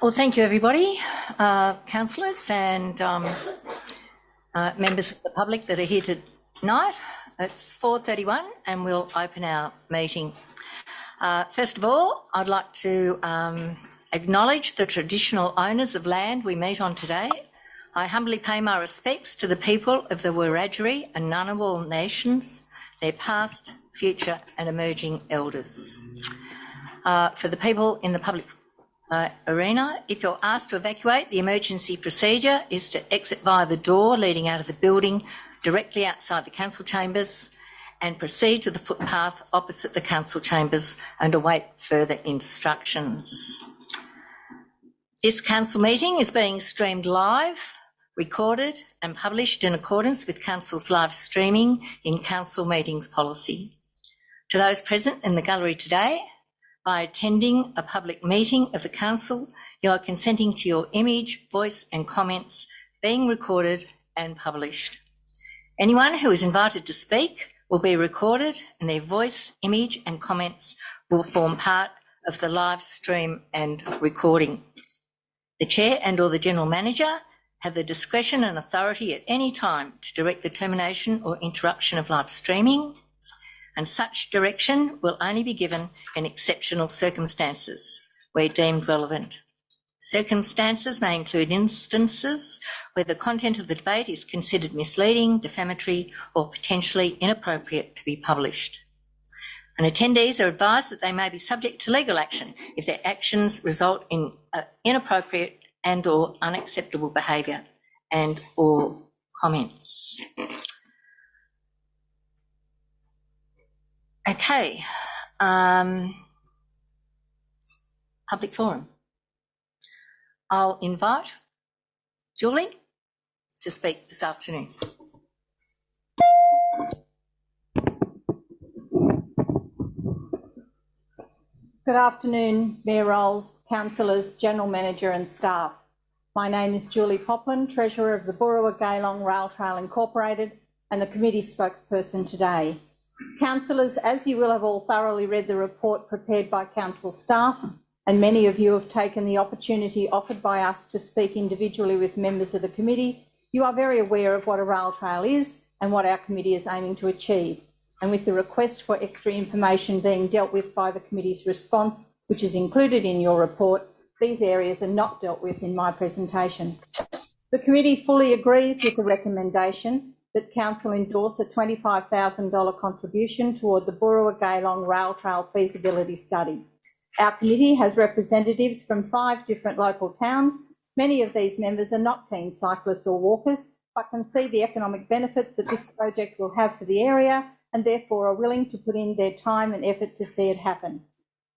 Well, thank you, everybody, councillors and members of the public that are here tonight. It's 4:31 and we'll open our meeting. First of all, I'd like to acknowledge the traditional owners of land we meet on today. I humbly pay my respects to the people of the Wiradjuri and Ngunnawal nations, their past, future and emerging elders. For the people in the public arena, if you're asked to evacuate, the emergency procedure is to exit via the door leading out of the building directly outside the council chambers and proceed to the footpath opposite the council chambers and await further instructions. This council meeting is being streamed live, recorded and published in accordance with council's live streaming in council meetings policy. To those present in the gallery today, by attending a public meeting of the council, you are consenting to your image, voice and comments being recorded and published. Anyone who is invited to speak will be recorded and their voice, image and comments will form part of the live stream and recording. The Chair and or the General Manager have the discretion and authority at any time to direct the termination or interruption of live streaming, and such direction will only be given in exceptional circumstances where deemed relevant. Circumstances may include instances where the content of the debate is considered misleading, defamatory or potentially inappropriate to be published. And attendees are advised that they may be subject to legal action if their actions result in inappropriate and or unacceptable behaviour and or comments. Okay, public forum. I'll invite Julie to speak this afternoon. Good afternoon, mayorals, councillors, general manager and staff. My name is Julie Poplin, Treasurer of the Burrangong Rail Trail Incorporated and the committee spokesperson today. Councillors, as you will have all thoroughly read the report prepared by council staff, and many of you have taken the opportunity offered by us to speak individually with members of the committee, you are very aware of what a rail trail is and what our committee is aiming to achieve. And with the request for extra information being dealt with by the committee's response, which is included in your report, these areas are not dealt with in my presentation. The committee fully agrees with the recommendation that Council endorse a $25,000 contribution toward the Burrangong Rail Trail feasibility study. Our committee has representatives from 5 different local towns. Many of these members are not keen cyclists or walkers, but can see the economic benefit that this project will have for the area and therefore are willing to put in their time and effort to see it happen.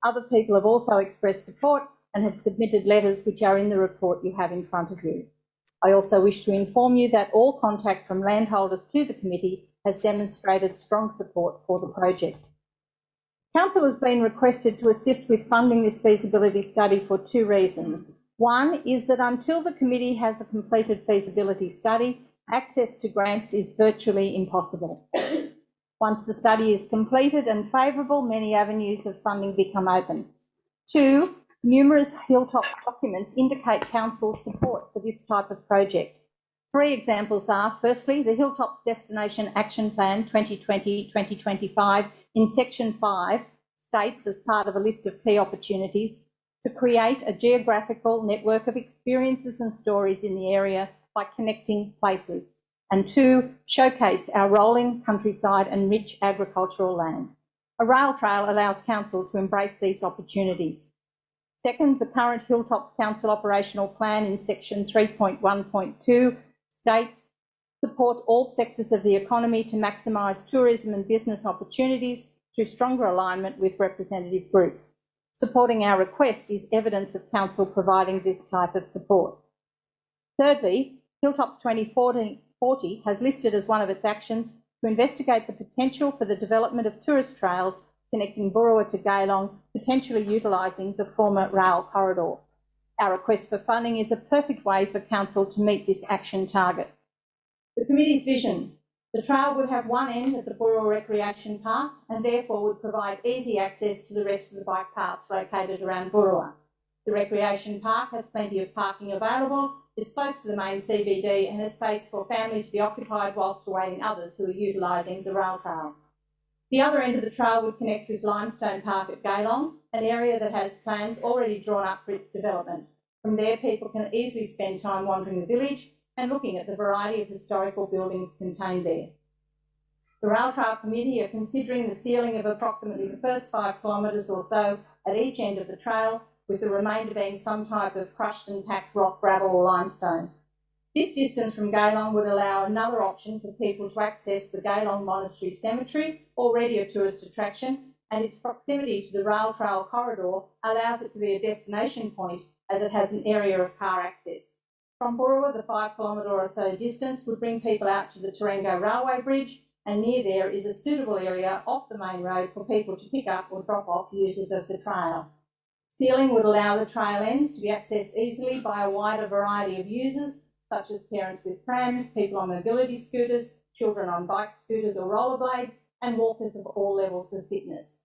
Other people have also expressed support and have submitted letters which are in the report you have in front of you. I also wish to inform you that all contact from landholders to the committee has demonstrated strong support for the project. Council has been requested to assist with funding this feasibility study for 2 reasons. One is that until the committee has a completed feasibility study, access to grants is virtually impossible. Once the study is completed and favourable, many avenues of funding become open. 2, numerous Hilltops documents indicate Council's support for this type of project. 3 examples are, firstly, the Hilltops Destination Action Plan 2020-2025 in Section 5 states, as part of a list of key opportunities, to create a geographical network of experiences and stories in the area by connecting places. And 2, showcase our rolling countryside and rich agricultural land. A rail trail allows Council to embrace these opportunities. Second, the current Hilltops Council Operational Plan in Section 3.1.2 states, support all sectors of the economy to maximise tourism and business opportunities through stronger alignment with representative groups. Supporting our request is evidence of Council providing this type of support. Thirdly, Hilltops 2040 has listed as one of its actions to investigate the potential for the development of tourist trails connecting Burrangong to Gaylong, potentially utilising the former rail corridor. Our request for funding is a perfect way for Council to meet this action target. The committee's vision: the trail would have one end at the Burrangong Recreation Park and therefore would provide easy access to the rest of the bike paths located around Burrangong. The recreation park has plenty of parking available, is close to the main CBD and has space for families to be occupied whilst awaiting others who are utilising the rail trail. The other end of the trail would connect with Limestone Park at Gaylong, an area that has plans already drawn up for its development. From there, people can easily spend time wandering the village and looking at the variety of historical buildings contained there. The Rail Trail Committee are considering the sealing of approximately the first 5 kilometres or so at each end of the trail, with the remainder being some type of crushed and packed rock, gravel or limestone. This distance from Gaylong would allow another option for people to access the Gaylong Monastery Cemetery, already a tourist attraction, and its proximity to the rail trail corridor allows it to be a destination point as it has an area of car access. From Burrawa, the 5 kilometre or so distance would bring people out to the Tarango Railway Bridge, and near there is a suitable area off the main road for people to pick up or drop off users of the trail. Sealing would allow the trail ends to be accessed easily by a wider variety of users, such as parents with prams, people on mobility scooters, children on bike scooters or rollerblades, and walkers of all levels of fitness.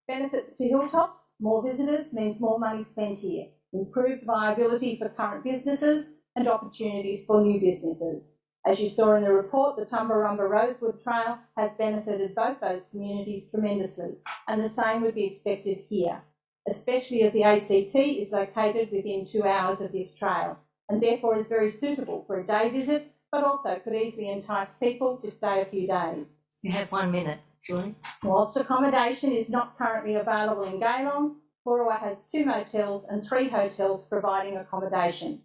Benefits to Hilltops: more visitors means more money spent here, improved viability for current businesses and opportunities for new businesses. As you saw in the report, the Tumbarumba Rosewood Trail has benefited both those communities tremendously, and the same would be expected here, especially as the ACT is located within 2 hours of this trail, and therefore is very suitable for a day visit, but also could easily entice people to stay a few days. You have 1 minute, Julie. Whilst accommodation is not currently available in Gaylong, Burrawa has 2 motels and 3 hotels providing accommodation.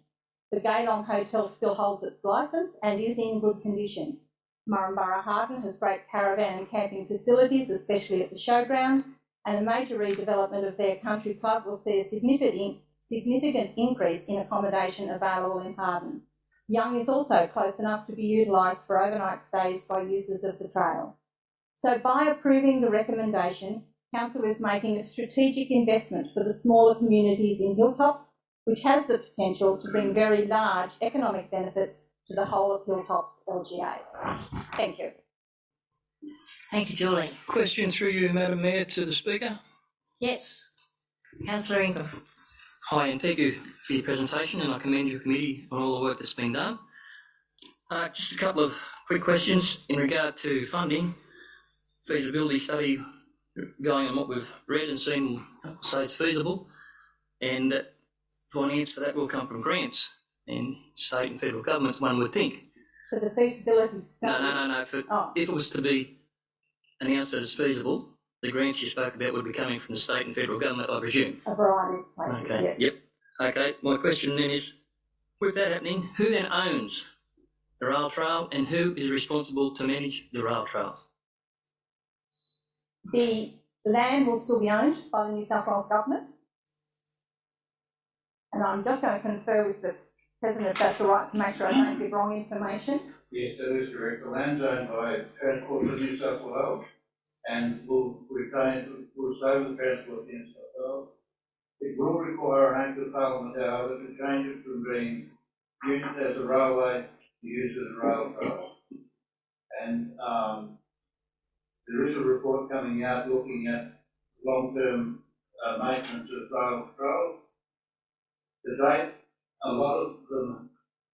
The Gaylong Hotel still holds its licence and is in good condition. MURRUMBURRAH Harton has great caravan and camping facilities, especially at the showground, and a major redevelopment of their country club will see a significant increase in accommodation available in Harden. Young is also close enough to be utilised for overnight stays by users of the trail. So by approving the recommendation, Council is making a strategic investment for the smaller communities in Hilltops, which has the potential to bring very large economic benefits to the whole of Hilltops LGA. Thank you. Thank you, Julie. Question through you, Madam Mayor, to the Speaker. Yes. Councillor Ingram. Hi, and thank you for your presentation, and I commend your committee on all the work that's been done. Just a couple of quick questions in regard to funding. Feasibility study, going on what we've read and seen, say it's feasible, and finance for that will come from grants and state and federal governments, one would think. For the feasibility study? No. If it was to be announced that it's feasible, the grants you spoke about would be coming from the state and federal government, I presume. A variety of places, okay. Yes. Yep. Okay, my question then is, with that happening, who then owns the rail trail and who is responsible to manage the rail trail? The land will still be owned by the New South Wales Government. And I'm just going to confer with the President if that's all right to make sure I don't give wrong information. Yes, that is correct. The land's owned by Transport for New South Wales and will stay with Transport New South Wales. It will require an act of Parliament, however, to change it from being used as a railway to used as a rail trail. And there is a report coming out looking at long-term maintenance of rail trails. To date, a lot of them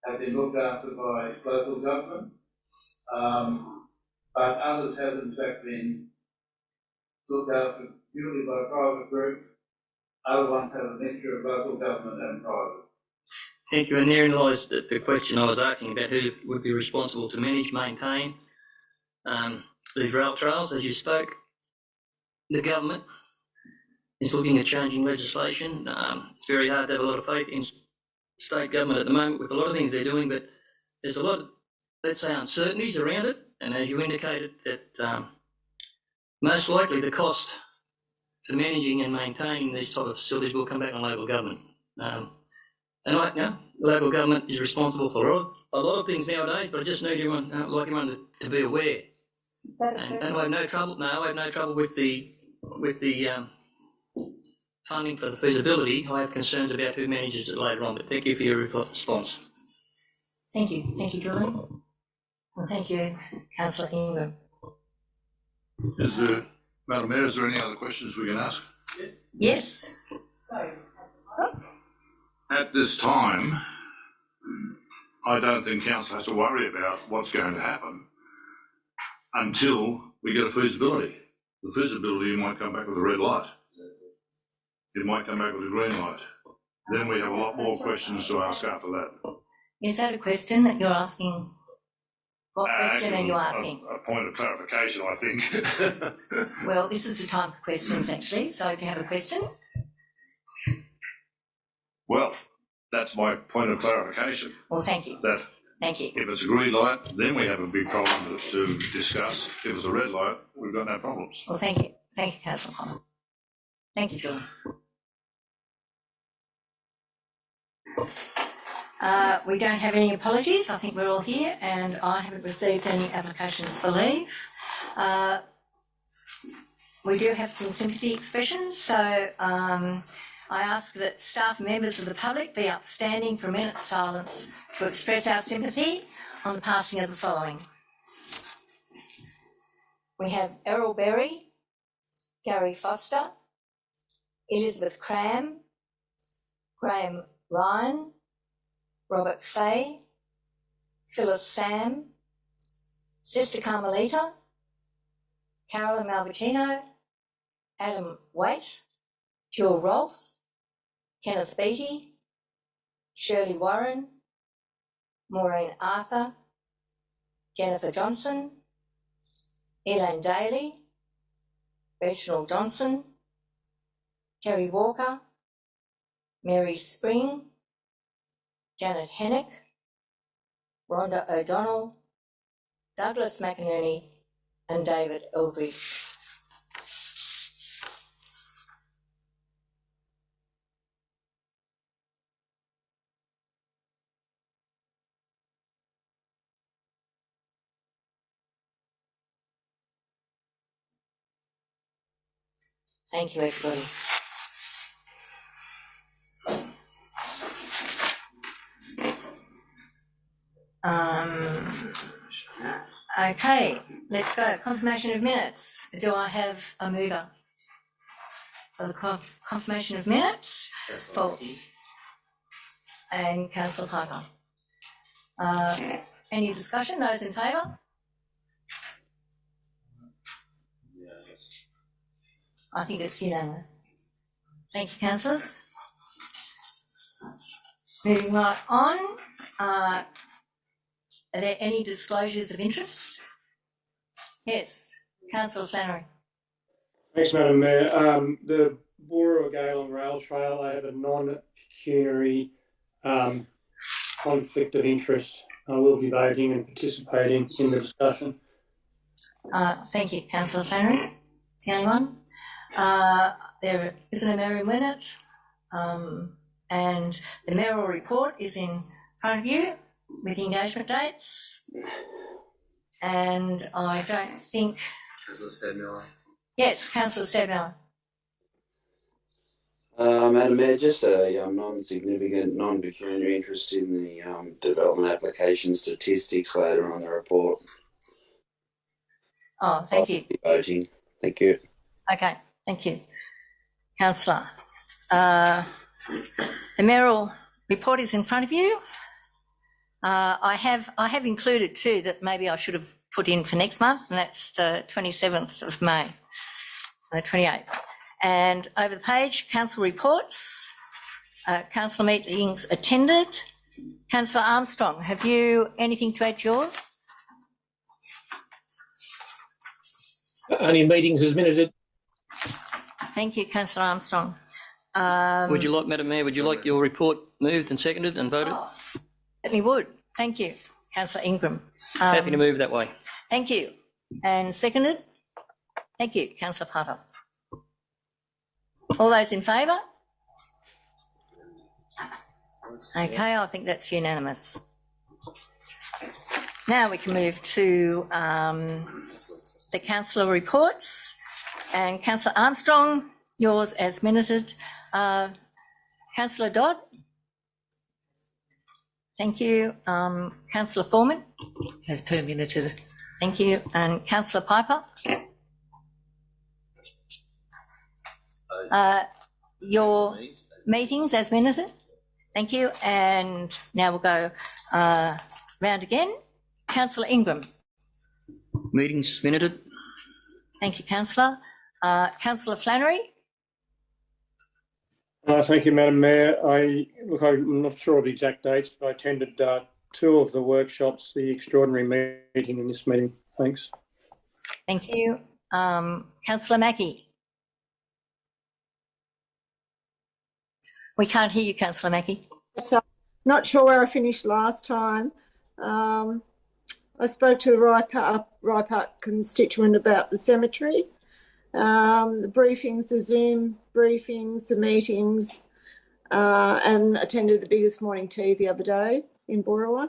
have been looked after by local government, but others have in fact been looked after purely by private groups. Other ones have a mixture of local government and private. Thank you, and therein lies the question I was asking about who would be responsible to manage, maintain these rail trails. As you spoke, the government is looking at changing legislation. It's very hard to have a lot of faith in state government at the moment with a lot of things they're doing, but there's a lot of, let's say, uncertainties around it, and as you indicated, that most likely the cost for managing and maintaining these type of facilities will come back on local government. Local government is responsible for a lot of things nowadays, but I just need everyone, to be aware. And I have no trouble. No, I have no trouble with the funding for the feasibility. I have concerns about who manages it later on. But thank you for your response. Thank you, Julie. And thank you, Councillor Ingram. Madam Mayor, is there any other questions we can ask? Yes. At this time, I don't think council has to worry about what's going to happen until we get a feasibility. The feasibility might come back with a red light. It might come back with a green light. Then we have a lot more questions to ask after that. Is that a question that you're asking? What question are you asking? A point of clarification, I think. Well, this is the time for questions, actually. So if you have a question. Well, that's my point of clarification. Well, thank you. That Thank you. if it's a green light, then we have a big problem to discuss. If it's a red light, we've got no problems. Well, thank you. Thank you, Councillor Coleman. Thank you, Julie. We don't have any apologies. I think we're all here, and I haven't received any applications for leave. We do have some sympathy expressions, so I ask that staff members of the public be upstanding for a minute's silence to express our sympathy on the passing of the following. We have Errol Berry, Gary Foster, Elizabeth Cram, Graham Ryan, Robert Fay, Phyllis Sam, Sister Carmelita, Carolyn Malvicino, Adam Waite, Jill Rolfe, Kenneth Beattie, Shirley Warren, Maureen Arthur, Jennifer Johnson, Elaine Daly, Reginald Johnson, Terry Walker, Mary Spring, Janet Hennick, Rhonda O'Donnell, Douglas McInerney, and David Eldridge. Thank you, everybody. Okay, let's go. Confirmation of minutes. Do I have a mover for the confirmation of minutes? And Councillor Piper. Any discussion? Those in favour? I think it's unanimous. Thank you, councillors. Moving right on. Are there any disclosures of interest? Yes, Councillor Flannery. Thanks, Madam Mayor. The Burrangong Rail Trail, I have a non-pecuniary conflict of interest. I will be voting and participating in the discussion. Thank you, Councillor Flannery. It's the only one. There isn't a mayoral minute, and the mayoral report is in front of you with the engagement dates. And I don't think... Councillor Stedmiller. Yes, Councillor Stedmiller. Madam Mayor, just a non-significant, non-pecuniary interest in the development application statistics later on the report. Oh, thank you. Voting. Thank you. Okay, thank you. Councillor, the mayoral report is in front of you. I have included too that maybe I should have put in for next month, and that's the 27th of May, the 28th. And over the page, council reports, council meetings attended. Councillor Armstrong, have you anything to add to yours? Only meetings as minuted. Thank you, Councillor Armstrong. Would you like, Madam Mayor, would you like your report moved and seconded and voted? Oh, certainly would. Thank you, Councillor Ingram. Happy to move that way. Thank you. And seconded? Thank you, Councillor Piper. All those in favour? Okay, I think that's unanimous. Now we can move to the councillor reports. And Councillor Armstrong, yours as minuted. Councillor Dodd? Thank you. Councillor Foreman? As per minuted. Thank you. And Councillor Piper? Your meetings as minuted? Thank you. And now we'll go round again. Councillor Ingram. Meeting suspended. Thank you, Councillor. Councillor Flannery. Thank you, Madam Mayor. I'm not sure of the exact dates, but I attended 2 of the workshops, the extraordinary meeting and this meeting. Thanks. Thank you. Councillor Mackie. We can't hear you, Councillor Mackie. So, not sure where I finished last time. I spoke to the Rye Park constituent about the cemetery, the briefings, the Zoom briefings, the meetings, and attended the biggest morning tea the other day in Burrua.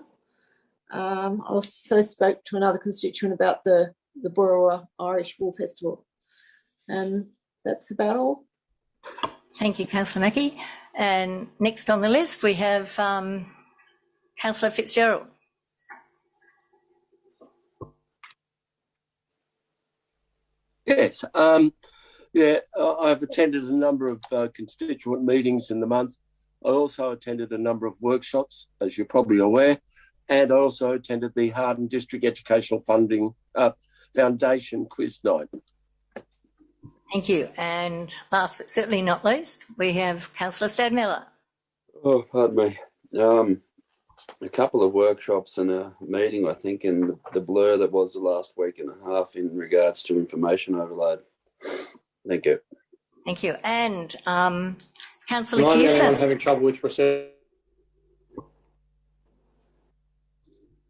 I also spoke to another constituent about the Burrua Irish Wool Festival. And that's about all. Thank you, Councillor Mackie. And next on the list, we have Councillor Fitzgerald. Yes, I've attended a number of constituent meetings in the month. I also attended a number of workshops, as you're probably aware, and I also attended the Harden District Educational Foundation quiz night. Thank you. And last but certainly not least, we have Councillor Stadmiller. Oh, pardon me. A couple of workshops and a meeting, I think, in the blur that was the last week and a half in regards to information overload. Thank you. Thank you. And Councillor I'm Hewson. having trouble with research.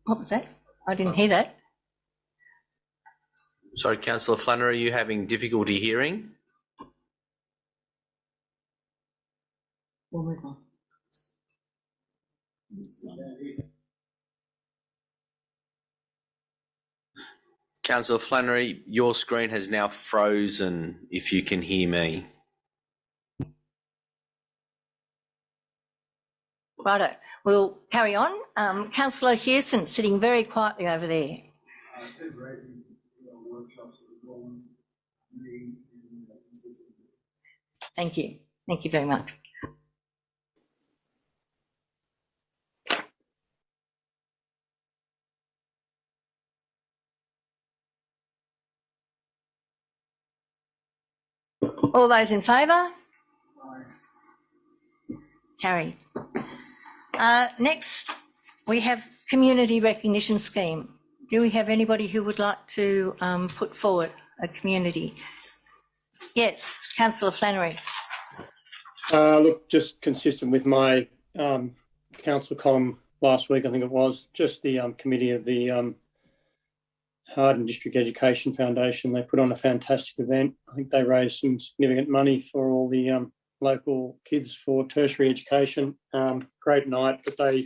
What was that? I didn't hear that. Sorry, Councillor Flannery, are you having difficulty hearing? We'll move on. Councillor Flannery, your screen has now frozen, if you can hear me. Righto. We'll carry on. Councillor Hewson, sitting very quietly over there. Thank you. Thank you very much. All those in favour? Carried. Next, we have Community Recognition Scheme. Do we have anybody who would like to put forward a community? Yes, Councillor Flannery. Look, just consistent with my council column last week, I think it was, just the committee of the Harden District Education Foundation. They put on a fantastic event. I think they raised some significant money for all the local kids for tertiary education. Great night, but they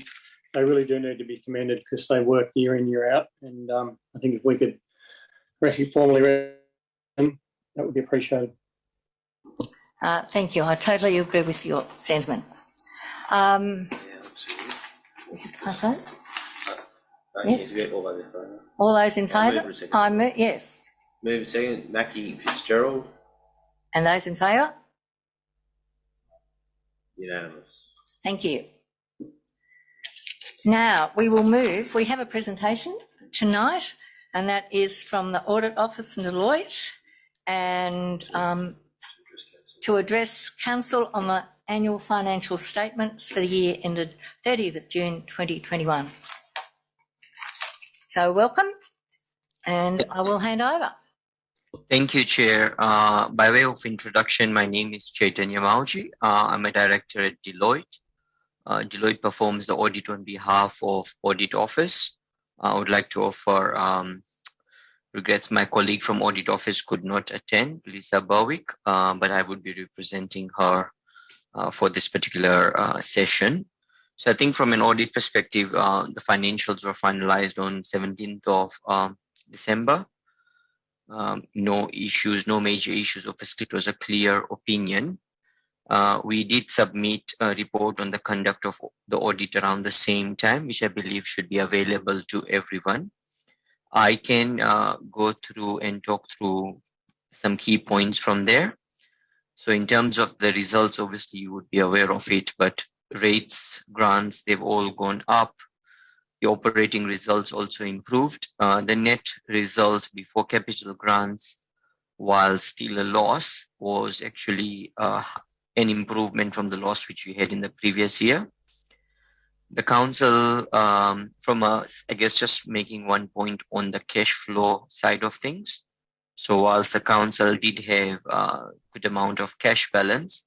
really do need to be commended because they work year in, year out. And I think if we could formally recognize them, that would be appreciated. Thank you. I totally agree with your sentiment. Yes. All those in favour? Yes. Move a second. Mackie Fitzgerald. And those in favour? Unanimous. Thank you. Now we will move. We have a presentation tonight, and that is from the Audit Office in Deloitte, and to address Council on the annual financial statements for the year ended 30th of June 2021. So welcome, and I will hand over. Thank you, Chair. By way of introduction, my name is Chaitanya Mauji. I'm a director at Deloitte. Deloitte performs the audit on behalf of Audit Office. I would like to offer regrets my colleague from Audit Office could not attend, Lisa Berwick, but I would be representing her for this particular session. So I think from an audit perspective, the financials were finalized on 17th of December. No issues, no major issues. Obviously, it was a clear opinion. We did submit a report on the conduct of the audit around the same time, which I believe should be available to everyone. I can go through and talk through some key points from there. So in terms of the results, obviously you would be aware of it, but rates, grants, they've all gone up. The operating results also improved. The net result before capital grants, while still a loss, was actually an improvement from the loss which we had in the previous year. The council, I guess just making one point on the cash flow side of things. So whilst the council did have a good amount of cash balance,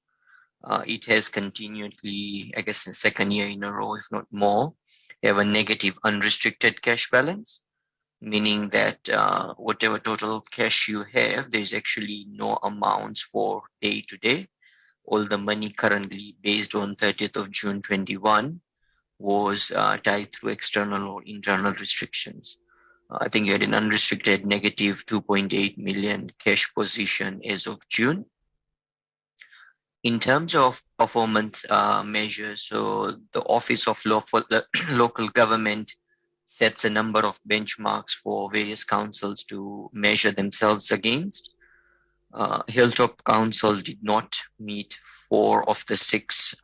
it has continually, I guess the second year in a row, if not more, have a negative unrestricted cash balance, meaning that whatever total cash you have, there's actually no amounts for day to day. All the money currently based on 30th of June 21 was tied through external or internal restrictions. I think you had an unrestricted negative 2.8 million cash position as of June. In terms of performance measures, so the Office of Local Government sets a number of benchmarks for various councils to measure themselves against. Hilltop Council did not meet 4 of the 6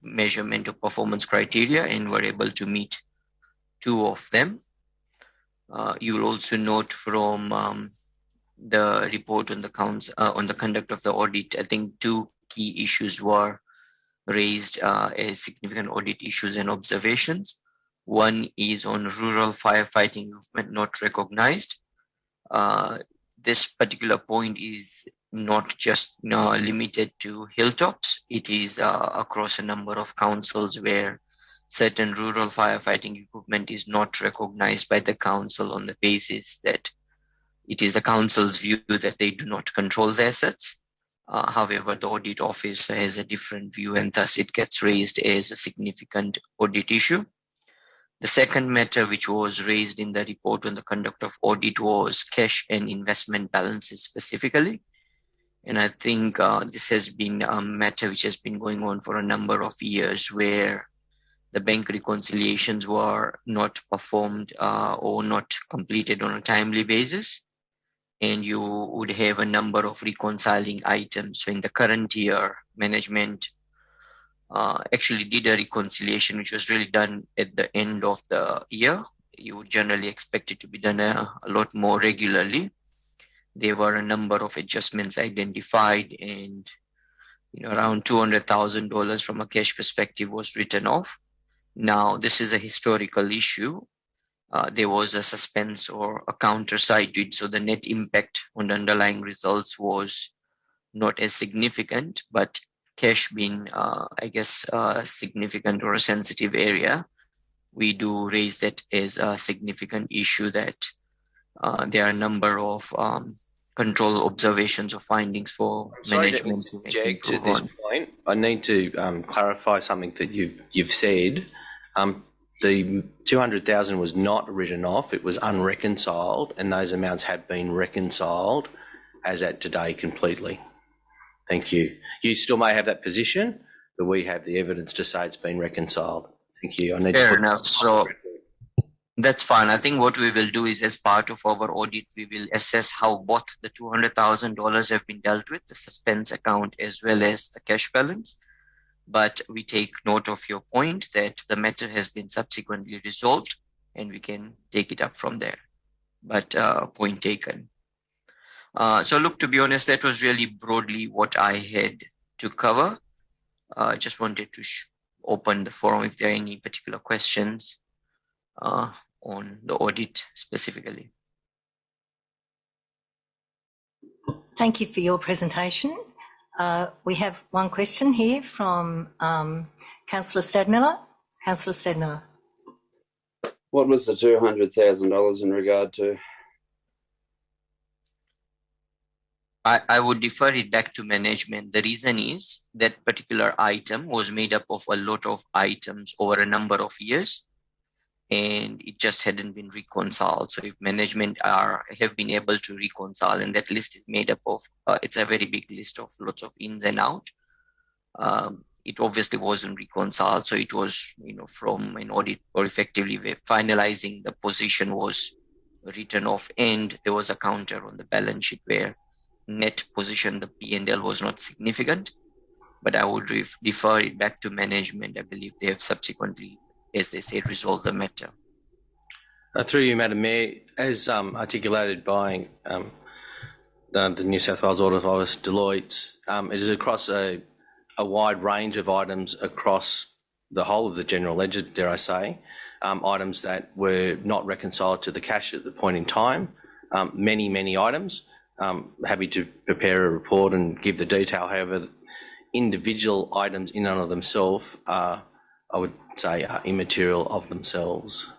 measurement of performance criteria and were able to meet 2 of them. You will also note from the report on the on the conduct of the audit, I think 2 key issues were raised as significant audit issues and observations. One is on rural firefighting equipment not recognized. This particular point is not just limited to Hilltops. It is across a number of councils where certain rural firefighting equipment is not recognized by the council on the basis that it is the council's view that they do not control the assets. However, the audit office has a different view, and thus it gets raised as a significant audit issue. The second matter which was raised in the report on the conduct of audit was cash and investment balances specifically. And I think this has been a matter which has been going on for a number of years, where the bank reconciliations were not performed or not completed on a timely basis. And you would have a number of reconciling items. So in the current year, management actually did a reconciliation which was really done at the end of the year. You would generally expect it to be done a lot more regularly. There were a number of adjustments identified, and around $200,000 from a cash perspective was written off. Now, this is a historical issue. There was a suspense or a counter side to it, so the net impact on the underlying results was not as significant, but cash being, I guess, a significant or a sensitive area, we do raise that as a significant issue that there are a number of control observations or findings for management to interject at this point. I need to clarify something that you've said. The 200,000 was not written off; it was unreconciled, and those amounts have been reconciled as at today completely. Thank you. You still may have that position, but we have the evidence to say it's been reconciled. Thank you. Fair enough. So that's fine. I think what we will do is, as part of our audit, we will assess how both the $200,000 have been dealt with, the suspense account as well as the cash balance. But we take note of your point that the matter has been subsequently resolved, and we can take it up from there. But point taken. So look, to be honest, that was really broadly what I had to cover. I just wanted to open the forum if there are any particular questions on the audit specifically. Thank you for your presentation. We have one question here from Councillor Stadmiller. Councillor Stadmiller. What was the $200,000 in regard to? I would defer it back to management. The reason is that particular item was made up of a lot of items over a number of years, and it just hadn't been reconciled. So if management have been able to reconcile, and that list is made up of, it's a very big list of lots of ins and outs. It obviously wasn't reconciled, so it was, from an audit or effectively finalizing the position was written off, and there was a counter on the balance sheet where net position, the P&L was not significant. but I would refer it back to management. I believe they have subsequently, as they say, resolved the matter. Through you, Madam Mayor, as articulated by the New South Wales Audit Office, Deloitte, it is across a wide range of items across the whole of the general ledger, dare I say, items that were not reconciled to the cash at the point in time. Many items. Happy to prepare a report and give the detail. However, individual items in and of themselves are, I would say, are immaterial of themselves.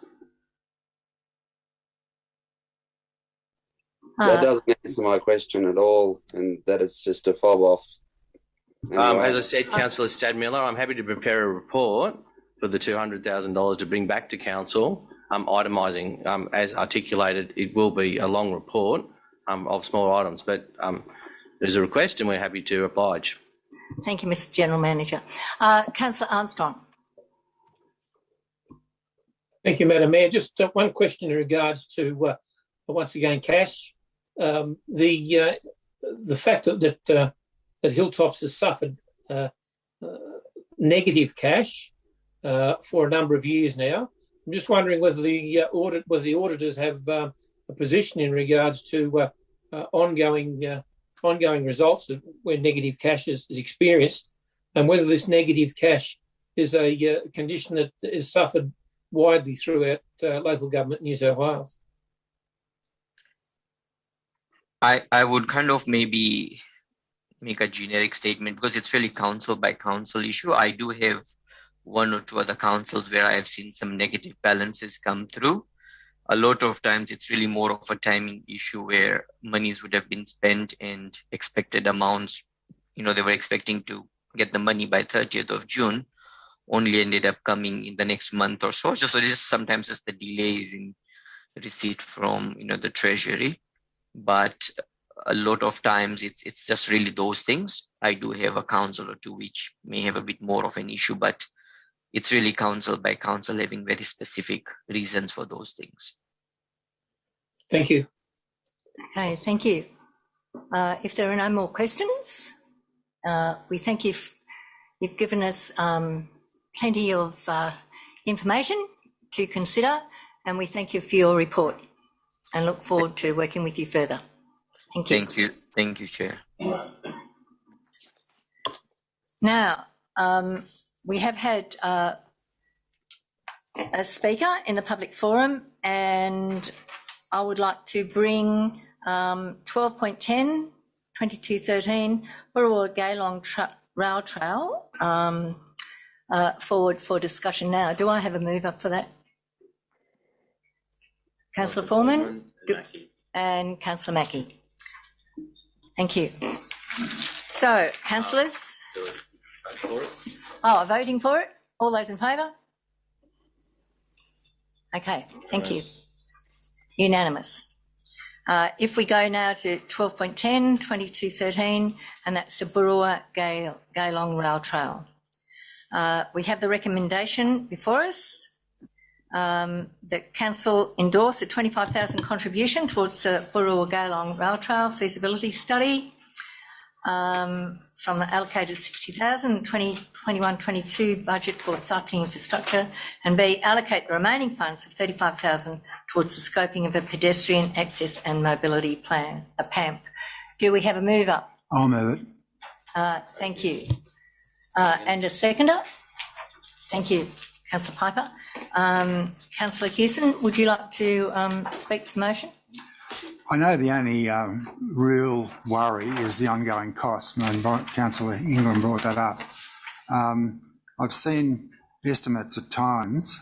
That doesn't answer my question at all, and that it's just a fob off. As I said, Councillor Stadmiller, I'm happy to prepare a report for the $200,000 to bring back to Council, itemising, as articulated. It will be a long report of small items, but there's a request and we're happy to oblige. Thank you, Mr General Manager. Councillor Armstrong. Thank you, Madam Mayor. Just one question in regards to, once again, cash. The fact that Hilltops has suffered negative cash for a number of years now. I'm just wondering whether the auditors have a position in regards to ongoing results of where negative cash is experienced, and whether this negative cash is a condition that is suffered widely throughout local government in New South Wales. I would kind of maybe make a generic statement because it's really council by council issue. I do have one or two other councils where I have seen some negative balances come through. A lot of times it's really more of a timing issue where monies would have been spent and expected amounts, they were expecting to get the money by 30th of June, only ended up coming in the next month or so. So just sometimes it's the delays in receipt from, the Treasury. But a lot of times it's just really those things. I do have a council or two which may have a bit more of an issue, but it's really council by council having very specific reasons for those things. Thank you. Okay, thank you. If there are no more questions, we thank you. You've given us plenty of information to consider, and we thank you for your report and look forward to working with you further. Thank you. Thank you. Thank you, Chair. Now, we have had a speaker in the public forum, and I would like to bring 12.10, 2213, Burrua Gaylong Rail Trail forward for discussion now. Do I have a mover for that? Councillor Foreman and Councillor Mackie. Thank you. So, councillors. Voting for it? All those in favour? Okay, thank you. Unanimous. If we go now to 12.10, 2213, and that's the Burrua Gaylong Rail Trail. We have the recommendation before us that Council endorse a $25,000 contribution towards the Burrua Gaylong Rail Trail feasibility study from the allocated $60,000 2021-22 budget for cycling infrastructure, and B, allocate the remaining funds of $35,000 towards the scoping of a pedestrian access and mobility plan, a PAMP. Do we have a mover? I'll move it. Thank you. And a seconder? Thank you, Councillor Piper. Councillor Hewson, would you like to speak to the motion? I know the only real worry is the ongoing costs, and Councillor Ingram brought that up. I've seen estimates at times,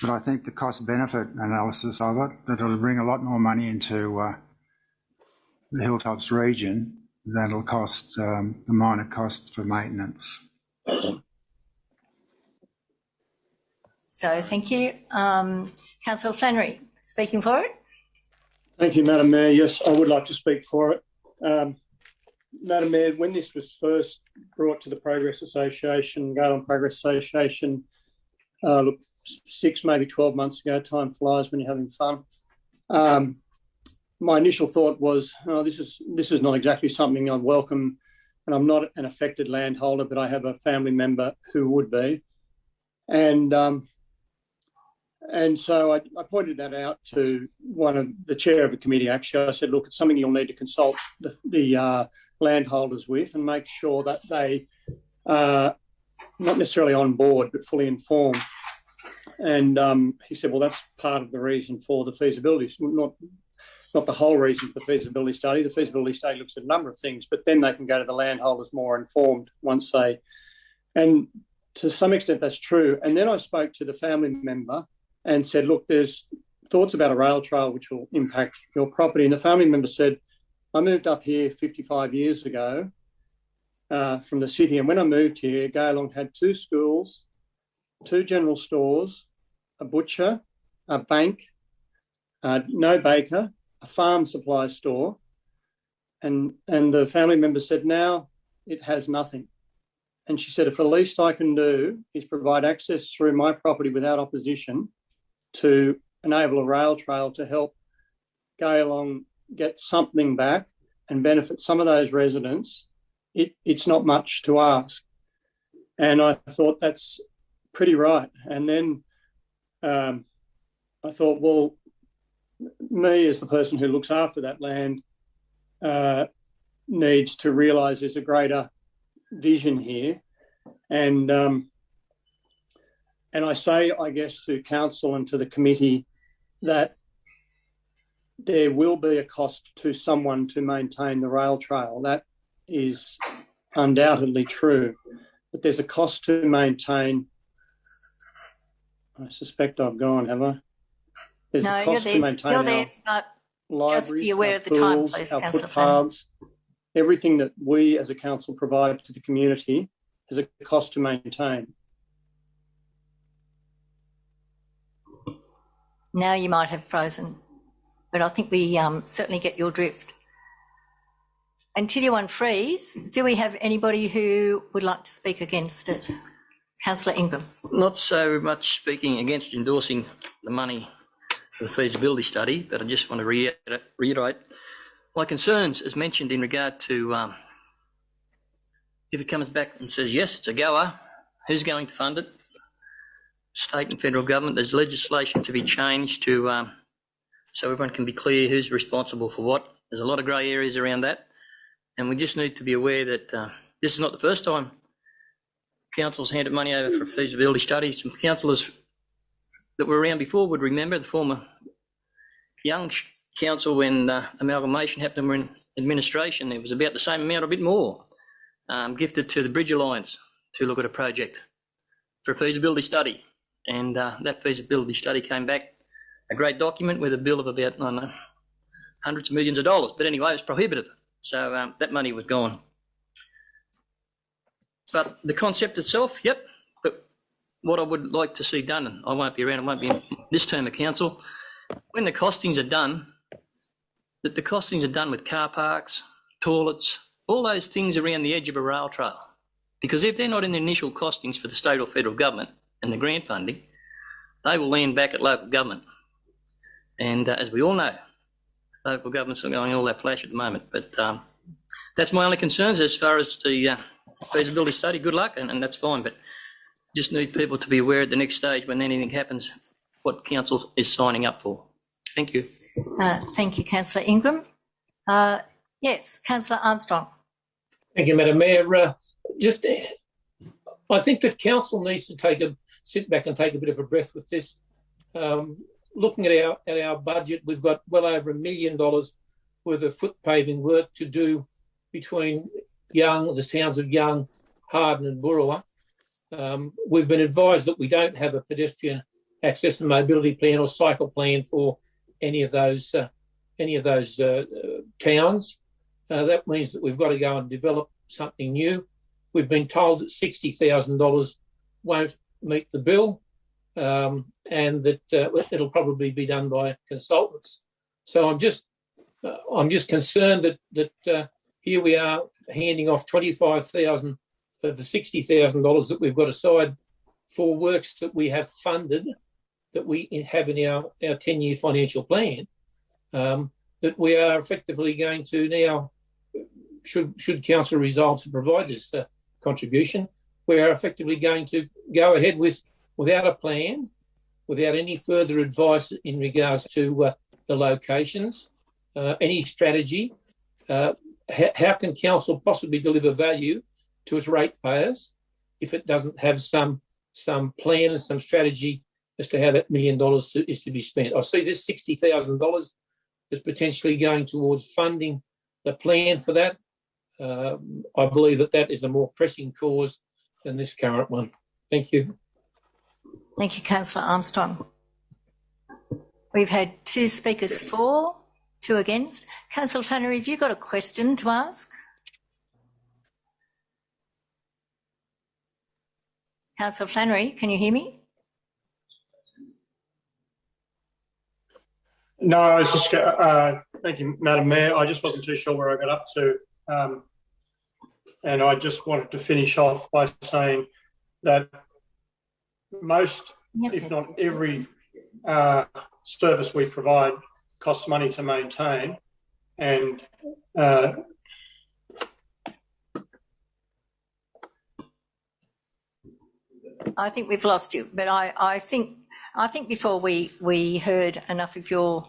but I think the cost-benefit analysis of it, that it'll bring a lot more money into the Hilltops region than it'll cost the minor cost for maintenance. So thank you. Councillor Flannery, speaking for it. Thank you, Madam Mayor. Yes, I would like to speak for it. Madam Mayor, when this was first brought to the Progress Association, Gaylong Progress Association, 6, maybe 12 months ago, time flies when you're having fun. My initial thought was, this is not exactly something I'd welcome and I'm not an affected landholder, but I have a family member who would be. And so I pointed that out to the chair of the committee, actually. I said, look, it's something you'll need to consult the landholders with and make sure that they are not necessarily on board, but fully informed. And he said, well, that's part of the reason for the feasibility, not the whole reason for the feasibility study. The feasibility study looks at a number of things, but then they can go to the landholders more informed once they... And to some extent, that's true. And then I spoke to the family member and said, look, there's thoughts about a rail trail which will impact your property. And the family member said, I moved up here 55 years ago from the city. And when I moved here, Gaylong had 2 schools, 2 general stores, a butcher, a bank, no baker, a farm supply store. And the family member said, now it has nothing. And she said, if the least I can do is provide access through my property without opposition to enable a rail trail to help Gaylong get something back and benefit some of those residents, it's not much to ask. And I thought that's pretty right. And then I thought, well, me as the person who looks after that land needs to realise there's a greater vision here. And I say, I guess, to council and to the committee that there will be a cost to someone to maintain the rail trail. That is undoubtedly true. But there's a cost to maintain... I suspect I've gone, have I? There's a cost to maintain our libraries, just be aware our of the time, pools, please, our Councillor footpaths, everything that we as a council provide to the community is a cost to maintain. Now you might have frozen, but I think we certainly get your drift. Until you unfreeze, do we have anybody who would like to speak against it? Councillor Ingram. Not so much speaking against endorsing the money for the feasibility study, but I just want to reiterate my concerns as mentioned in regard to if it comes back and says, yes, it's a goer, who's going to fund it? State and federal government, there's legislation to be changed to so everyone can be clear who's responsible for what. There's a lot of grey areas around that, and we just need to be aware that this is not the first time council's handed money over for a feasibility study. Some councillors that were around before would remember the former young council when amalgamation happened and were in administration. There was about the same amount, a bit more, gifted to the Bridge Alliance to look at a project for a feasibility study. And that feasibility study came back a great document with a bill of about, I don't know, hundreds of millions of dollars. But anyway, it was prohibitive. So that money was gone. But the concept itself, yep. But what I would like to see done, and I won't be around, I won't be in this term of council, when the costings are done, that the costings are done with car parks, toilets, all those things around the edge of a rail trail. Because if they're not in the initial costings for the state or federal government and the grant funding, they will land back at local government. And as we all know, local governments are going all that flash at the moment. But that's my only concerns as far as the feasibility study. Good luck, and that's fine. But just need people to be aware at the next stage when anything happens, what council is signing up for. Thank you. Thank you, Councillor Ingram. Yes, Councillor Armstrong. Thank you, Madam Mayor. I think that council needs to sit back and take a bit of a breath with this. Looking at our budget, we've got well over $1 million worth of foot paving work to do between the towns of Young, Harden and Burrua. We've been advised that we don't have a pedestrian access and mobility plan or cycle plan for any of those towns. That means that we've got to go and develop something new. We've been told that $60,000 won't meet the bill, and that it'll probably be done by consultants. So I'm just concerned that here we are handing off $25,000 of the $60,000 that we've got aside for works that we have funded, that we have in our 10-year financial plan, that we are effectively going to now should council resolve to provide this contribution, we are effectively going to go ahead without a plan, without any further advice in regards to the locations, any strategy. How can council possibly deliver value to its ratepayers if it doesn't have some plan and some strategy as to how that $1 million is to be spent? I see this $60,000 is potentially going towards funding the plan for that. I believe that is a more pressing cause than this current one. Thank you. Thank you, Councillor Armstrong. We've had 2 speakers for, 2 against. Councillor Flannery, have you got a question to ask? Councillor Flannery, can you hear me? No, I was just, thank you, Madam Mayor. I just wasn't too sure where I got up to. And I just wanted to finish off by saying that most, if not every, service we provide costs money to maintain. And I think we've lost you, but I think before we heard enough of your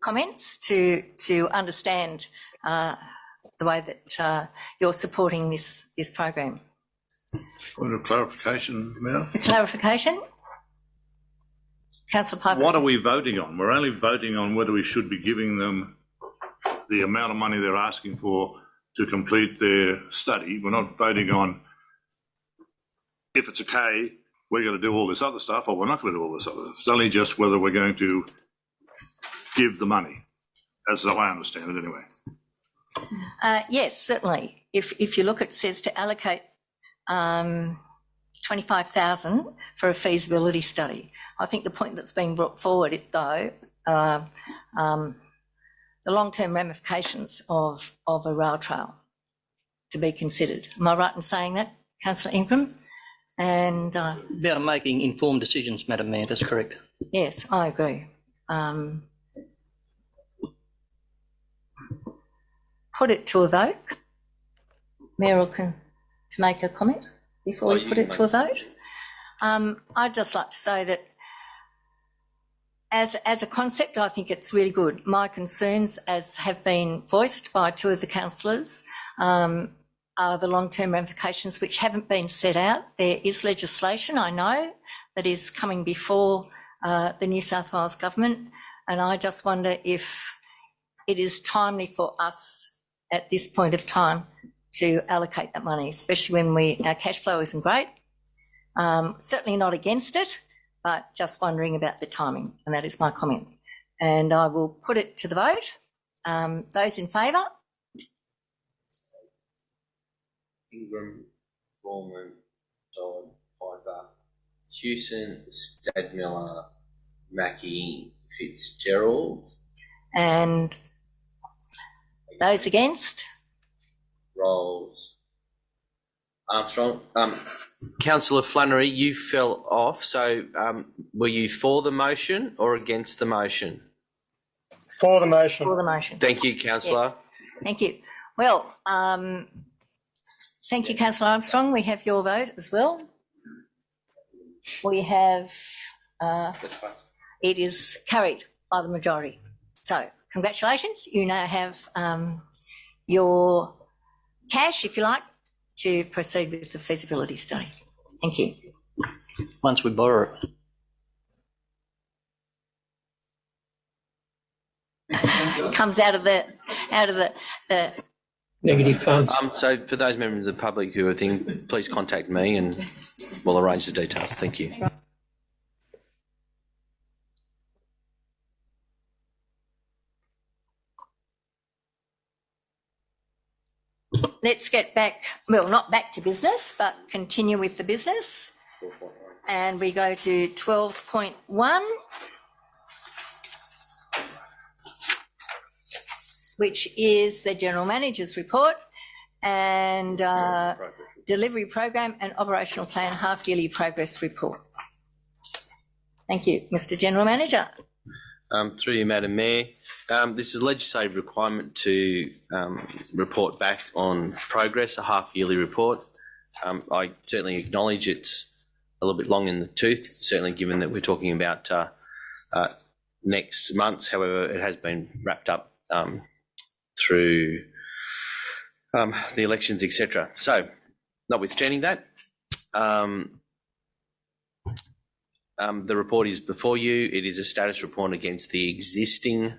comments to understand the way that you're supporting this program. Point of clarification, Mayor. Clarification? Councillor Piper. What are we voting on? We're only voting on whether we should be giving them the amount of money they're asking for to complete their study. We're not voting on if it's okay, we're going to do all this other stuff, or we're not going to do all this other stuff. It's only just whether we're going to give the money, as I understand it anyway. Yes, certainly. If you look, it says to allocate 25,000 for a feasibility study. I think the point that's being brought forward, though, the long-term ramifications of a rail trail to be considered. Am I right in saying that, Councillor Ingram? And about making informed decisions, Madam Mayor, that's correct. Yes, I agree. Put it to a vote. Mayoral to make a comment before we put it to a vote. I'd just like to say that as a concept, I think it's really good. My concerns, as have been voiced by 2 of the councillors, are the long-term ramifications which haven't been set out. There is legislation, I know, that is coming before the New South Wales government, and I just wonder if it is timely for us at this point of time to allocate that money, especially when our cash flow isn't great. Certainly not against it, but just wondering about the timing, and that is my comment. And I will put it to the vote. Those in favour? Ingram, Gorman, Dodd, Piper, Hewson, Stadmiller, Mackie, Fitzgerald. And those against? Rolls. Armstrong. Councillor Flannery, you fell off, so were you for the motion or against the motion? For the motion. For the motion. Thank you, Councillor. Yes. Thank you. Well, thank you, Councillor Armstrong. We have your vote as well. We have, it is carried by the majority. So congratulations. You now have your cash, if you like, to proceed with the feasibility study. Thank you. Once we borrow it. Comes out of the negative funds. So for those members of the public who are thinking, please contact me and we'll arrange the details. Thank you. Let's get back, well, not back to business, but continue with the business. And we go to 12.1, which is the General Manager's report and delivery program and operational plan half-yearly progress report. Thank you, Mr. General Manager. Through you, Madam Mayor. This is a legislative requirement to report back on progress, a half-yearly report. I certainly acknowledge it's a little bit long in the tooth, certainly given that we're talking about next month. However, it has been wrapped up through the elections, etc. So, notwithstanding that, the report is before you. It is a status report against the existing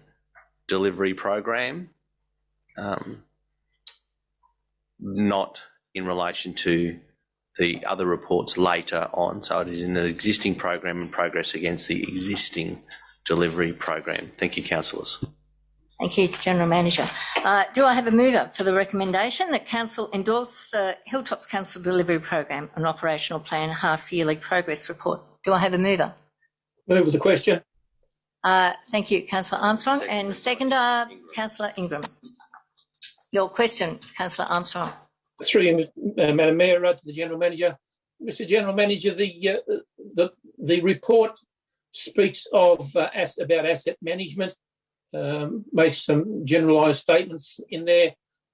delivery program, not in relation to the other reports later on. So it is in the existing program and progress against the existing delivery program. Thank you, councillors. Thank you, General Manager. Do I have a mover for the recommendation that Council endorse the Hilltops Council Delivery Program and Operational Plan Half-Yearly Progress Report? Do I have a mover? Move with the question. Thank you, Councillor Armstrong. And seconder, Councillor Ingram. Your question, Councillor Armstrong. Through you, Madam Mayor, to the General Manager. Mr. General Manager, the report speaks of about asset management, makes some generalised statements in there.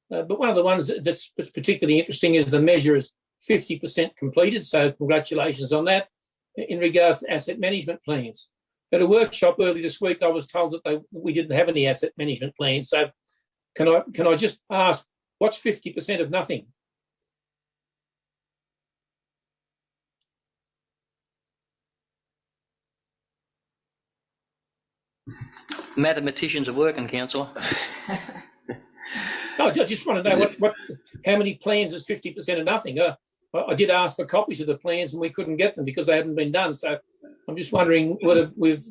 But one of the ones that's particularly interesting is the measure is 50% completed, so congratulations on that, in regards to asset management plans. At a workshop early this week, I was told that we didn't have any asset management plans. So can I just ask, what's 50% of nothing? Mathematicians are working, councillor. I just want to know how many plans is 50% of nothing. I did ask for copies of the plans and we couldn't get them because they hadn't been done. So I'm just wondering whether we've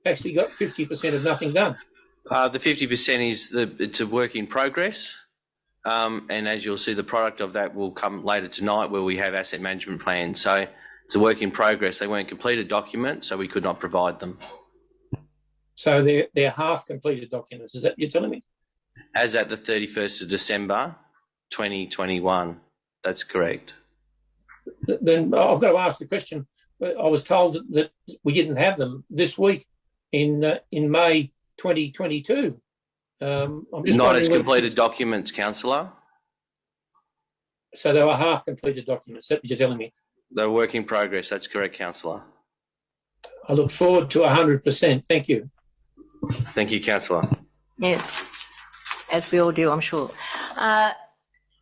actually got 50% of nothing done. The 50% is it's a work in progress. And as you'll see, the product of that will come later tonight where we have asset management plans. So it's a work in progress. They weren't completed documents, so we could not provide them. So they're half completed documents. Is that what you're telling me? As at the 31st of December 2021. That's correct. Then I've got to ask the question. I was told that we didn't have them this week in May 2022. I'm just not as completed documents, councillor. So they were half completed documents. That's what you're telling me. They're work in progress. That's correct, councillor. I look forward to 100%. Thank you. Thank you, councillor. Yes, as we all do, I'm sure.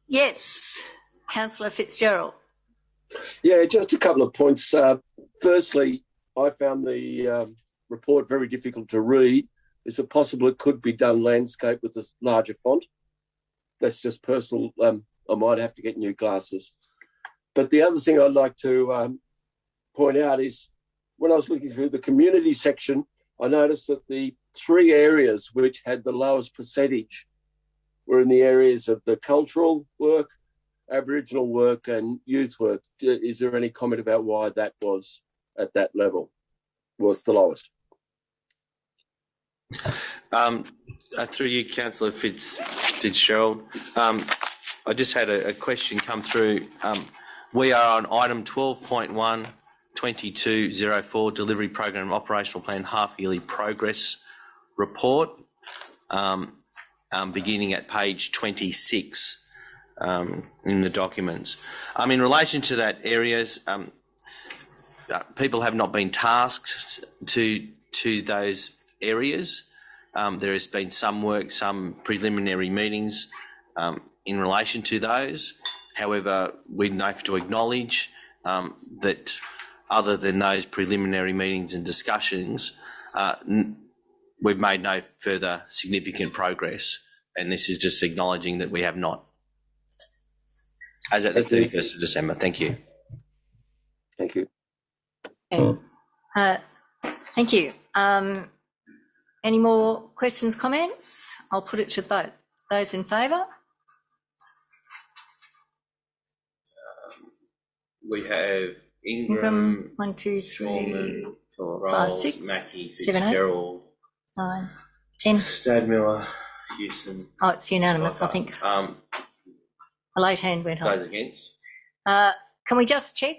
Yes, Councillor Fitzgerald. Yeah, just a couple of points. Firstly, I found the report very difficult to read. Is it possible it could be done landscape with a larger font? That's just personal. I might have to get new glasses. But the other thing I'd like to point out is when I was looking through the community section, I noticed that the 3 areas which had the lowest percentage were in the areas of the cultural work, Aboriginal work and youth work. Is there any comment about why that was at that level, was the lowest? Through you, Councillor Fitzgerald. I just had a question come through. We are on item 12.1, 2204, Delivery Program Operational Plan Half-Yearly Progress Report, beginning at page 26 in the documents. In relation to that areas, people have not been tasked to those areas. There has been some work, some preliminary meetings in relation to those. However, we have to acknowledge that other than those preliminary meetings and discussions, we've made no further significant progress, and this is just acknowledging that we have not. As at the 31st of December. Thank you. Thank you. Okay. Thank you. Any more questions, comments? I'll put it to vote. Those in favour? We have Ingram, 1, 2, 3, Norman, 4, 5, 6, Mackie, 7, 8, Fitzgerald, 9, 10. Stadmiller, Houston. Oh, it's unanimous, I think. A late hand went up. Those against? Can we just check?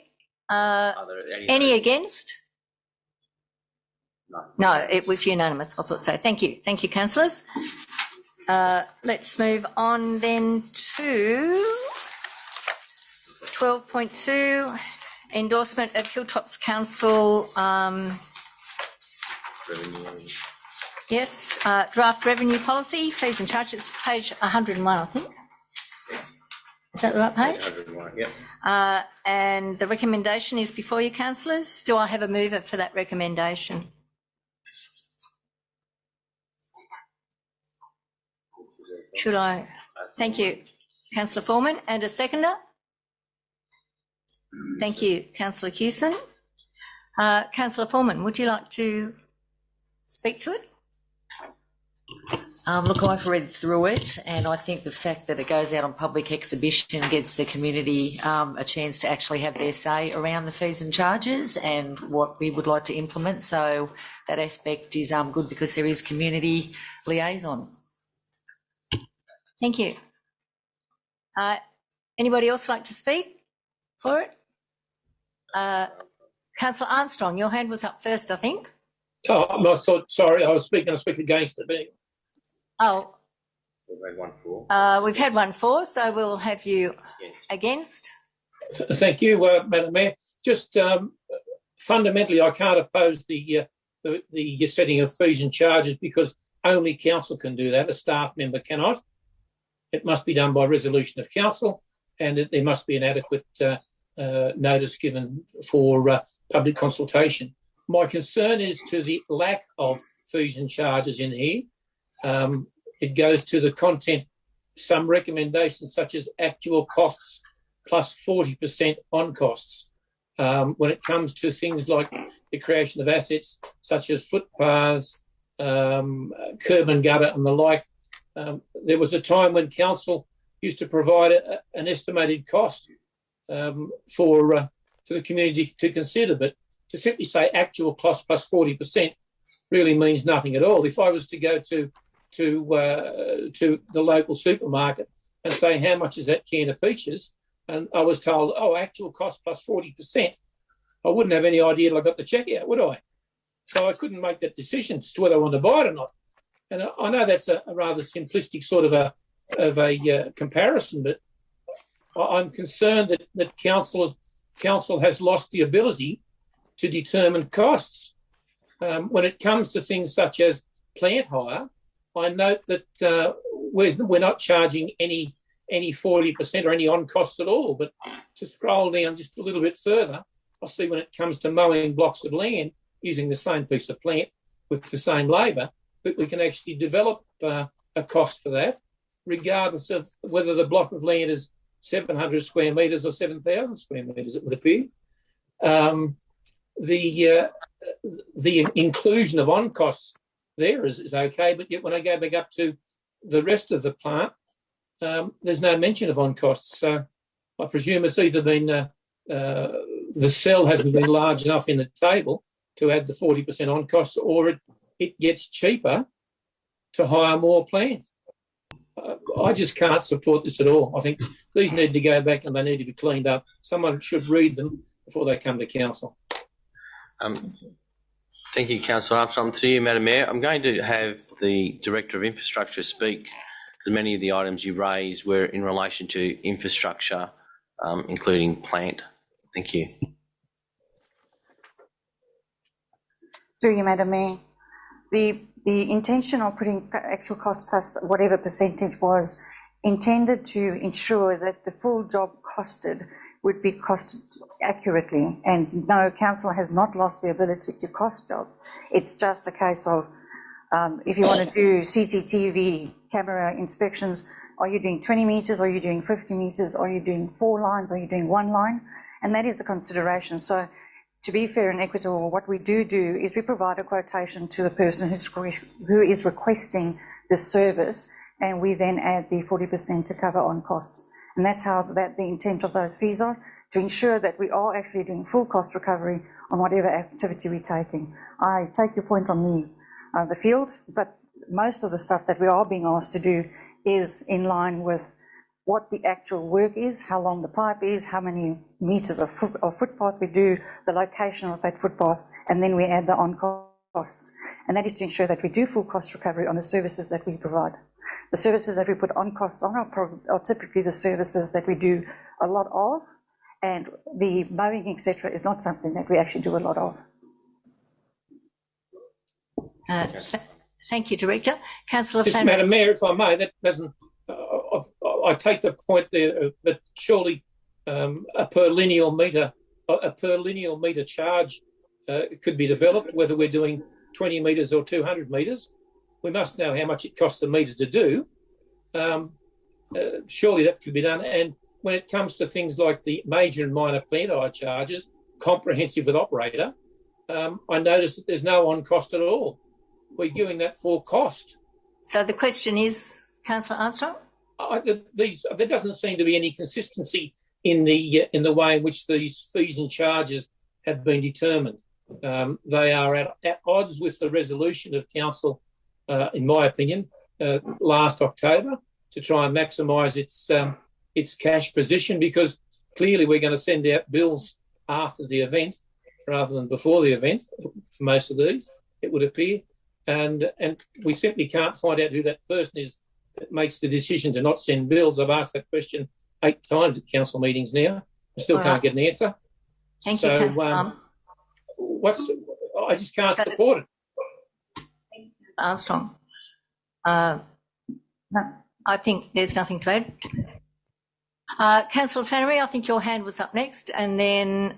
Are there Any against? No, it was unanimous. I thought so. Thank you. Thank you, councillors. Let's move on then to 12.2, endorsement of Hilltops Council. Yes, draft revenue policy, fees and charges, page 101, I think. Is that the right page? 101, yep. And the recommendation is before you, councillors. Do I have a mover for that recommendation? Should I? Thank you, Councillor Foreman. And a seconder? Thank you, Councillor Hewson. Councillor Foreman, would you like to speak to it? Look, I've read through it, and I think the fact that it goes out on public exhibition gives the community a chance to actually have their say around the fees and charges and what we would like to implement. So that aspect is good because there is community liaison. Thank you. Anybody else like to speak for it? Councillor Armstrong, your hand was up first, I think. Oh, I thought, sorry, I was going to speak against it. But anyway. Oh. We've had one for. We've had one for, so we'll have you against. Thank you, Madam Mayor. Just fundamentally, I can't oppose the setting of fees and charges because only council can do that. A staff member cannot. It must be done by resolution of council, and there must be an adequate notice given for public consultation. My concern is to the lack of fees and charges in here. It goes to the content, some recommendations such as actual costs plus 40% on costs. When it comes to things like the creation of assets such as footpaths, curb and gutter and the like, there was a time when council used to provide an estimated cost for the community to consider, but to simply say actual cost plus 40% really means nothing at all. If I was to go to the local supermarket and say how much is that can of peaches, and I was told, oh, actual cost plus 40%, I wouldn't have any idea till I got the check out, would I? So I couldn't make that decision as to whether I want to buy it or not. And I know that's a rather simplistic sort of a comparison, but I'm concerned that council has lost the ability to determine costs. When it comes to things such as plant hire, I note that we're not charging any 40% or any on costs at all. But to scroll down just a little bit further, I see when it comes to mowing blocks of land using the same piece of plant with the same labour, that we can actually develop a cost for that, regardless of whether the block of land is 700 square metres or 7,000 square metres, it would appear. The inclusion of on costs there is okay, but yet when I go back up to the rest of the plant, there's no mention of on costs. So I presume it's either been the cell hasn't been large enough in the table to add the 40% on costs, or it gets cheaper to hire more plant. I just can't support this at all. I think these need to go back and they need to be cleaned up. Someone should read them before they come to council. Thank you, Councillor Armstrong. To you, Madam Mayor, I'm going to have the Director of Infrastructure speak, because many of the items you raised were in relation to infrastructure, including plant. Thank you. Through you, Madam Mayor. The intention of putting actual cost plus whatever percentage was intended to ensure that the full job costed would be costed accurately. And no, council has not lost the ability to cost jobs. It's just a case of if you want to do CCTV camera inspections, are you doing 20 metres? Are you doing 50 metres? Are you doing 4 lines? Are you doing 1 line? And that is the consideration. So to be fair and equitable, what we do is we provide a quotation to the person who is requesting the service, and we then add the 40% to cover on costs. And that's how the intent of those fees are, to ensure that we are actually doing full cost recovery on whatever activity we're taking. I take your point on the fields, but most of the stuff that we are being asked to do is in line with what the actual work is, how long the pipe is, how many metres of footpath we do, the location of that footpath, and then we add the on-cost costs, and that is to ensure that we do full cost recovery on the services that we provide. The services that we put on costs on are typically the services that we do a lot of, and the mowing, etc., is not something that we actually do a lot of. Thank you, Director. Councillor Just, Flannery. Madam Mayor, if I may, that doesn't. I take the point there that surely a per lineal metre charge could be developed, whether we're doing 20 metres or 200 metres. We must know how much it costs a metre to do. Surely that could be done. And when it comes to things like the major and minor plant hire charges, comprehensive with operator, I notice that there's no on cost at all. We're doing that for cost. So the question is, Councillor Armstrong? There doesn't seem to be any consistency in the way in which these fees and charges have been determined. They are at odds with the resolution of council, in my opinion, last October, to try and maximise its cash position, because clearly we're going to send out bills after the event rather than before the event for most of these, it would appear, and we simply can't find out who that person is that makes the decision to not send bills. I've asked that question 8 times at council meetings now. I still can't get an answer. Thank you, Councillor I just can't support it. Armstrong. No, I think there's nothing to add. Councillor Flannery, I think your hand was up next, and then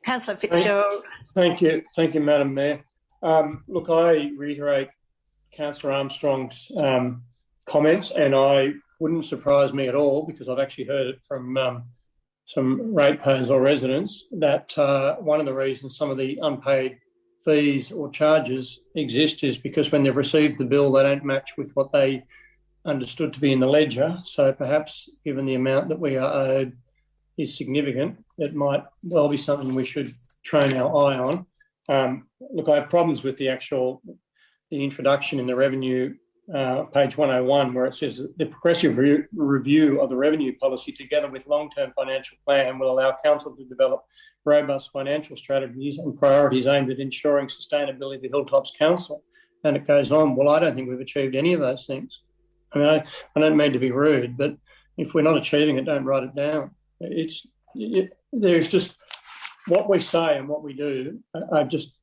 Councillor Fitzgerald. Thank you, Madam Mayor. Look, I reiterate Councillor Armstrong's comments, and I wouldn't surprise me at all, because I've actually heard it from some ratepayers or residents, that one of the reasons some of the unpaid fees or charges exist is because when they've received the bill, they don't match with what they understood to be in the ledger. So perhaps, given the amount that we are owed is significant, it might well be something we should train our eye on. Look, I have problems with the introduction in the revenue, page 101, where it says that the progressive review of the revenue policy together with long-term financial plan will allow council to develop robust financial strategies and priorities aimed at ensuring sustainability of the Hilltops Council. And it goes on. Well, I don't think we've achieved any of those things. I mean, I don't mean to be rude, but if we're not achieving it, don't write it down. There's just what we say and what we do are just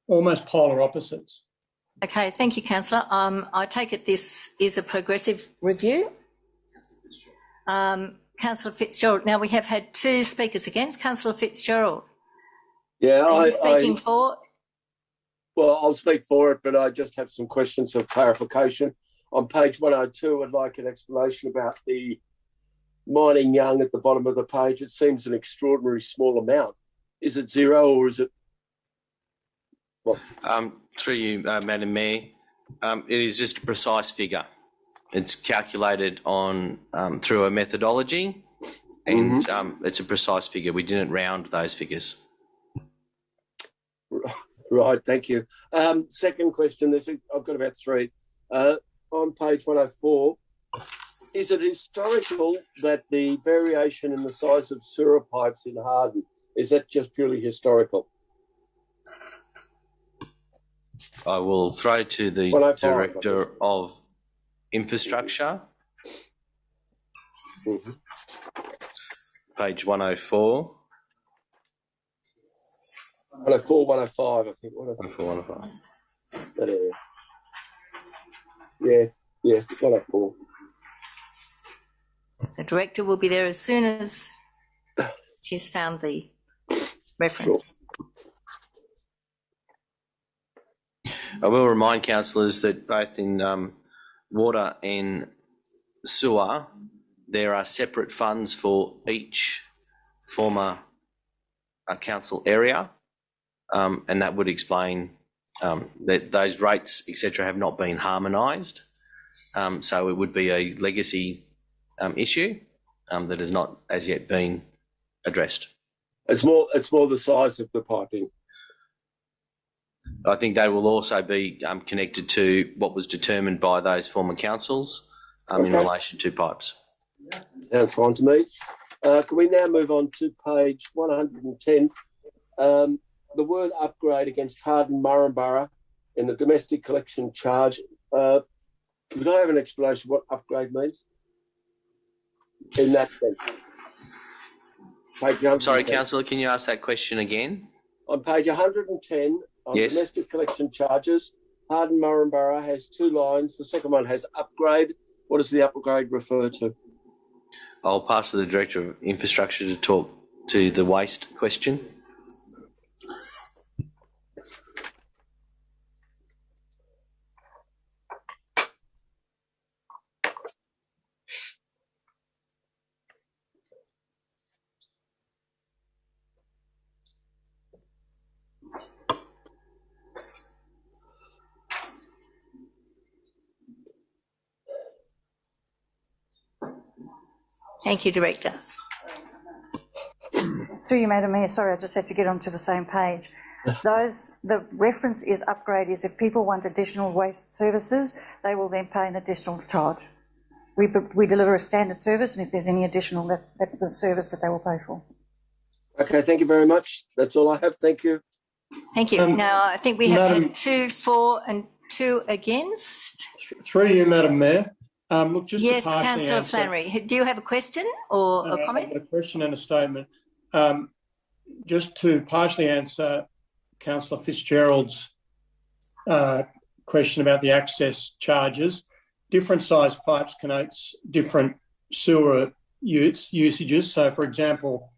almost polar opposites. Okay, thank you, Councillor. I take it this is a progressive review. Councillor Fitzgerald. Now, we have had 2 speakers against. Councillor Fitzgerald. Yeah, Are you speaking for? Well, I'll speak for it, but I just have some questions of clarification. On page 102, I'd like an explanation about the mining young at the bottom of the page. It seems an extraordinary small amount. Is it zero or is it what? Through you, Madam Mayor, it is just a precise figure. It's calculated on through a methodology, and it's a precise figure. We didn't round those figures. Right, thank you. Second question, I've got about 3. On page 104, is it historical that the variation in the size of sewer pipes in Harden, is that just purely historical? I will throw to the Director of Infrastructure. Page 104. 104, 105, I think. 104, 105. That area. Yeah, 104. The Director will be there as soon as she's found the reference. Sure. I will remind councillors that both in water and sewer, there are separate funds for each former council area, and that would explain that those rates, etc., have not been harmonised. So it would be a legacy issue that has not as yet been addressed. It's more the size of the piping. I think they will also be connected to what was determined by those former councils in relation to pipes. Sounds fine to me. Can we now move on to page 110? the word upgrade against Harden Murrumburrah in the domestic collection charge. Could I have an explanation of what upgrade means in that sense? Sorry, Councillor, can you ask that question again? On page 110, on Yes. domestic collection charges, Harden Murrumburrah has 2 lines. The second one has upgrade. What does the upgrade refer to? I'll pass to the Director of Infrastructure to talk to the waste question. Thank you, Director. Through you, Madam Mayor, sorry, I just had to get onto the same page. The reference is upgrade is if people want additional waste services, they will then pay an additional charge. We deliver a standard service, and if there's any additional, that's the service that they will pay for. Okay, thank you very much. That's all I have. Thank you. Thank you. Now, I think we have had 2 for and 2 against. Through you, Madam Mayor. Look, just yes, to partially Councillor answer, Flannery. Do you have a question or a comment? A question and a statement. Just to partially answer Councillor Fitzgerald's question about the access charges, different size pipes connote different sewer usages. So, for example,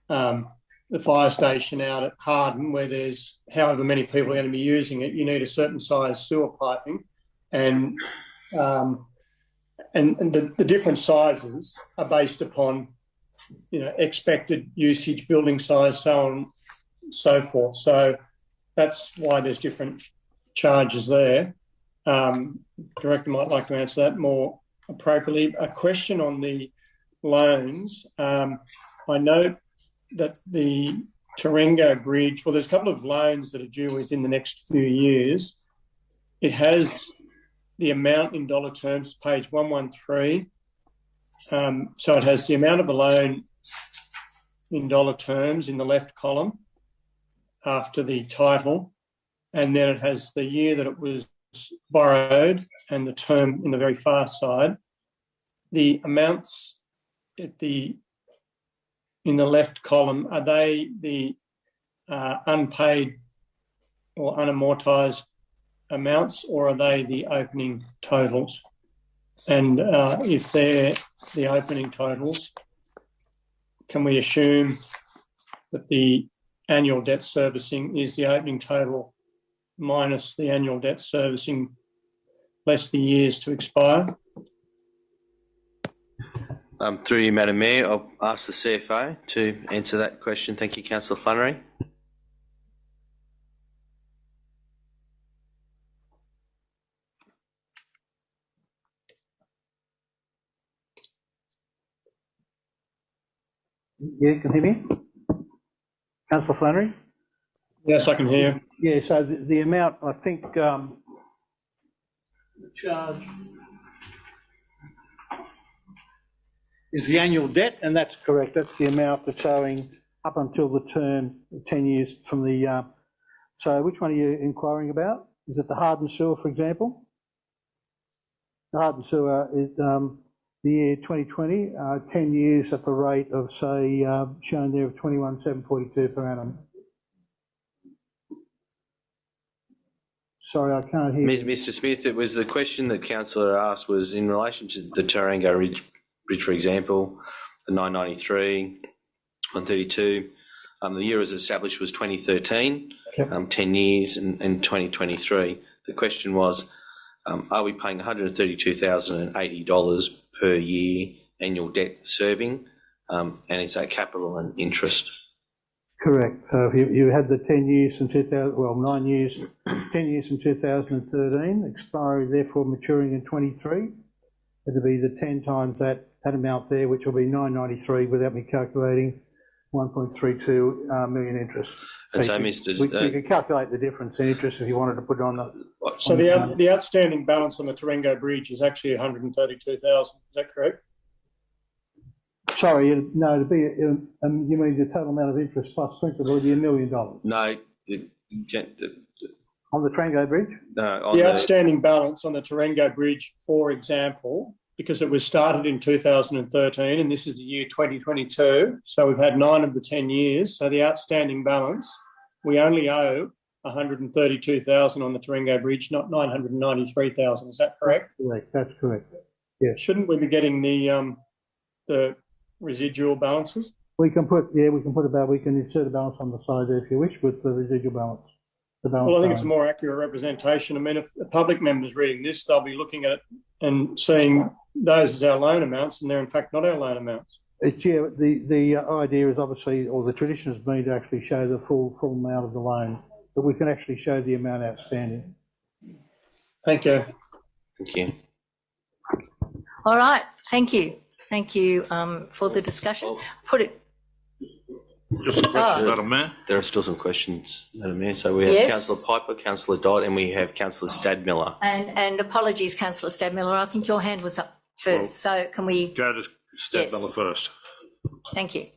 the fire station out at Harden, where there's however many people are going to be using it, you need a certain size sewer piping, and the different sizes are based upon, expected usage, building size, so on and so forth. So that's why there's different charges there. Director might like to answer that more appropriately. A question on the loans. I note that the Taringa Bridge, well, there's a couple of loans that are due within the next few years. It has the amount in dollar terms, page 113. So it has the amount of the loan in dollar terms in the left column after the title, and then it has the year that it was borrowed and the term in the very far side. The amounts in the left column, are they the unpaid or unamortised amounts, or are they the opening totals? And if they're the opening totals, can we assume that the annual debt servicing is the opening total minus the annual debt servicing less the years to expire? Through you, Madam Mayor, I'll ask the CFO to answer that question. Thank you, Councillor Flannery. Yeah, can you hear me? Councillor Flannery? Yes, I can hear. Yeah, so the amount, I think, the charge is the annual debt, and that's correct. That's the amount that's owing up until the term, 10 years from the... so which one are you inquiring about? Is it the Harden Sewer, for example? The Harden Sewer is the year 2020, 10 years at the rate of, say, shown there of 21,742 per annum. Sorry, I can't hear. Mr. Smith, it was the question that Councillor asked was in relation to the Taringa Bridge, for example, the 993, 132. The year it was established was 2013, okay. 10 years, and 2023. The question was, are we paying $132,080 per year annual debt serving, and is that capital and interest? Correct. You had the 10 years from 2000, well, 9 years, 10 years from 2013, expiry therefore maturing in 23. It'll be the 10 times that amount there, which will be 993 without me calculating 1.32 million interest. And so, Mr. We could calculate the difference in interest if you wanted to put it on the... So the outstanding balance on the Taringa Bridge is actually 132,000. Is that correct? Sorry, no, you mean the total amount of interest plus principal would be $1 million? No, On the Trango Bridge? No, The outstanding balance on the Tarango Bridge, for example, because it was started in 2013 and this is the year 2022, so we've had 9 of the 10 years. So the outstanding balance, we only owe 132,000 on the Tarango Bridge, not 993,000. Is that correct? Correct. That's correct. Yes. Shouldn't we be getting the residual balances? We can insert a balance on the side there if you wish with the residual balance. Well, I think it's a more accurate representation. I mean, if the public member's reading this, they'll be looking at it and seeing those as our loan amounts, and they're in fact not our loan amounts. The idea is obviously, or the tradition has been to actually show the full amount of the loan, but we can actually show the amount outstanding. Thank you. Thank you. All right. Thank you. Thank you for the discussion. Put it. Just some questions, Madam Mayor. There are still some questions, Madam Mayor. So we have Councillor Piper, Councillor Dodd, and we have Councillor Stadmiller. And apologies, Councillor Stadmiller. I think your hand was up first. So can we go to Stadmiller first? Thank you.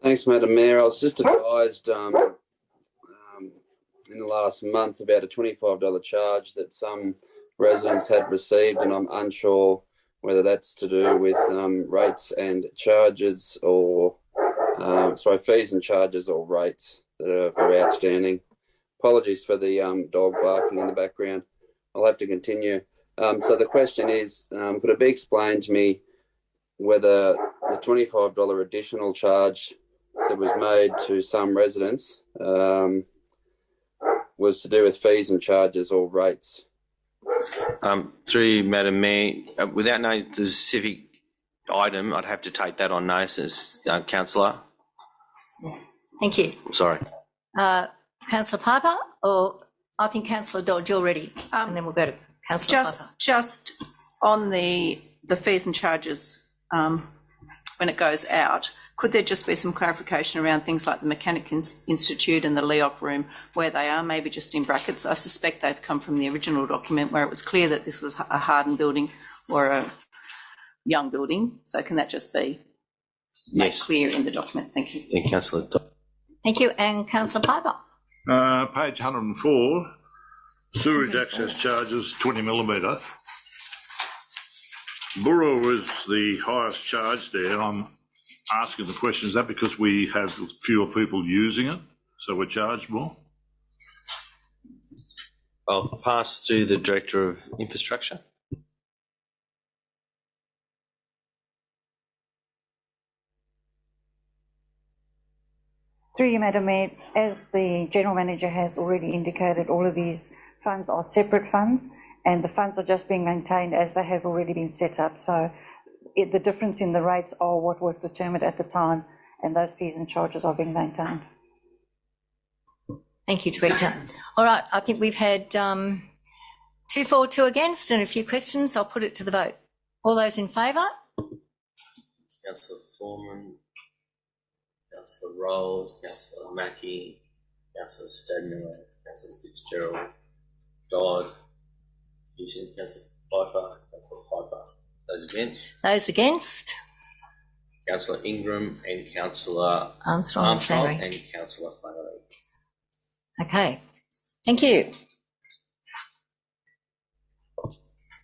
Thanks, Madam Mayor. I was just advised in the last month about a $25 charge that some residents had received, and I'm unsure whether that's to do with rates and charges or fees and charges or rates that are outstanding. Apologies for the dog barking in the background. I'll have to continue. So the question is, could it be explained to me whether the $25 additional charge that was made to some residents was to do with fees and charges or rates? Through you, Madam Mayor, without knowing the specific item, I'd have to take that on notice, Councillor. Thank you. Sorry. Councillor Piper, or I think Councillor Dodd, you're ready, and then we'll go to Councillor Piper. Just on the fees and charges when it goes out, could there just be some clarification around things like the Mechanic Institute and the LEOC room, where they are, maybe just in brackets? I suspect they've come from the original document where it was clear that this was a hardened building or a young building. So can that just be made clear in the document? Thank you. Thank you, Councillor Dodd. Thank you. And Councillor Piper. Page 104, sewerage access charges 20 millimetre. Burra is the highest charge there. I'm asking the question, is that because we have fewer people using it, so we're charged more? I'll pass to the Director of Infrastructure. Through you, Madam Mayor, as the General Manager has already indicated, all of these funds are separate funds and the funds are just being maintained as they have already been set up. So the difference in the rates are what was determined at the time, and those fees and charges are being maintained. Thank you, Director. All right, I think we've had 2 for, 2 against, and a few questions. I'll put it to the vote. All those in favour? Councillor Foreman, Councillor Rolls, Councillor Mackie, Councillor Stadmiller, Councillor Fitzgerald, Dodd, Councillor Piper, Councillor Piper. Those against? Those against? Councillor Ingram and Councillor Armstrong and Councillor Flannery. Okay, thank you.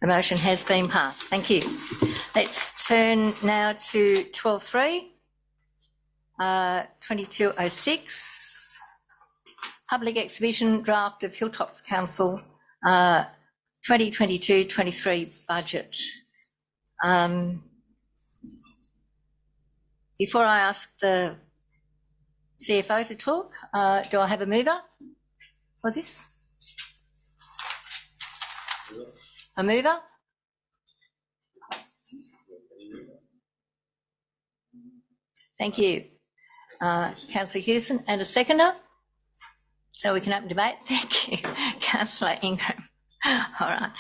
The motion has been passed. Thank you. Let's turn now to 12.3, 2206, public exhibition draft of Hilltops Council 2022-23 budget. Before I ask the CFO to talk, do I have a mover for this? A mover? Thank you. Councillor Hewson, and a seconder? So we can open debate. Thank you. Councillor Ingram. All right.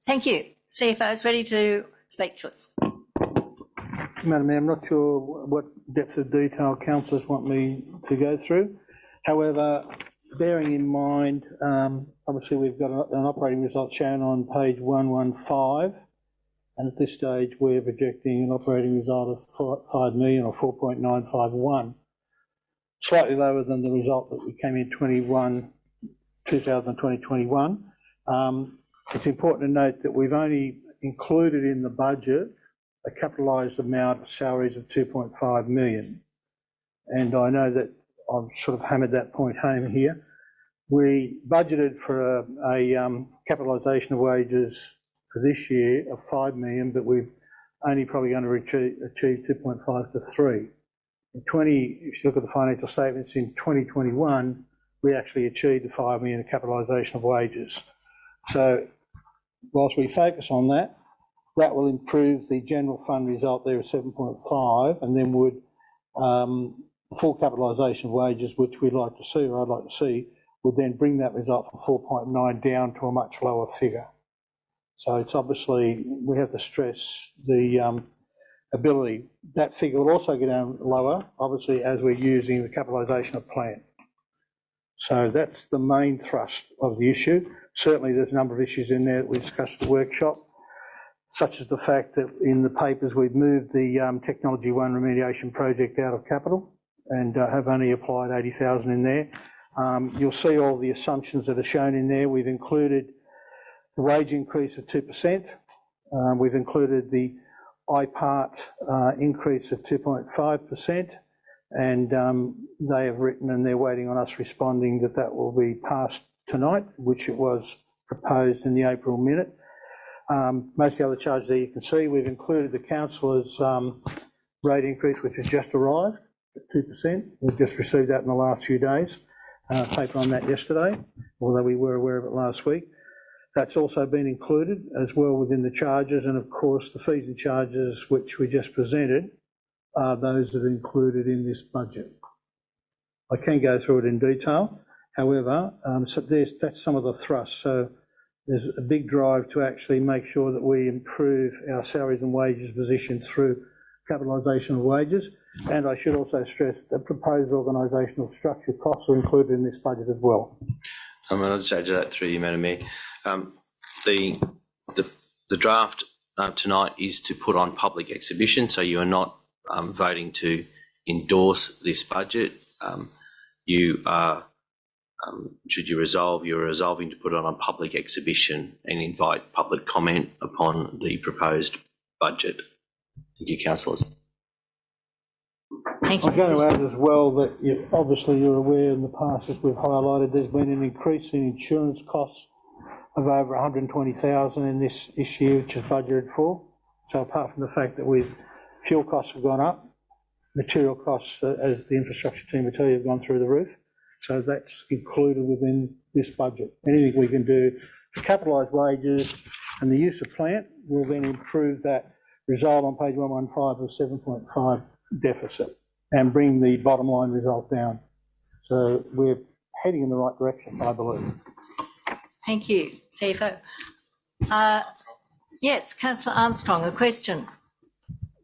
Thank you. CFO is ready to speak to us. Madam Mayor, I'm not sure what depth of detail councillors want me to go through. However, bearing in mind, obviously we've got an operating result shown on page 115. And at this stage, we're projecting an operating result of 5 million or 4.951, slightly lower than the result that we came in 2020-21. It's important to note that we've only included in the budget a capitalised amount of salaries of 2.5 million. And I know that I've sort of hammered that point home here. We budgeted for a capitalisation of wages for this year of 5 million, but we've only probably going to achieve 2.5 to 3. If you look at the financial statements in 2021, we actually achieved the 5 million of capitalisation of wages. So whilst we focus on that, that will improve the general fund result there of 7.5, and then would full capitalisation of wages, which we'd like to see, or I'd like to see, would then bring that result from 4.9 down to a much lower figure. So it's obviously, we have to stress the ability. That figure will also get down lower, obviously, as we're using the capitalisation of plant. So that's the main thrust of the issue. Certainly there's a number of issues in there that we discussed at the workshop, such as the fact that in the papers we've moved the Technology One remediation project out of capital and have only applied 80,000 in there. You'll see all the assumptions that are shown in there. We've included the wage increase of 2%. We've included the IPART increase of 2.5%, and they have written and they're waiting on us responding that that will be passed tonight, which it was proposed in the April minute. Most of the other charges there you can see. We've included the councillors' rate increase, which has just arrived at 2%. We've just received that in the last few days. Paper on that yesterday, although we were aware of it last week. That's also been included as well within the charges, and of course the fees and charges which we just presented are those that are included in this budget. I can go through it in detail, however, so that's some of the thrust. So there's a big drive to actually make sure that we improve our salaries and wages position through capitalisation of wages. And I should also stress that proposed organisational structure costs are included in this budget as well. I'll just add to that through you, Madam Mayor. The draft tonight is to put on public exhibition, so you are not voting to endorse this budget. You are, should you resolve, you're resolving to put it on public exhibition and invite public comment upon the proposed budget. Thank you, councillors. Thank you. I'm going to add as well that obviously you're aware in the past, as we've highlighted, there's been an increase in insurance costs of over 120,000 in this issue, which is budgeted for. So apart from the fact that fuel costs have gone up, material costs, as the infrastructure team will tell you, have gone through the roof. So that's included within this budget. Anything we can do to capitalise wages and the use of plant will then improve that result on page 115 of 7.5 deficit and bring the bottom line result down. So we're heading in the right direction, I believe. Thank you, CFO. Yes, Councillor Armstrong, a question.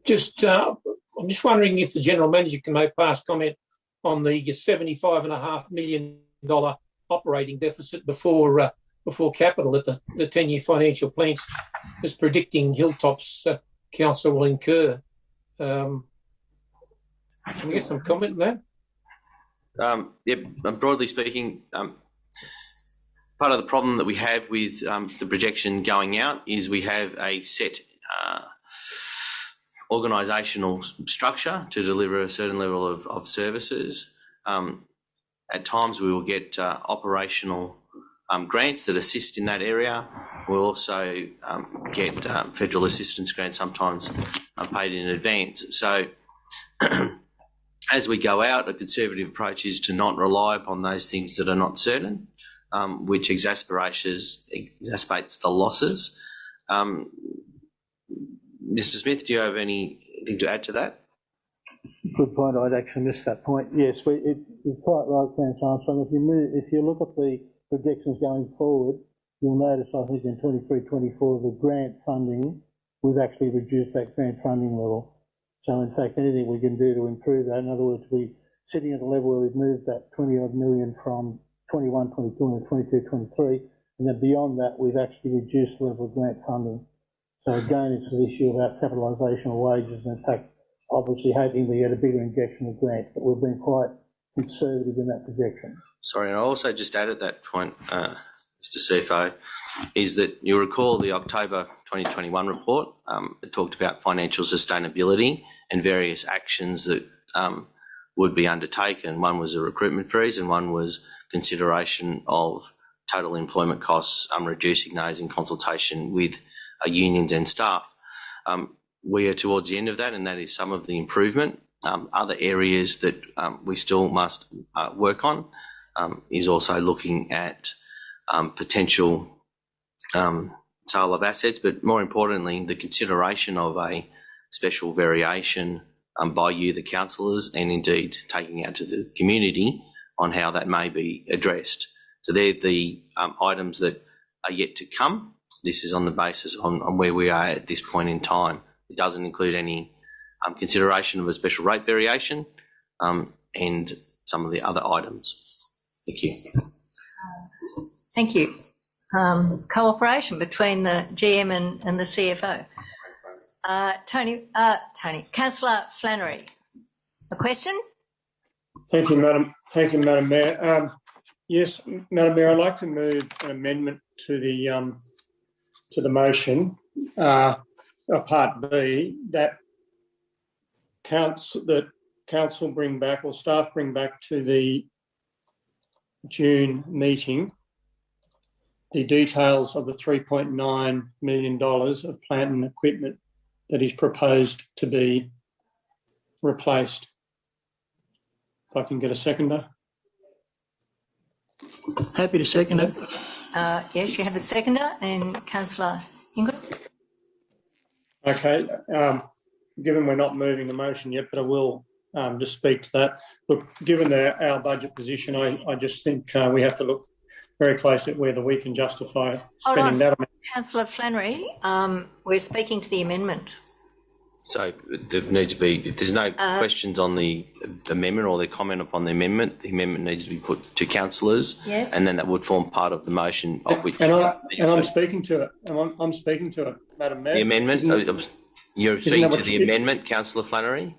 I'm just wondering if the General Manager can make past comment on the $75.5 million operating deficit before capital that the 10-year financial plan is predicting Hilltops Council will incur. Can we get some comment on that? Yep, broadly speaking, part of the problem that we have with the projection going out is we have a set organisational structure to deliver a certain level of services. At times we will get operational grants that assist in that area. We'll also get federal assistance grants, sometimes paid in advance. So as we go out, a conservative approach is to not rely upon those things that are not certain, which exacerbates the losses. Mr. Smith, do you have anything to add to that? Good point. I'd actually missed that point. Yes, you're quite right, Councillor Armstrong. If you look at the projections going forward, you'll notice, I think, in 23-24, the grant funding, we've actually reduced that grant funding level. So, in fact, anything we can do to improve that, in other words, we're sitting at a level where we've moved that 20-odd million from 21-22 and 22-23, and then beyond that, we've actually reduced the level of grant funding. So again, it's an issue about capitalisation of wages, and in fact, obviously hoping we get a bigger injection of grant, but we've been quite conservative in that projection. Sorry, and I also just added that point, Mr. CFO, is that you'll recall the October 2021 report. It talked about financial sustainability and various actions that would be undertaken. One was a recruitment freeze, and one was consideration of total employment costs, reducing those in consultation with unions and staff. We are towards the end of that, and that is some of the improvement. Other areas that we still must work on is also looking at potential sale of assets, but more importantly, the consideration of a special variation by you, the councillors, and indeed taking out to the community on how that may be addressed. So they're the items that are yet to come. This is on the basis on where we are at this point in time. It doesn't include any consideration of a special rate variation and some of the other items. Thank you. Thank you. Cooperation between the GM and the CFO. Tony, Councillor Flannery, a question? Thank you, Madam Mayor. Yes, Madam Mayor, I'd like to move an amendment to the motion of Part B that council bring back, or staff bring back to the June meeting the details of the $3.9 million of plant and equipment that is proposed to be replaced. If I can get a seconder. Happy to second it. Yes, you have a seconder, and Councillor Ingram. Okay, given we're not moving the motion yet, but I will just speak to that. Look, given our budget position, I just think we have to look very closely at whether we can justify spending that amount. Councillor Flannery, we're speaking to the amendment. So there needs to be, if there's no questions on the amendment or the comment upon the amendment needs to be put to councillors. Yes. And then that would form part of the motion of which. I'm speaking to it. I'm speaking to it, Madam Mayor. The amendment? You're speaking to the amendment, Councillor Flannery?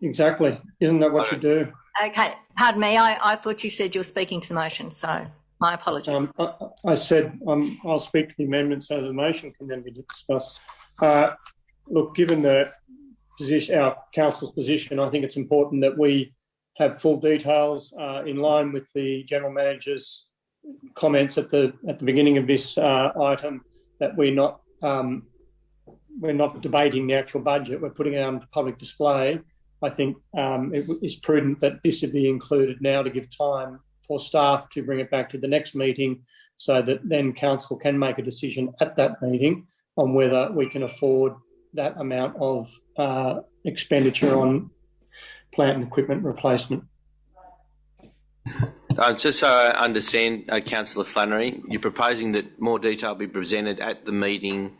Exactly. Isn't that what you do? Okay, pardon me. I thought you said you were speaking to the motion, so my apologies. I said I'll speak to the amendment so the motion can then be discussed. Look, given the position, our council's position, I think it's important that we have full details in line with the general manager's comments at the beginning of this item, that we're not debating the actual budget. We're putting it on public display. I think it is prudent that this would be included now to give time for staff to bring it back to the next meeting, so that then council can make a decision at that meeting on whether we can afford that amount of expenditure on plant and equipment replacement. Just so I understand, Councillor Flannery, you're proposing that more detail be presented at the meeting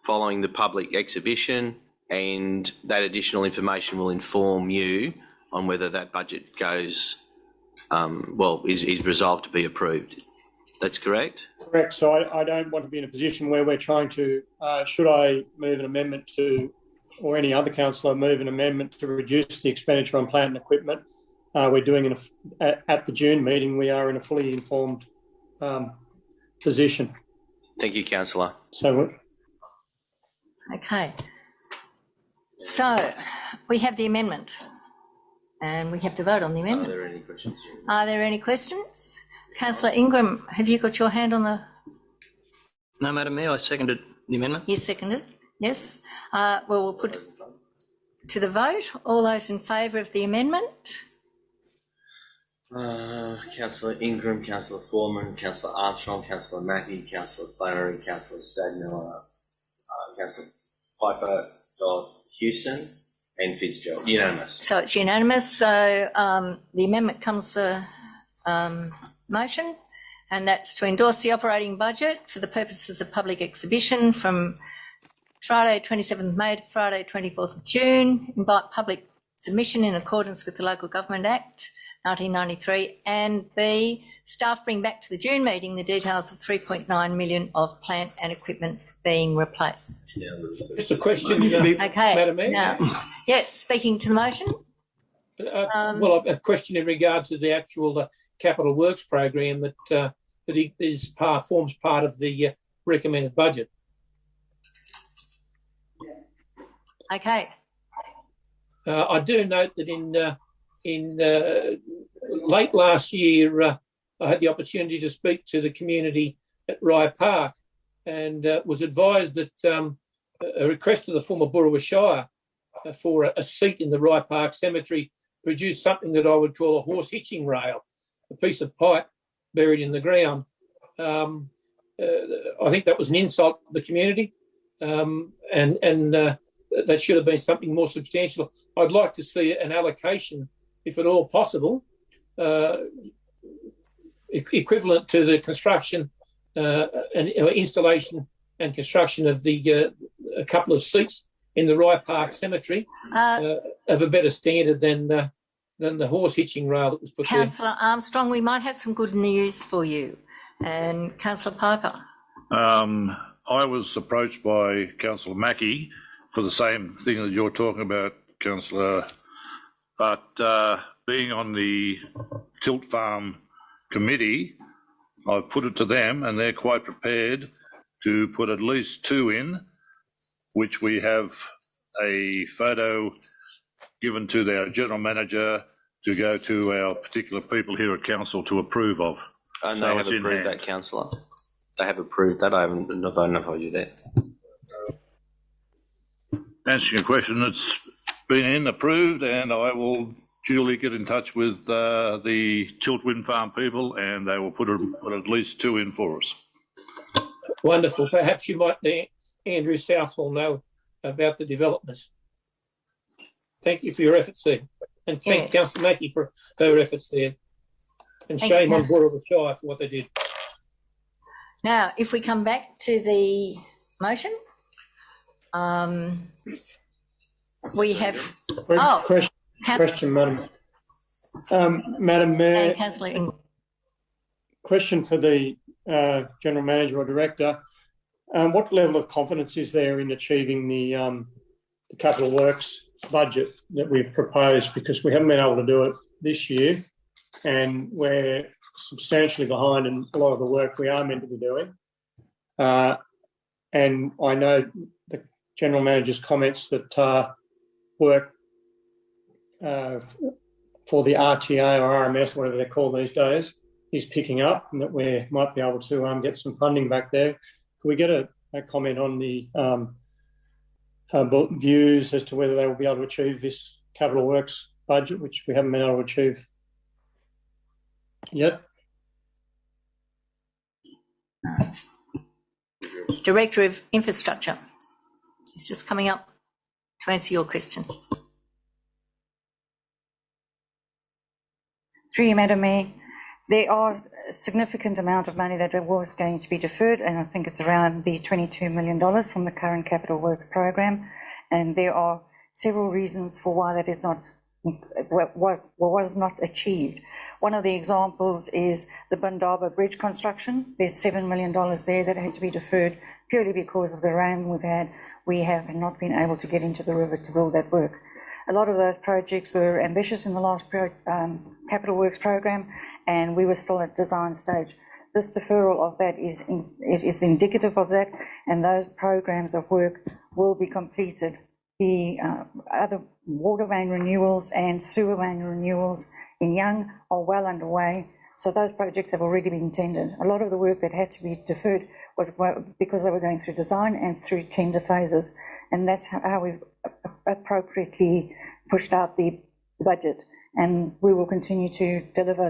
following the public exhibition, and that additional information will inform you on whether that budget goes, is resolved to be approved. That's correct? Correct. So I don't want to be in a position where we're trying to, should I move an amendment to, or any other councillor move an amendment to reduce the expenditure on plant and equipment, we're doing at the June meeting, we are in a fully informed position. Thank you, Councillor. So, okay. So we have the amendment and we have to vote on the amendment. Are there any questions? Are there any questions? Councillor Ingram, have you got your hand on the... No, Madam Mayor, I seconded the amendment. You seconded, yes. Well, we'll put to the vote. All those in favour of the amendment? Councillor Ingram, Councillor Foreman, Councillor Armstrong, Councillor Mackie, Councillor Flannery, Councillor Stagmiller, Councillor Piper, Dodd, Hewson and Fitzgerald. Unanimous. So it's unanimous. So the amendment comes the motion, and that's to endorse the operating budget for the purposes of public exhibition from Friday 27th May to Friday 24th of June, invite public submission in accordance with the Local Government Act, 1993, and B, staff bring back to the June meeting the details of 3.9 million of plant and equipment being replaced. Just a question, Okay. Madam Mayor. Now, yes, speaking to the motion. Well, a question in regard to the actual capital works program that forms part of the recommended budget. Okay. I do note that in late last year, I had the opportunity to speak to the community at Rye Park, and was advised that a request to the former Burrua Shire for a seat in the Rye Park Cemetery produced something that I would call a horse hitching rail, a piece of pipe buried in the ground. I think that was an insult to the community, and that should have been something more substantial. I'd like to see an allocation, if at all possible, equivalent to the construction and installation and construction of a couple of seats in the Rye Park Cemetery of a better standard than the horse hitching rail that was put there. Councillor Armstrong, we might have some good news for you. And Councillor Piper. I was approached by Councillor Mackie for the same thing that you're talking about, Councillor, but being on the Tilt Farm committee, I've put it to them and they're quite prepared to put at least 2 in, which we have a photo given to their general manager to go to our particular people here at council to approve of. And So they have it's in approved hand. that, Councillor. They have approved that. I haven't notified you that. Answering your question, it's been approved, and I will duly get in touch with the Tilt Wind Farm people, and they will put at least 2 in for us. Wonderful. Perhaps you might let Andrew Southwell know about the developments. Thank you for your efforts there. And thank Councillor Mackie for her efforts there. And Thank shame you, on Burrua Shire for what they did. Now, if we come back to the motion, we have... Question, Madam. Madam Mayor. And Councillor Ingram. Question for the General Manager or Director. What level of confidence is there in achieving the capital works budget that we've proposed? Because we haven't been able to do it this year, and we're substantially behind in a lot of the work we are meant to be doing. And I know the General Manager's comments that work for the RTA or RMS, whatever they're called these days, is picking up, and that we might be able to get some funding back there. Can we get a comment on the views as to whether they will be able to achieve this capital works budget, which we haven't been able to achieve yet? Director of Infrastructure. He's just coming up to answer your question. Through you, Madam Mayor, there are a significant amount of money that was going to be deferred, and I think it's around the $22 million from the current capital works program. And there are several reasons for why that is not was not achieved. One of the examples is the Bundaba Bridge construction. There's $7 million there that had to be deferred purely because of the rain we've had. We have not been able to get into the river to build that work. A lot of those projects were ambitious in the last capital works program, and we were still at design stage. This deferral of that is indicative of that, and those programs of work will be completed. The other water main renewals and sewer main renewals in Young are well underway, so those projects have already been tendered. A lot of the work that had to be deferred was because they were going through design and through tender phases, and that's how we've appropriately pushed out the budget, and we will continue to deliver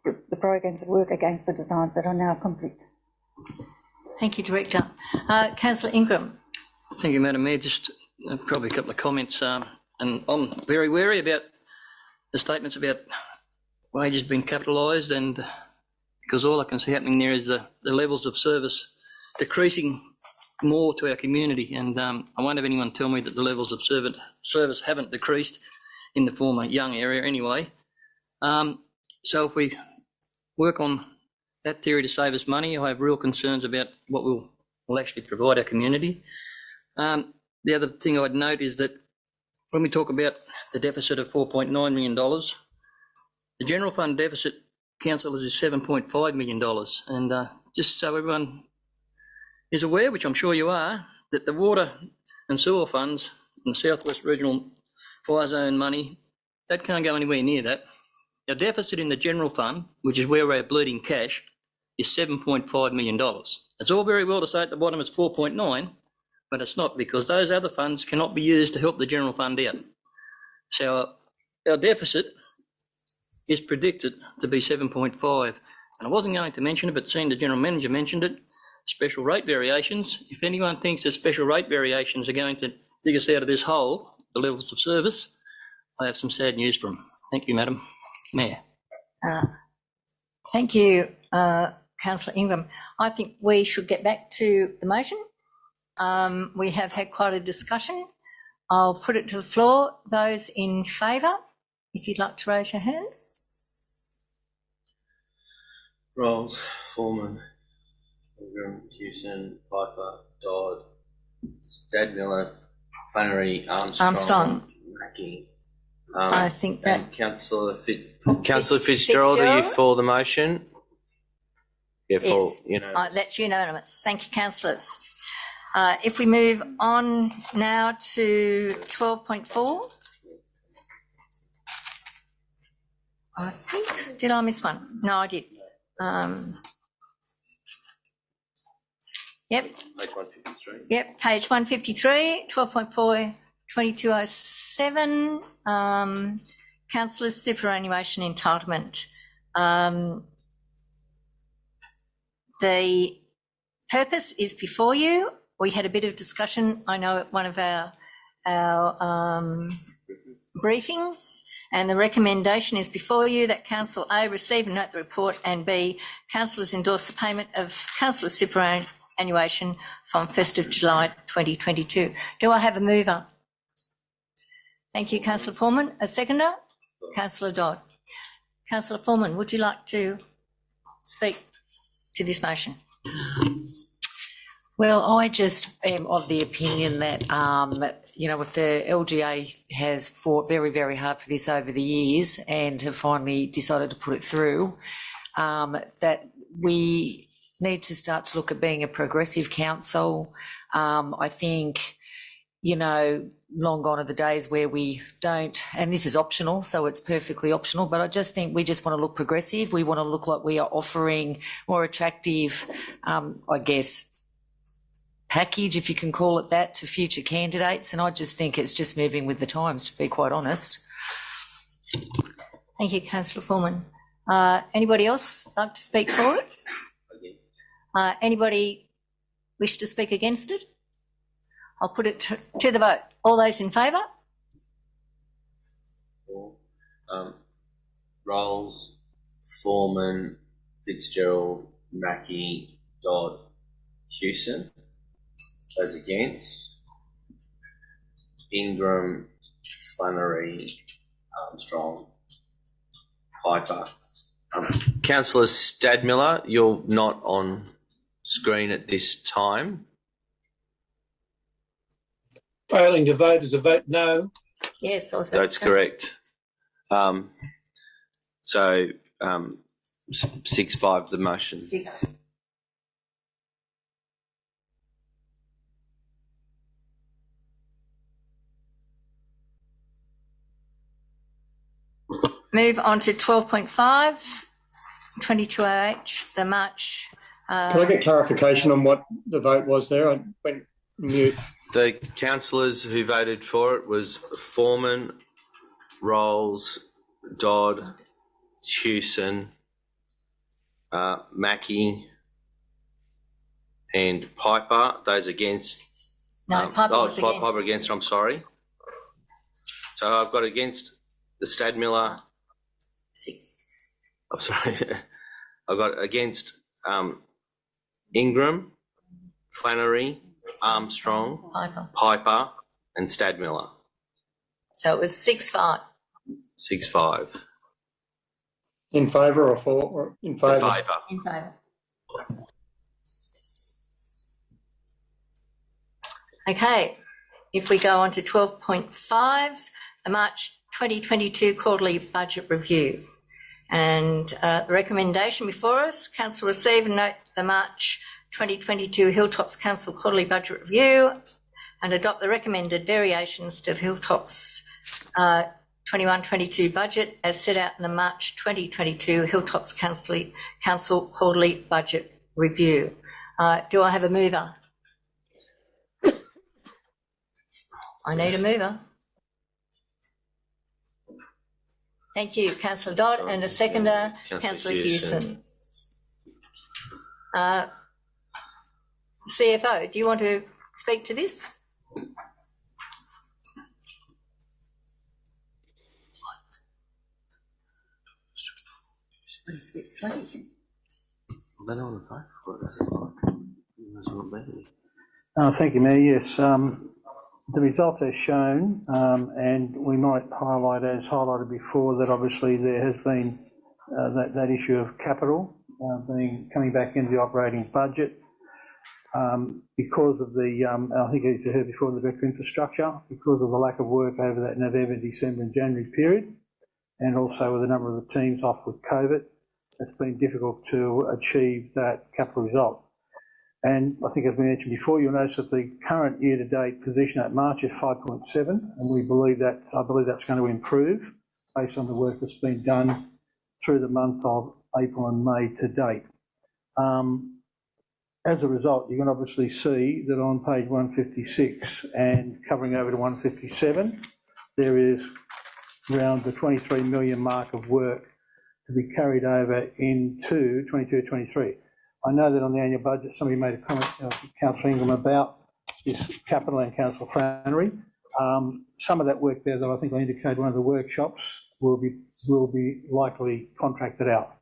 the programs of work against the designs that are now complete. Thank you, Director. Councillor Ingram. Thank you, Madam Mayor. Just probably a couple of comments. And I'm very wary about the statements about wages being capitalised, and because all I can see happening there is the levels of service decreasing more to our community, and I won't have anyone tell me that the levels of service haven't decreased in the former Young area anyway. So if we work on that theory to save us money, I have real concerns about what will actually provide our community. The other thing I'd note is that when we talk about the deficit of $4.9 million, the general fund deficit, councillors, is $7.5 million. And just so everyone is aware, which I'm sure you are, that the water and sewer funds and the South West Regional Fire Zone money, that can't go anywhere near that. Our deficit in the general fund, which is where we're bleeding cash, is $7.5 million. It's all very well to say at the bottom it's 4.9, but it's not, because those other funds cannot be used to help the general fund out. So our deficit is predicted to be 7.5. And I wasn't going to mention it, but seeing the General Manager mentioned it, special rate variations. If anyone thinks that special rate variations are going to dig us out of this hole, the levels of service, I have some sad news for them. Thank you, Madam Mayor. Thank you, Councillor Ingram. I think we should get back to the motion. We have had quite a discussion. I'll put it to the floor. Those in favour, if you'd like to raise your hands. Rolls, Foreman, Ingram, Hewson, Piper, Dodd, Stadmiller, Flannery, Armstrong. Mackie. I think that Councillor Fitzgerald, are you for the motion? Yeah, for yes. That's unanimous. Thank you, councillors. If we move on now to 12.4. I think, did I miss one? No, I did. Yep. Page 153. Yep, page 153, 12.4, 2207, councillors' superannuation entitlement. The purpose is before you. We had a bit of discussion, I know, at one of our briefings, and the recommendation is before you that Council A receive and note the report, and B, councillors endorse the payment of councillors' superannuation from 1st of July 2022. Do I have a mover? Thank you, Councillor Foreman. A seconder? Councillor Dodd. Councillor Foreman, would you like to speak to this motion? Well, I just am of the opinion that, if the LGA has fought very, very hard for this over the years and have finally decided to put it through, that we need to start to look at being a progressive council. I think, long gone are the days where we don't, and this is optional, so it's perfectly optional, but I just think we just want to look progressive. We want to look like we are offering more attractive, package, if you can call it that, to future candidates. And I just think it's just moving with the times, to be quite honest. Thank you, Councillor Foreman. Anybody else like to speak for it? Anybody wish to speak against it? I'll put it to the vote. All those in favour? Rolls, Foreman, Fitzgerald, Mackie, Dodd, Hewson. Those against? Ingram, Flannery, Armstrong, Piper. Councillor Stadmiller, you're not on screen at this time. Failing to vote is a vote no. Yes, that's correct. 6-5 the motion. 6. Move on to 12.5, 2208, the March. Can I get clarification on what the vote was there? I went mute. The councillors who voted for it was Foreman, Rolls, Dodd, Hewson, Mackie, and Piper. Those against? No, Piper was against. Piper against, I'm sorry. So I've got against the Stadmiller. 6. I'm sorry. I've got against Ingram, Flannery, Armstrong, Piper, and Stadmiller. So it was 6-5. 6-5. In favour or for? Or in favour? In favour. In favour. Okay, if we go on to 12.5, the March 2022 quarterly budget review. And the recommendation before us, Council receive and note the March 2022 Hilltops Council quarterly budget review and adopt the recommended variations to the Hilltops 21-22 budget as set out in the March 2022 Hilltops Council quarterly budget review. Do I have a mover? I need a mover. Thank you, Councillor Dodd, and a seconder, Councillor Hewson. CFO, do you want to speak to this? It's a bit slow. They don't want to vote for it. This is Thank you, Mayor. Yes, the results are shown, and we might highlight, as highlighted before, that obviously there has been that issue of capital coming back into the operating budget because of the, I think as you heard before, the director infrastructure, because of the lack of work over that November, December and January period, and also with a number of the teams off with COVID, it's been difficult to achieve that capital result. And I think, as we mentioned before, you'll notice that the current year-to-date position at March is 5.7, and I believe that's going to improve based on the work that's been done through the month of April and May to date. As a result, you can obviously see that on page 156 and covering over to 157, there is around the 23 million mark of work to be carried over into 22-23. I know that on the annual budget, somebody made a comment, Councillor Ingram, about this capital and Councillor Flannery. Some of that work there that I think I indicated one of the workshops will be likely contracted out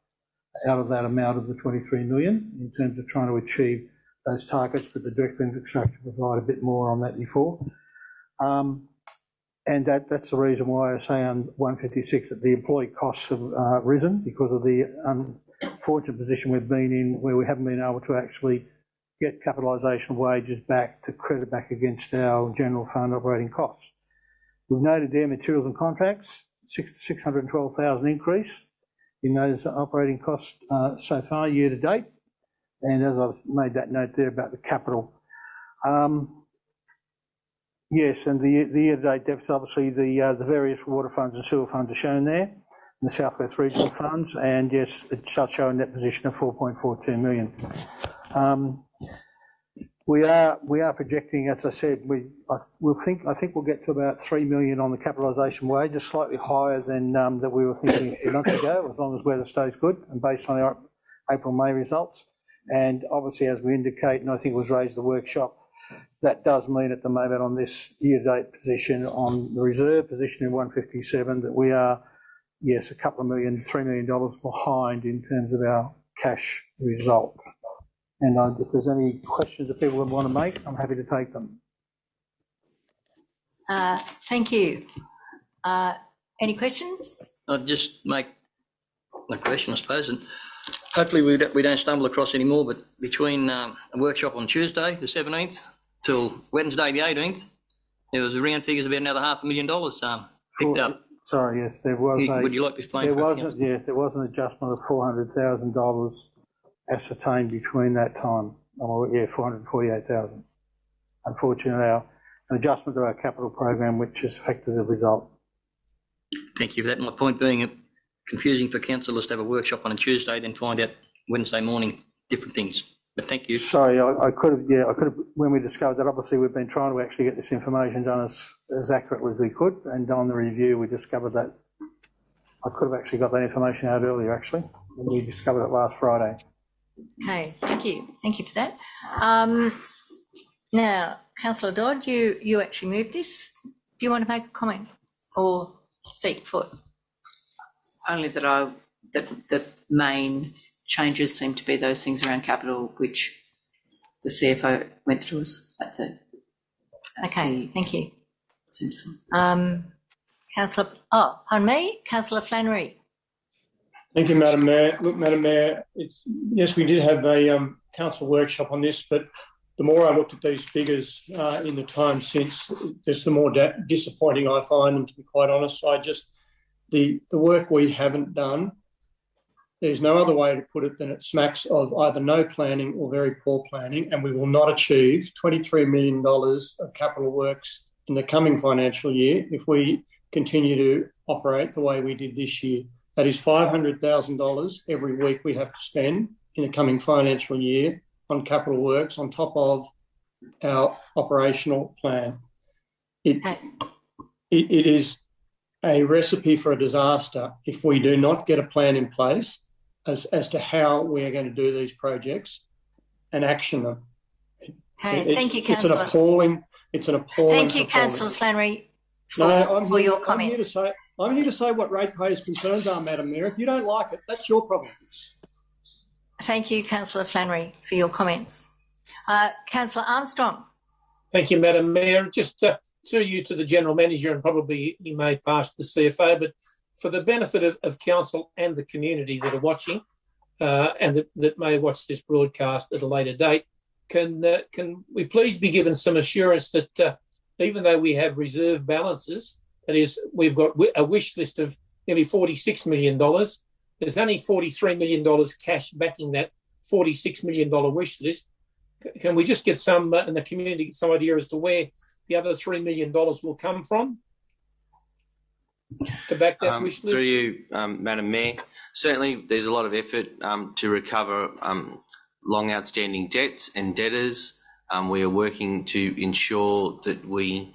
of that amount of the 23 million in terms of trying to achieve those targets, but the direct infrastructure provide a bit more on that before. And that's the reason why I say on 156 that the employee costs have risen because of the unfortunate position we've been in where we haven't been able to actually get capitalisation of wages back to credit back against our general fund operating costs. We've noted there materials and contracts, 612,000 increase in those operating costs so far year to date. And as I've made that note there about the capital. Yes, and the year-to-date deficit, obviously the various water funds and sewer funds are shown there in the South West Regional Funds, and yes, it does show a net position of 4.42 million. We are projecting, as I said, I think we'll get to about 3 million on the capitalisation wages, slightly higher than that we were thinking a few months ago, as long as weather stays good and based on our April-May results. And obviously, as we indicate, and I think it was raised at the workshop, that does mean at the moment on this year-to-date position on the reserve position in 157 that we are, yes, a couple of million, $3 million behind in terms of our cash result. And if there's any questions that people would want to make, I'm happy to take them. Thank you. Any questions? I'll just make a question, I suppose, and hopefully we don't stumble across any more, but between a workshop on Tuesday, the 17th, till Wednesday, the 18th, there was around figures about another $500,000 picked up. Sorry, yes, there was. Would you like to explain? Yes, there was an adjustment of $400,000 ascertained between that time. Oh, yeah, 448,000. Unfortunately, an adjustment to our capital program, which has affected the result. Thank you for that. My point being, confusing for councillors to have a workshop on a Tuesday, then find out Wednesday morning different things. But thank you. Sorry, I could have, when we discovered that, obviously we've been trying to actually get this information done as accurately as we could, and on the review we discovered that I could have actually got that information out earlier, actually, and we discovered it last Friday. Okay, thank you. Thank you for that. Now, Councillor Dodd, you actually moved this. Do you want to make a comment or speak for it? Only that the main changes seem to be those things around capital, which the CFO went through us at the. Okay, thank you. Seems fine. Councillor, pardon me, Councillor Flannery. Thank you, Madam Mayor. Look, Madam Mayor, yes, we did have a council workshop on this, but the more I looked at these figures in the time since, just the more disappointing I find them, to be quite honest. The work we haven't done, there's no other way to put it than it smacks of either no planning or very poor planning, and we will not achieve $23 million of capital works in the coming financial year if we continue to operate the way we did this year. That is $500,000 every week we have to spend in the coming financial year on capital works on top of our operational plan. It is a recipe for a disaster if we do not get a plan in place as to how we are going to do these projects and action them. Okay, thank you, Councillor. It's an appalling. Thank you, Councillor Flannery, for your comment. I'm here to say what ratepayers' concerns are, Madam Mayor. If you don't like it, that's your problem. Thank you, Councillor Flannery, for your comments. Councillor Armstrong. Thank you, Madam Mayor. Just through you to the General Manager, and probably he may pass the CFO, but for the benefit of Council and the community that are watching and that may watch this broadcast at a later date, can we please be given some assurance that even though we have reserve balances, that is, we've got a wish list of nearly $46 million, there's only $43 million cash backing that $46 million wish list. Can we just get some, and the community get some idea as to where the other $3 million will come from to back that wish list? Through you, Madam Mayor, certainly there's a lot of effort to recover long outstanding debts and debtors. We are working to ensure that we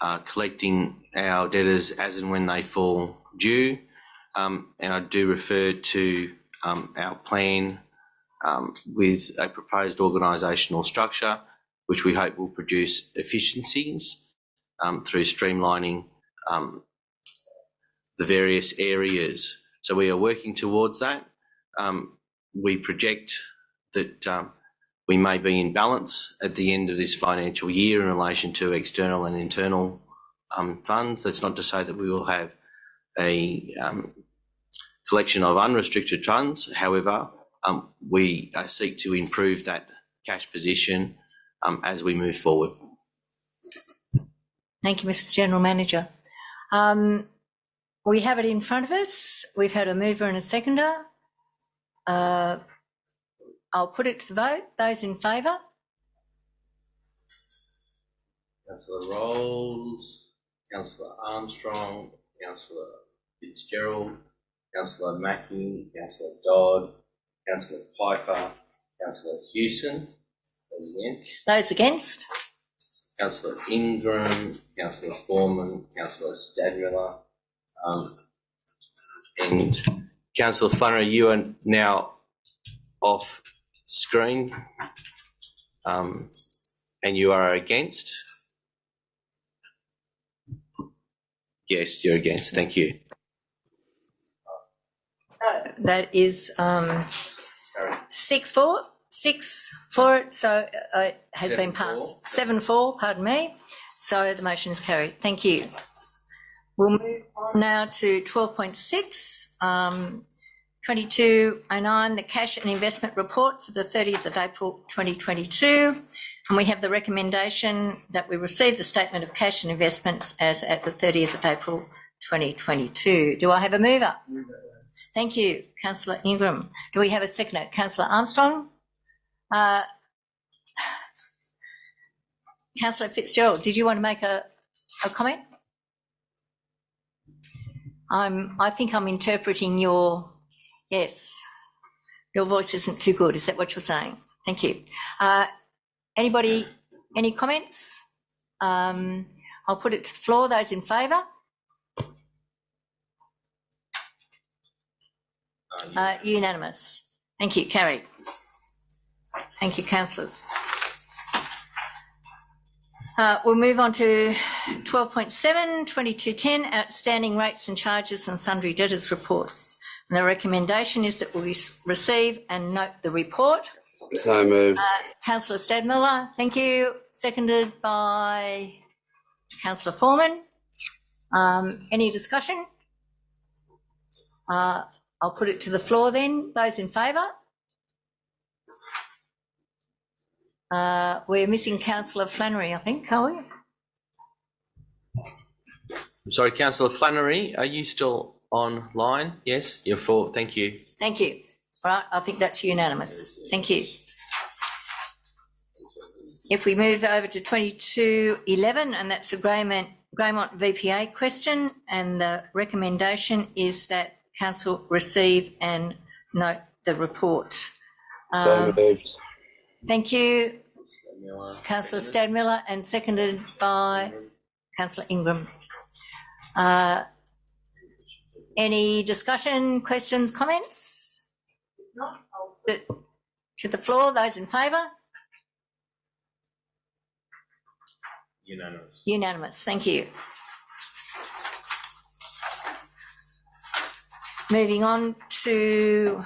are collecting our debtors as and when they fall due. And I do refer to our plan with a proposed organisational structure, which we hope will produce efficiencies through streamlining the various areas. So we are working towards that. We project that we may be in balance at the end of this financial year in relation to external and internal funds. That's not to say that we will have a collection of unrestricted funds. However, we seek to improve that cash position as we move forward. Thank you, Mr. General Manager. We have it in front of us. We've had a mover and a seconder. I'll put it to the vote. Those in favour? Councillor Rolls, Councillor Armstrong, Councillor Fitzgerald, Councillor Mackie, Councillor Dodd, Councillor Piper, Councillor Hewson. Those against? Councillor Ingram, Councillor Foreman, Councillor Stadmiller, and Councillor Flannery, you are now off screen, and you are against? Yes, you're against. Thank you. That is 6 for it, so it has been passed. 7-4, pardon me. So the motion is carried. Thank you. We'll move on now to 12.6, 2209, the cash and investment report for the 30th of April 2022. And we have the recommendation that we receive the statement of cash and investments as at the 30th of April 2022. Do I have a mover? Thank you, Councillor Ingram. Do we have a seconder? Councillor Armstrong? Councillor Fitzgerald, did you want to make a comment? I think I'm interpreting your voice isn't too good. Is that what you're saying? Thank you. Anybody, any comments? I'll put it to the floor. Those in favour? Unanimous. Thank you. Carried. Thank you, councillors. We'll move on to 12.7, 2210, outstanding rates and charges and sundry debtors reports. And the recommendation is that we receive and note the report. So moved. Councillor Stadmiller, thank you. Seconded by Councillor Foreman. Any discussion? I'll put it to the floor then. Those in favour? We're missing Councillor Flannery, I think, are we? I'm sorry, Councillor Flannery, are you still online? Yes, you're for. Thank you. Thank you. All right, I think that's unanimous. Thank you. If we move over to 2211, and that's a Graymont VPA question, and the recommendation is that Council receive and note the report. So moved. Thank you, Councillor Stadmiller, and seconded by Councillor Ingram. Any discussion, questions, comments? Not. I'll put it to the floor. Those in favour? Unanimous. Unanimous. Thank you. Moving on to,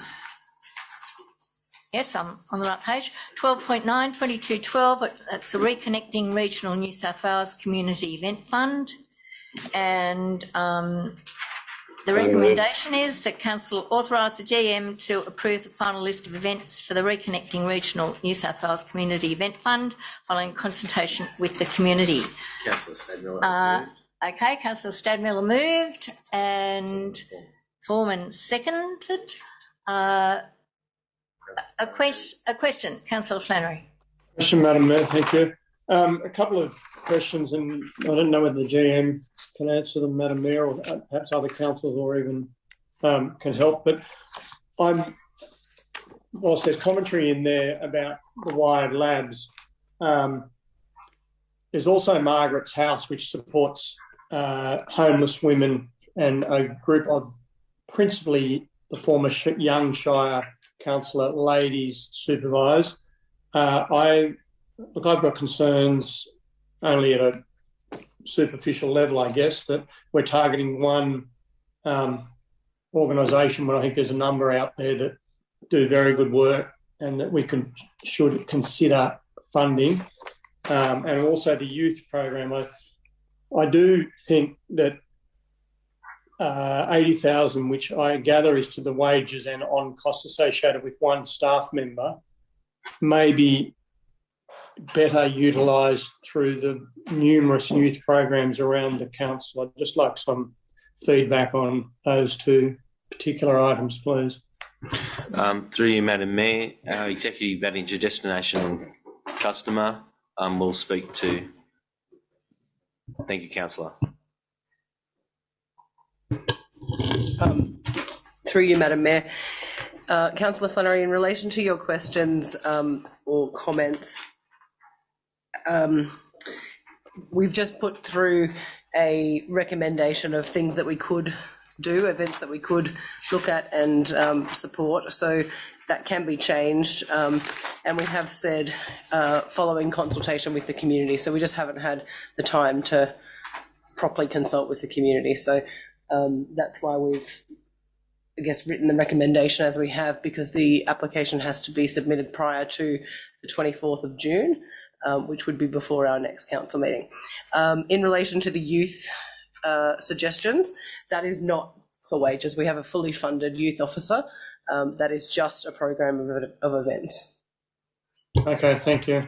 yes, I'm on the right page, 12.9, 2212, that's the Reconnecting Regional New South Wales Community Event Fund. And the recommendation is that Council authorise the GM to approve the final list of events for the Reconnecting Regional New South Wales Community Event Fund following consultation with the community. Councillor Stadmiller. Okay, Councillor Stadmiller moved and Foreman seconded. A question, Councillor Flannery. Question, Madam Mayor, thank you. A couple of questions, and I don't know whether the GM can answer them, Madam Mayor, or perhaps other councils or even can help. But whilst there's commentary in there about the wired labs, there's also Margaret's House, which supports homeless women, and a group of principally the former Young Shire councillor ladies supervised. I've got concerns only at a superficial level, I guess, that we're targeting one organisation when I think there's a number out there that do very good work and that we should consider funding. And also the youth program. I do think that 80,000, which I gather is to the wages and on costs associated with one staff member, may be better utilised through the numerous youth programs around the council. I'd just like some feedback on those two particular items, please. Through you, Madam Mayor, our Executive Manager Destination and Customer will speak to. Thank you, Councillor. Through you, Madam Mayor. Councillor Flannery, in relation to your questions or comments, we've just put through a recommendation of things that we could do, events that we could look at and support. So that can be changed. And we have said following consultation with the community. So we just haven't had the time to properly consult with the community. So that's why we've, I guess, written the recommendation as we have, because the application has to be submitted prior to the 24th of June, which would be before our next council meeting. In relation to the youth suggestions, that is not for wages. We have a fully funded youth officer. That is just a program of events. Okay, thank you.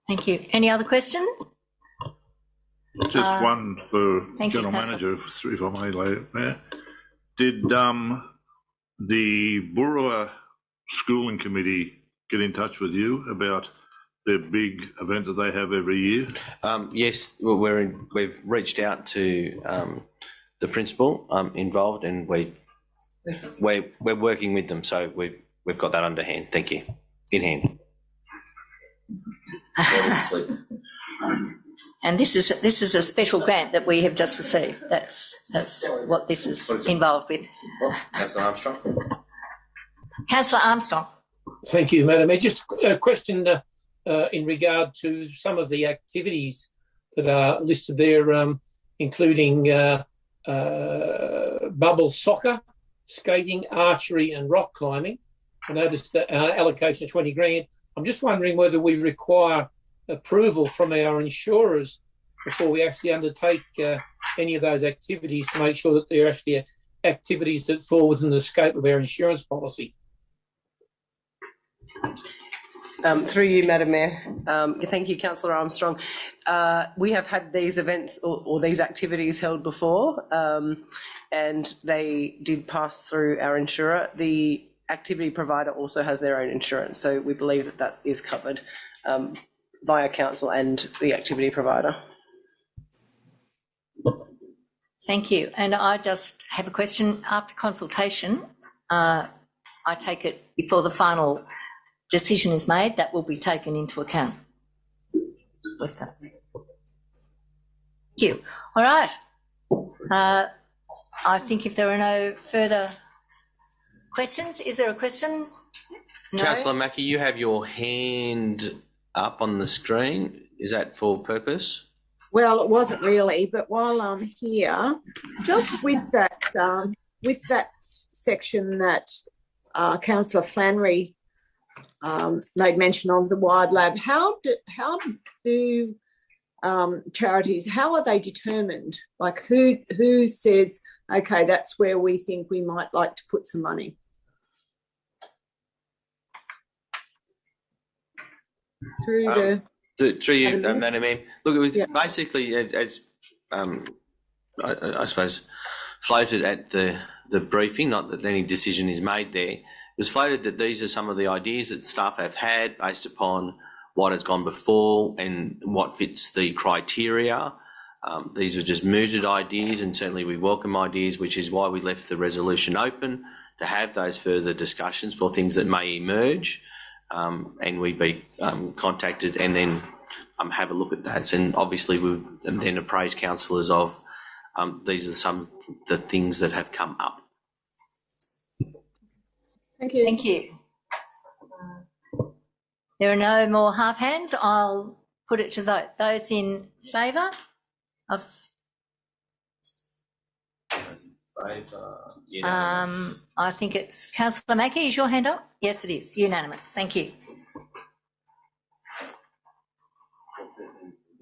Thank you. Any other questions? Just one for General you, Manager, if I may, Mayor. Did the Burra Schooling Committee get in touch with you about their big event that they have every year? Yes, well, we've reached out to the principal involved, and we're working with them, so we've got that under hand. Thank you. In hand. And this is a special grant that we have just received. That's what this is involved with. Councillor Armstrong. Councillor Armstrong. Thank you, Madam Mayor. Just a question in regard to some of the activities that are listed there, including bubble soccer, skating, archery and rock climbing. I noticed that allocation of 20 grand. I'm just wondering whether we require approval from our insurers before we actually undertake any of those activities to make sure that they're actually activities that fall within the scope of our insurance policy? Through you, Madam Mayor. Thank you, Councillor Armstrong. We have had these events or these activities held before, and they did pass through our insurer. The activity provider also has their own insurance, so we believe that that is covered via council and the activity provider. Thank you. And I just have a question. After consultation, I take it before the final decision is made, that will be taken into account. Thank you. All right. I think if there are no further questions, is there a question? No? Councillor Mackie, you have your hand up on the screen. Is that for purpose? Well, it wasn't really, but while I'm here, just with that section that Councillor Flannery made mention of, the Wide Lab, how do charities, how are they determined? Like who says, okay, that's where we think we might like to put some money? Through you, Madam Mayor. Look, it was basically, as I suppose, floated at the briefing, not that any decision is made there. It was floated that these are some of the ideas that staff have had based upon what has gone before and what fits the criteria. These were just mooted ideas, and certainly we welcome ideas, which is why we left the resolution open to have those further discussions for things that may emerge. And we'd be contacted and then have a look at that. And obviously we would then appraise councillors of these are some of the things that have come up. Thank you. Thank you. There are no more half hands. I'll put it to vote. Those in favour of... I think it's Councillor Mackie. Is your hand up? Yes, it is. Unanimous. Thank you.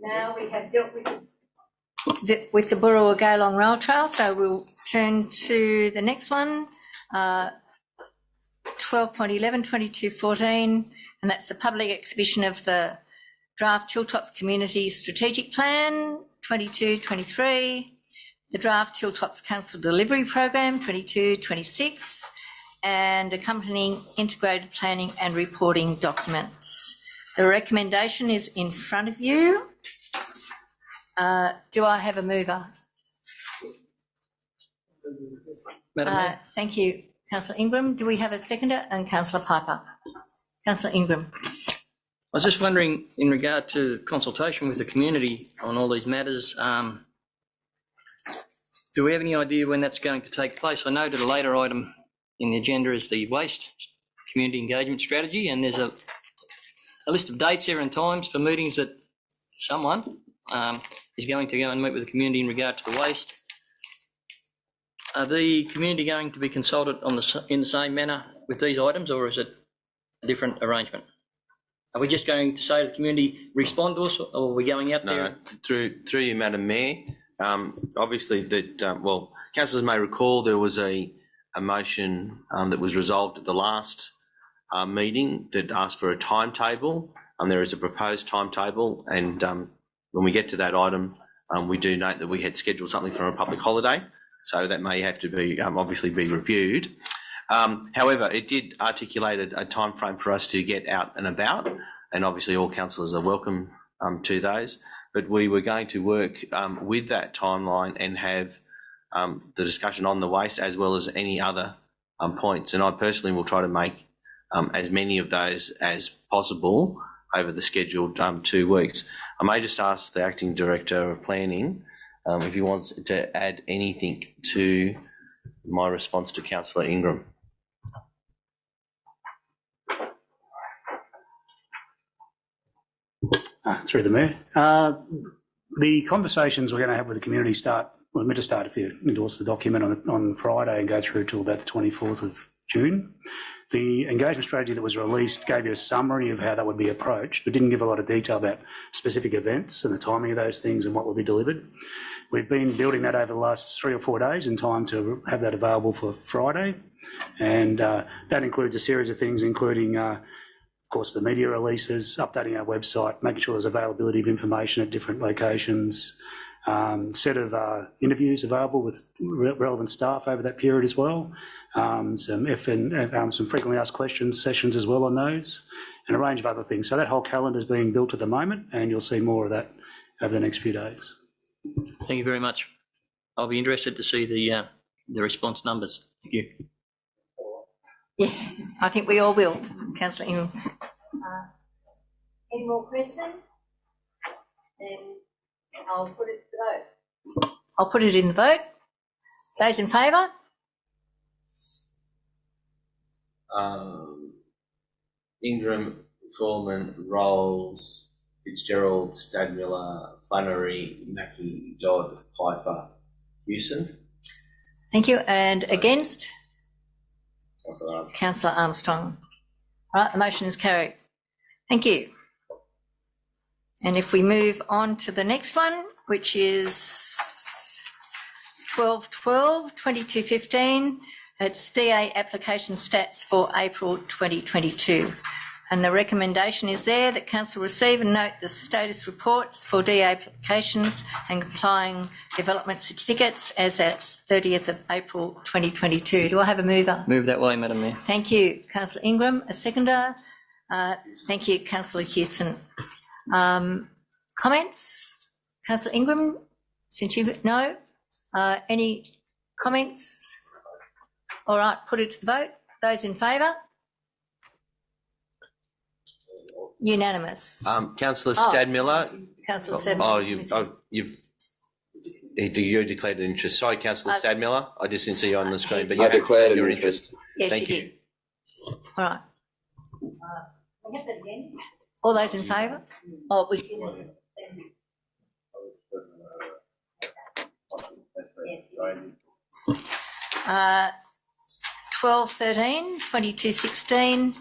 Now we have dealt with the Burrua Gaylong Rail Trail, so we'll turn to the next one, 12.11.2214, and that's the public exhibition of the draft Hilltops Community Strategic Plan 22-23. The draft Hilltops Council Delivery Program 22-26 and accompanying integrated planning and reporting documents. The recommendation is in front of you. Do I have a mover? Madam thank you, Councillor Ingram. Do we have a seconder? And Councillor Piper. Councillor Ingram. I was just wondering, in regard to consultation with the community on all these matters, do we have any idea when that's going to take place? I noted a later item in the agenda is the waste community engagement strategy, and there's a list of dates there and times for meetings that someone is going to go and meet with the community in regard to the waste. Are the community going to be consulted in the same manner with these items, or is it a different arrangement? Are we just going to say to the community, respond to us, or are we going out there? No, through you, Madam Mayor. Obviously, that councillors may recall there was a motion that was resolved at the last meeting that asked for a timetable. There is a proposed timetable, and when we get to that item, we do note that we had scheduled something for a public holiday, so that may have to be obviously be reviewed. However, it did articulate a time frame for us to get out and about, and obviously all councillors are welcome to those. But we were going to work with that timeline and have the discussion on the waste as well as any other points. And I personally will try to make as many of those as possible over the scheduled 2 weeks. I may just ask the Acting Director of Planning if he wants to add anything to my response to Councillor Ingram. Through the Mayor. The conversations we're going to have with the community we're meant to start if you endorse the document on Friday and go through till about the 24th of June. The engagement strategy that was released gave you a summary of how that would be approached, but didn't give a lot of detail about specific events and the timing of those things and what will be delivered. We've been building that over the last 3 or 4 days in time to have that available for Friday. And that includes a series of things, including, of course, the media releases, updating our website, making sure there's availability of information at different locations, set of interviews available with relevant staff over that period as well, some frequently asked questions sessions as well on those, and a range of other things. So that whole calendar is being built at the moment, and you'll see more of that over the next few days. Thank you very much. I'll be interested to see the response numbers. Thank you. Yeah, I think we all will, Councillor Ingram. Any more questions? Then I'll put it to the vote. I'll put it in the vote. Those in favour? Ingram, Foreman, Rolls, Fitzgerald, Stadmiller, Flannery, Mackie, Dodd, Piper, Hewson. Thank you. And against? Councillor Armstrong. Councillor Armstrong. All right, the motion is carried. Thank you. And if we move on to the next one, which is 12/12/2215, it's DA application stats for April 2022. And the recommendation is there that Council receive and note the status reports for DA applications and complying development certificates as at 30th of April 2022. Do I have a mover? Move that way, Madam Mayor. Thank you, Councillor Ingram. A seconder? Thank you, Councillor Hewson. Comments? Councillor Ingram, since you no? Any comments? All right, put it to the vote. Those in favour? Unanimous. Councillor Stadmiller. Councillor Stadmiller. You declared an interest. Sorry, Councillor Stadmiller. I just didn't see you on the screen, but I declared an interest. Yes, Thank you you. did. All right. All those in favour? Oh, it was 12/13/2216,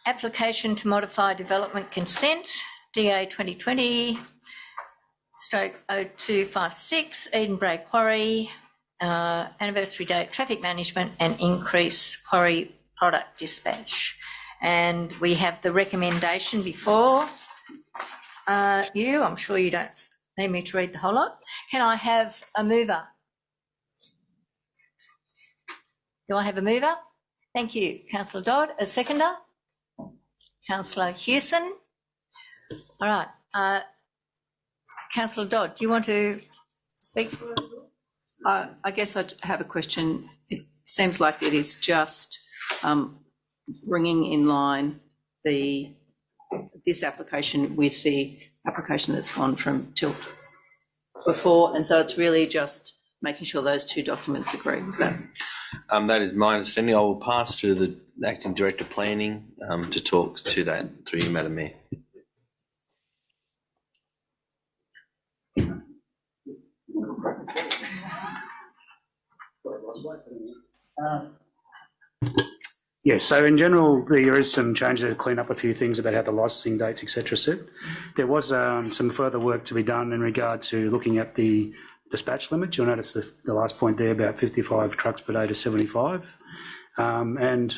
application to modify development consent, DA 2020/0256, Eden BRAE QUARRY, anniversary date, traffic management and increase quarry product dispatch. And we have the recommendation before you. I'm sure you don't need me to read the whole lot. Can I have a mover? Do I have a mover? Thank you, Councillor Dodd. A seconder? Councillor Hewson. All right. Councillor Dodd, do you want to speak for it? I guess I have a question. It seems like it is just bringing in line this application with the application that's gone from Tilt before, and so it's really just making sure those two documents agree. Is that? That is my understanding. I will pass to the Acting Director of Planning to talk to that through you, Madam Mayor. Yes, so in general, there is some changes to clean up a few things about how the licensing dates, etc. sit. There was some further work to be done in regard to looking at the dispatch limits. You'll notice the last point there about 55 trucks per day to 75. And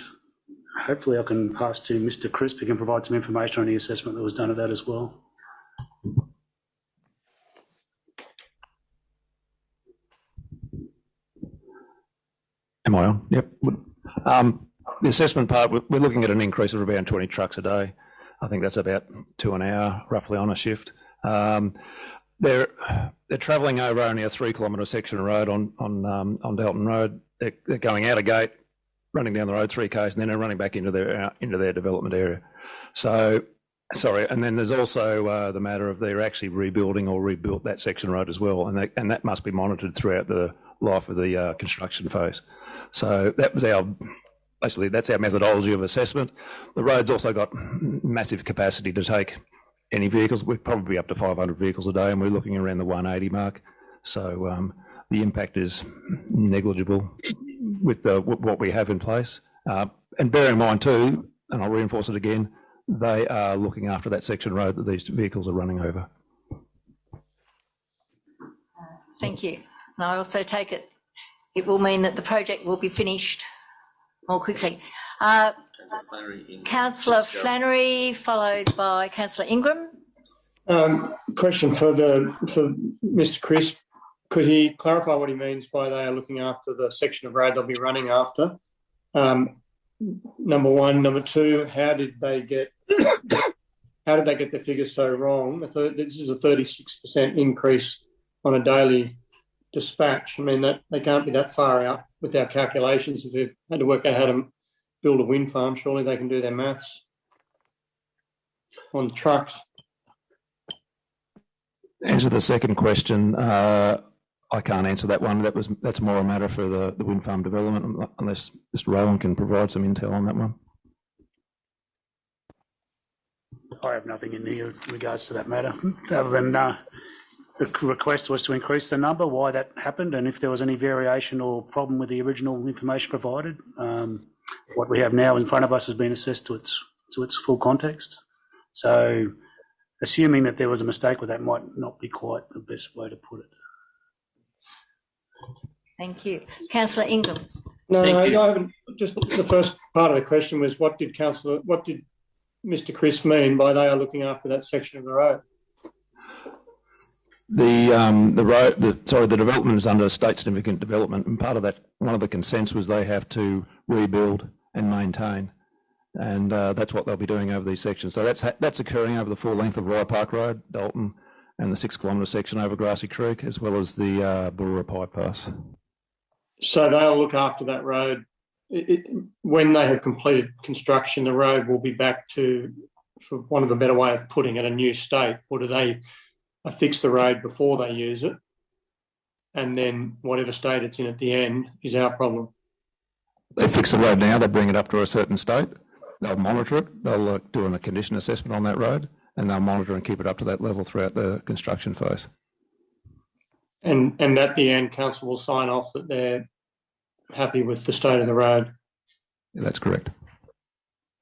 hopefully I can pass to Mr. Crisp, who can provide some information on the assessment that was done of that as well. Am I on? Yep. The assessment part, we're looking at an increase of around 20 trucks a day. I think that's about 2 an hour, roughly, on a shift. They're travelling over only a 3 kilometre section of road on Dalton Road. They're going out of gate, running down the road 3 k's, and then they're running back into their development area. So, sorry, and then there's also the matter of they're actually rebuilding or rebuilt that section of road as well, and that must be monitored throughout the life of the construction phase. So that was basically that's our methodology of assessment. The road's also got massive capacity to take any vehicles. We're probably up to 500 vehicles a day, and we're looking around the 180 mark. So the impact is negligible with what we have in place. And bear in mind too, and I'll reinforce it again, they are looking after that section road that these vehicles are running over. Thank you. And I also take it will mean that the project will be finished more quickly. Councillor Flannery, followed by Councillor Ingram. Question for Mr. Crisp. Could he clarify what he means by they are looking after the section of road they'll be running after? Number one. Number two, how did they get the figures so wrong? This is a 36% increase on a daily dispatch. I mean, that they can't be that far out with our calculations. If they've had to work out how to build a wind farm, surely they can do their maths on trucks. Answer the second question. I can't answer that one. That's more a matter for the wind farm development, unless Mr. Rowland can provide some intel on that one. I have nothing in regards to that matter, other than the request was to increase the number, why that happened, and if there was any variation or problem with the original information provided. What we have now in front of us has been assessed to its full context. So assuming that there was a mistake with that might not be quite the best way to put it. Thank you. Councillor Ingram. No, I haven't. Just the first part of the question was what did Mr. Chris mean by they are looking after that section of the road? The development is under state significant development, and part of that, one of the consents was they have to rebuild and maintain, and that's what they'll be doing over these sections. So that's occurring over the full length of Rye Park Road, Dalton, and the 6 kilometre section over Grassy Creek, as well as the Burrurah Pass. So they'll look after that road. When they have completed construction, the road will be back to, for want of a better way of putting it, a new state, or do they fix the road before they use it, and then whatever state it's in at the end is our problem? They fix the road now, they bring it up to a certain state, they'll monitor it, they'll do a condition assessment on that road, and they'll monitor and keep it up to that level throughout the construction phase. And at the end, council will sign off that they're happy with the state of the road. Yeah, that's correct.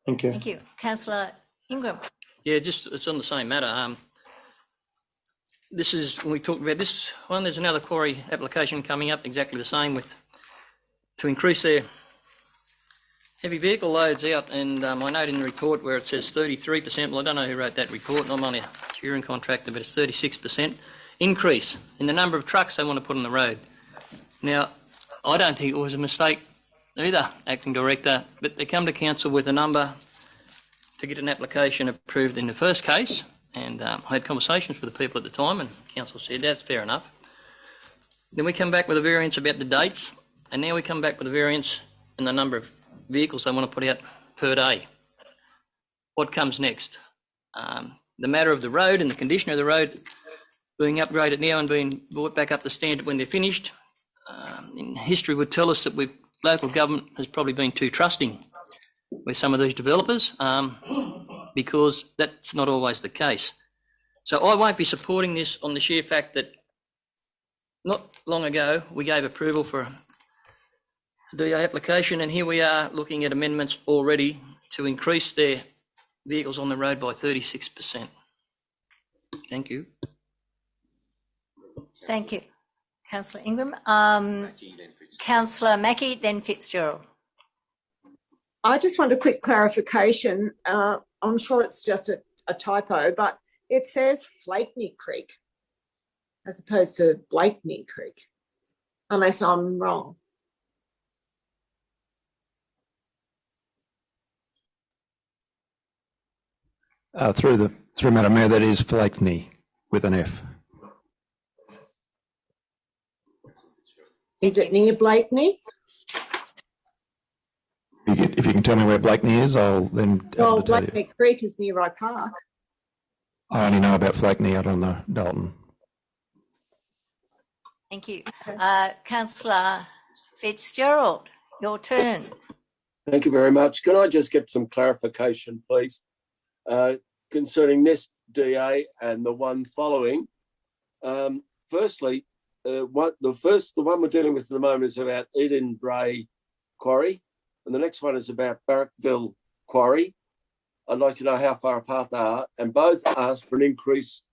Thank you. Thank you. Councillor Ingram. Yeah, it's on the same matter. This is, when we talked about this one, there's another quarry application coming up, exactly the same, to increase their heavy vehicle loads out, and I note in the report where it says 33%, well, I don't know who wrote that report, and I'm only a touring contractor, but it's 36% increase in the number of trucks they want to put on the road. Now, I don't think it was a mistake either, Acting Director, but they come to council with a number to get an application approved in the first case, and I had conversations with the people at the time, and council said that's fair enough. Then we come back with a variance about the dates, and now we come back with a variance in the number of vehicles they want to put out per day. What comes next? The matter of the road and the condition of the road being upgraded now and being brought back up to standard when they're finished. In history would tell us that local government has probably been too trusting with some of these developers, because that's not always the case. So I won't be supporting this on the sheer fact that not long ago we gave approval for a DA application, and here we are looking at amendments already to increase their vehicles on the road by 36%. Thank you. Thank you. Councillor Ingram. Councillor Mackie, then Fitzgerald. I just want a quick clarification. I'm sure it's just a typo, but it says Flakeney Creek as opposed to Blakeney Creek, unless I'm wrong. Through Madam Mayor, that is Flakeney with an F. Is it near Blakeney? If you can tell me where Blakeney is, I'll then. Well, Blakeney Creek is near Rye Park. I only know about Flakeney. I don't know Dalton. Thank you. Councillor Fitzgerald, your turn. Thank you very much. Can I just get some clarification, please, concerning this DA and the one following? Firstly, the one we're dealing with at the moment is about BRAE QUARRY. And the next one is about Barrackville Quarry. I'd like to know how far apart they are. And both asked for an increase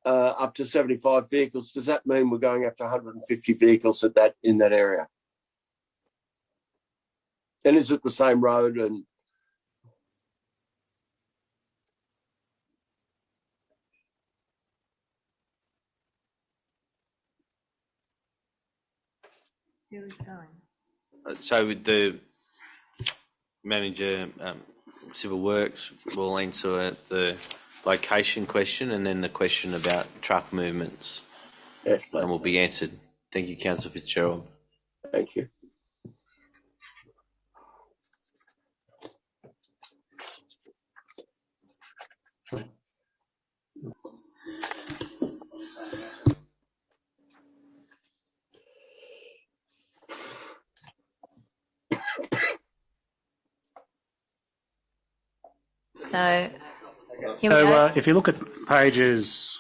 up to 75 vehicles. Does that mean we're going up to 150 vehicles in that area? And is it the same road? And Who is going? So with the manager, Civil Works will answer the location question and then the question about truck movements. Yes, and will be answered. Thank you, Councillor Fitzgerald. Thank you. So, here we go. If you look at pages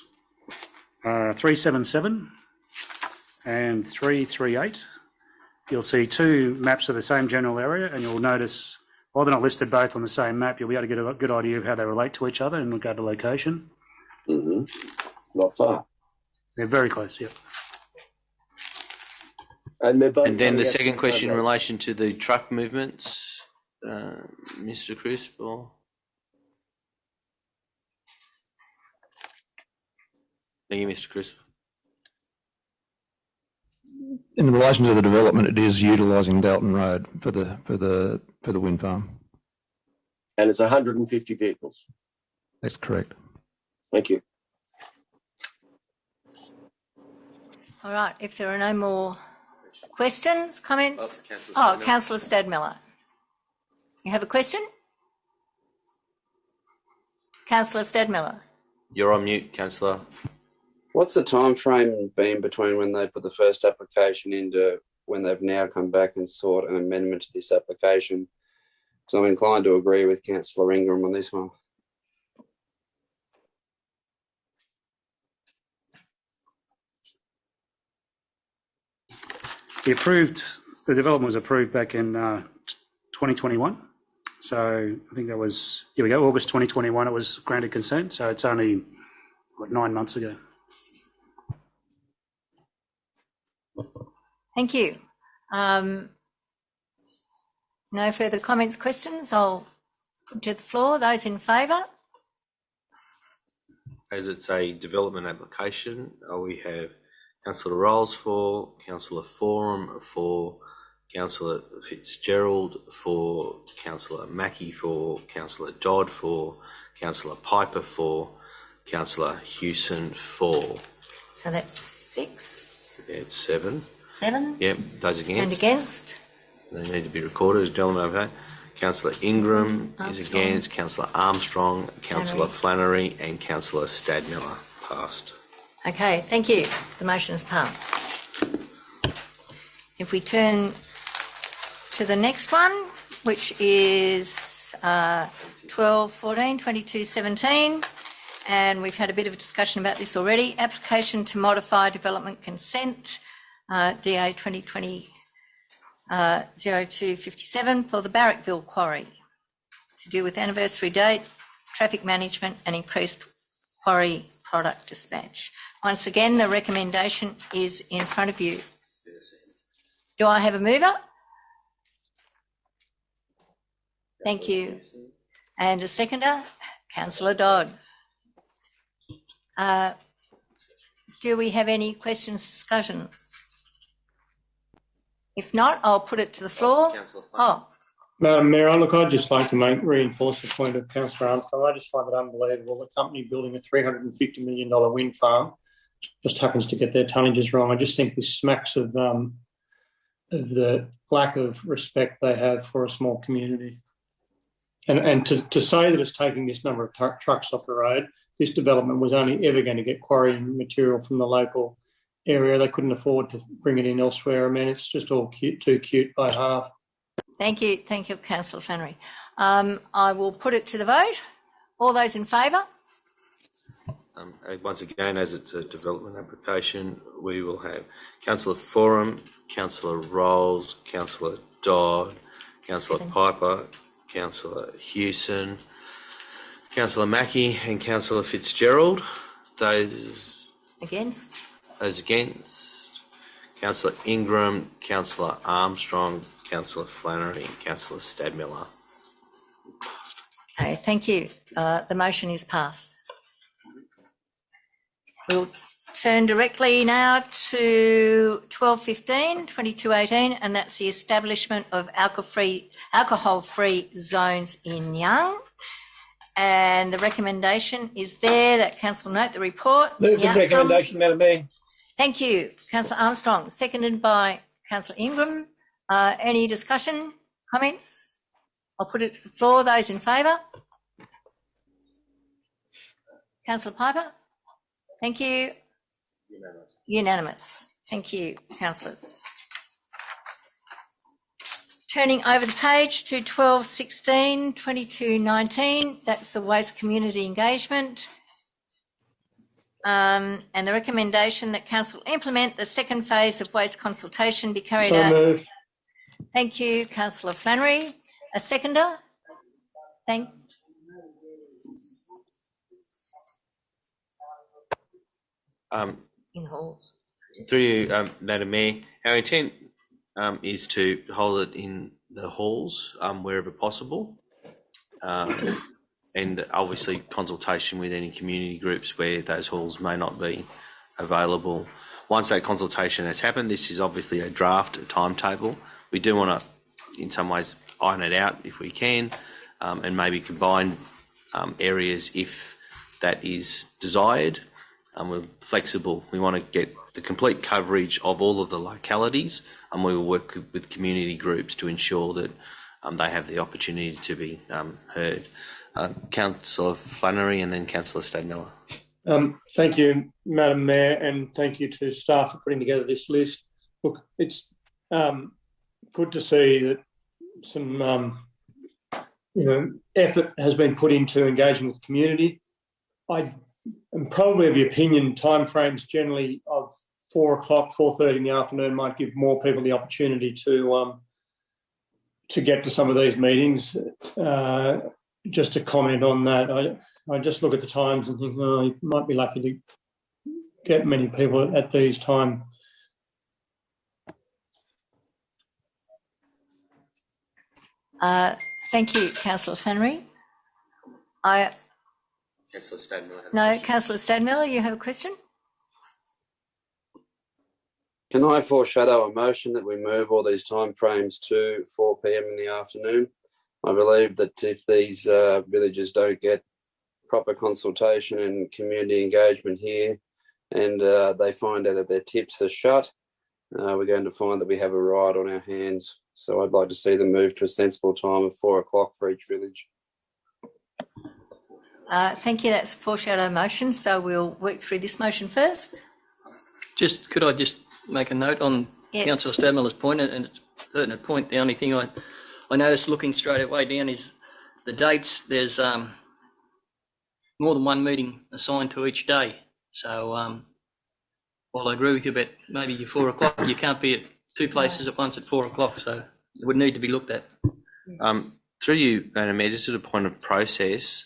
377 and 338, you'll see two maps of the same general area, and you'll notice, while they're not listed both on the same map, you'll be able to get a good idea of how they relate to each other in regard to location. Mm-hmm. Not far. They're very close, yeah. And then the second question in relation to the truck movements, Mr. Crisp, or? Thank you, Mr. Crisp. In relation to the development, it is utilising Dalton Road for the wind farm. And it's 150 vehicles. That's correct. Thank you. All right, if there are no more questions, comments? Councillor Stadmiller. You have a question? Councillor Stadmiller. You're on mute, Councillor. What's the time frame been between when they put the first application into when they've now come back and sought an amendment to this application? So I'm inclined to agree with Councillor Ingram on this one. The development was approved back in 2021. So I think that was, here we go, August 2021 it was granted consent. So it's only, 9 months ago. Thank you. No further comments, questions. I'll put to the floor. Those in favour? As it's a development application, we have Councillor Rolls for, Councillor Forum for, Councillor Fitzgerald for, Councillor Mackie for, Councillor Dodd for, Councillor Piper for, Councillor Hewson for. So that's 6. Yeah, it's 7. 7? Yep, those against. And against? They need to be recorded as development. Okay. Councillor Ingram is against, Councillor Armstrong, Councillor Flannery and Councillor Stadmiller. Passed. Okay, thank you. The motion is passed. If we turn to the next one, which is 12, 14, 22, 17, and we've had a bit of a discussion about this already. Application to modify development consent, DA 2020-0257 for the Barrackville Quarry to do with anniversary date, traffic management and increased quarry product dispatch. Once again, the recommendation is in front of you. Do I have a mover? Thank you. And a seconder? Councillor Dodd. Do we have any questions, discussions? If not, I'll put it to the floor. Madam Mayor, look, I'd just like to reinforce the point of Councillor Armstrong. I just find it unbelievable. The company building a $350 million wind farm just happens to get their tonnages wrong. I just think this smacks of the lack of respect they have for a small community. And to say that it's taking this number of trucks off the road, this development was only ever going to get quarrying material from the local area. They couldn't afford to bring it in elsewhere. I mean, it's just all too cute by half. Thank you, Councillor Flannery. I will put it to the vote. All those in favour? Once again, as it's a development application, we will have Councillor Forum, Councillor Rolls, Councillor Dodd, Councillor Piper, Councillor Hewson, Councillor Mackie and Councillor Fitzgerald. Those Against? Those against. Councillor Ingram, Councillor Armstrong, Councillor Flannery and Councillor Stadmiller. Okay, thank you. The motion is passed. We'll turn directly now to 12:15, 22:18, and that's the establishment of alcohol-free zones in Young. And the recommendation is there that council note the report. Move the recommendation, Madam Mayor. Thank you, Councillor Armstrong, seconded by Councillor Ingram. Any discussion, comments? I'll put it to the floor. Those in favour? Councillor Piper? Thank you. Unanimous. Thank you, councillors. Turning over the page to 12:16, 22:19, that's the waste community engagement. And the recommendation that council implement the second phase of waste consultation be carried out. So moved. Thank you, Councillor Flannery. A seconder? Thank in halls. Through you, Madam Mayor, our intent is to hold it in the halls wherever possible, and obviously consultation with any community groups where those halls may not be available. Once that consultation has happened, this is obviously a draft timetable. We do want to, in some ways, iron it out if we can, and maybe combine areas if that is desired. We're flexible. We want to get the complete coverage of all of the localities, and we will work with community groups to ensure that they have the opportunity to be heard. Councillor Flannery and then Councillor Stadmiller. Thank you, Madam Mayor, and thank you to staff for putting together this list. Look, it's good to see that some effort has been put into engaging with the community. I am probably of the opinion timeframes generally of 4 o'clock, 4:30 in the afternoon might give more people the opportunity to get to some of these meetings. Just to comment on that, I just look at the times and think, oh, you might be lucky to get many people at these times. Thank you, Councillor Flannery. Councillor Stadmiller. No, Councillor Stadmiller, you have a question? Can I foreshadow a motion that we move all these timeframes to 4 p.m. in the afternoon? I believe that if these villages don't get proper consultation and community engagement here, and they find out that their tips are shut, we're going to find that we have a riot on our hands. So I'd like to see them move to a sensible time of 4 o'clock for each village. Thank you. That's a foreshadow motion. So we'll work through this motion first. Could I just make a note on Councillor Stadmiller's point, and it's a pertinent point. The only thing I noticed looking straight away down is the dates. There's more than one meeting assigned to each day. So while I agree with you about maybe you're 4 o'clock, you can't be at two places at once at 4 o'clock. So it would need to be looked at. Through you, Madam Mayor, just at a point of process,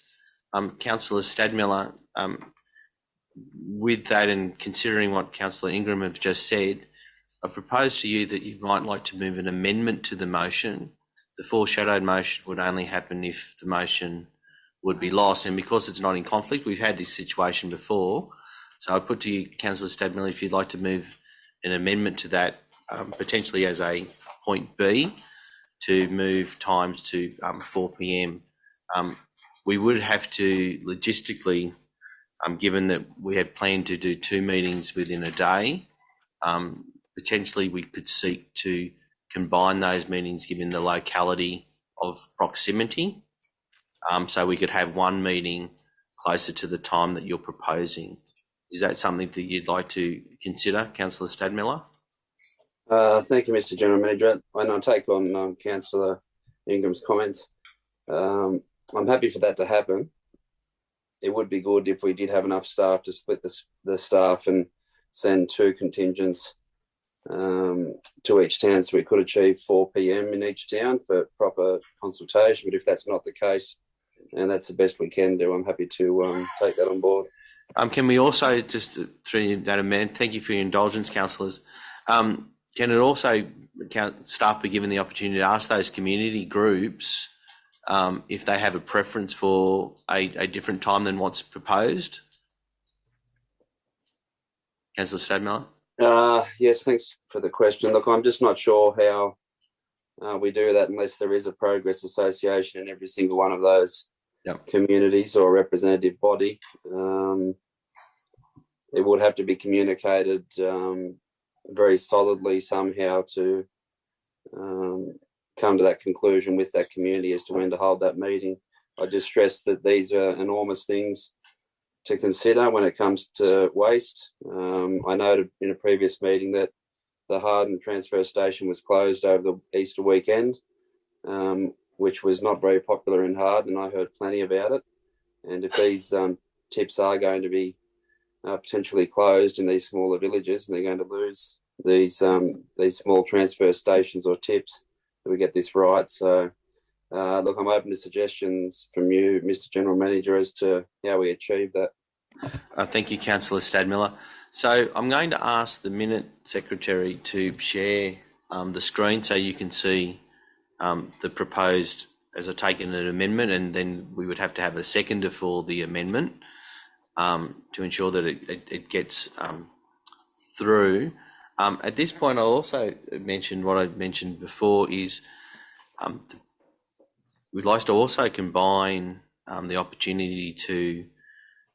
Councillor Stadmiller, with that and considering what Councillor Ingram has just said, I propose to you that you might like to move an amendment to the motion. The foreshadowed motion would only happen if the motion would be lost, and because it's not in conflict, we've had this situation before. So I put to you, Councillor Stadmiller, if you'd like to move an amendment to that, potentially as a point B, to move times to 4 p.m. We would have to logistically, given that we had planned to do 2 meetings within a day, potentially we could seek to combine those meetings given the locality of proximity. So we could have one meeting closer to the time that you're proposing. Is that something that you'd like to consider, Councillor Stadmiller? Thank you, Mr. General Manager. And I'll take on Councillor Ingram's comments. I'm happy for that to happen. It would be good if we did have enough staff to split the staff and send 2 contingents to each town, so we could achieve 4 p.m. in each town for proper consultation. But if that's not the case, and that's the best we can do, I'm happy to take that on board. Can we also, just through you, Madam Mayor, thank you for your indulgence, councillors. Can it also, staff be given the opportunity to ask those community groups if they have a preference for a different time than what's proposed? Councillor Stadmiller? Yes, thanks for the question. Look, I'm just not sure how we do that unless there is a progress association in every single one of those communities or representative body. It would have to be communicated very solidly somehow to come to that conclusion with that community as to when to hold that meeting. I just stress that these are enormous things to consider when it comes to waste. I noted in a previous meeting that the Harden transfer station was closed over the Easter weekend, which was not very popular in Harden, and I heard plenty about it. And if these tips are going to be potentially closed in these smaller villages, and they're going to lose these small transfer stations or tips, that we get this right. So, look, I'm open to suggestions from you, Mr. General Manager, as to how we achieve that. Thank you, Councillor Stadmiller. So I'm going to ask the Minute Secretary to share the screen so you can see the proposed, as I take it, an amendment, and then we would have to have a seconder for the amendment to ensure that it gets through. At this point, I'll also mention what I mentioned before is we'd like to also combine the opportunity to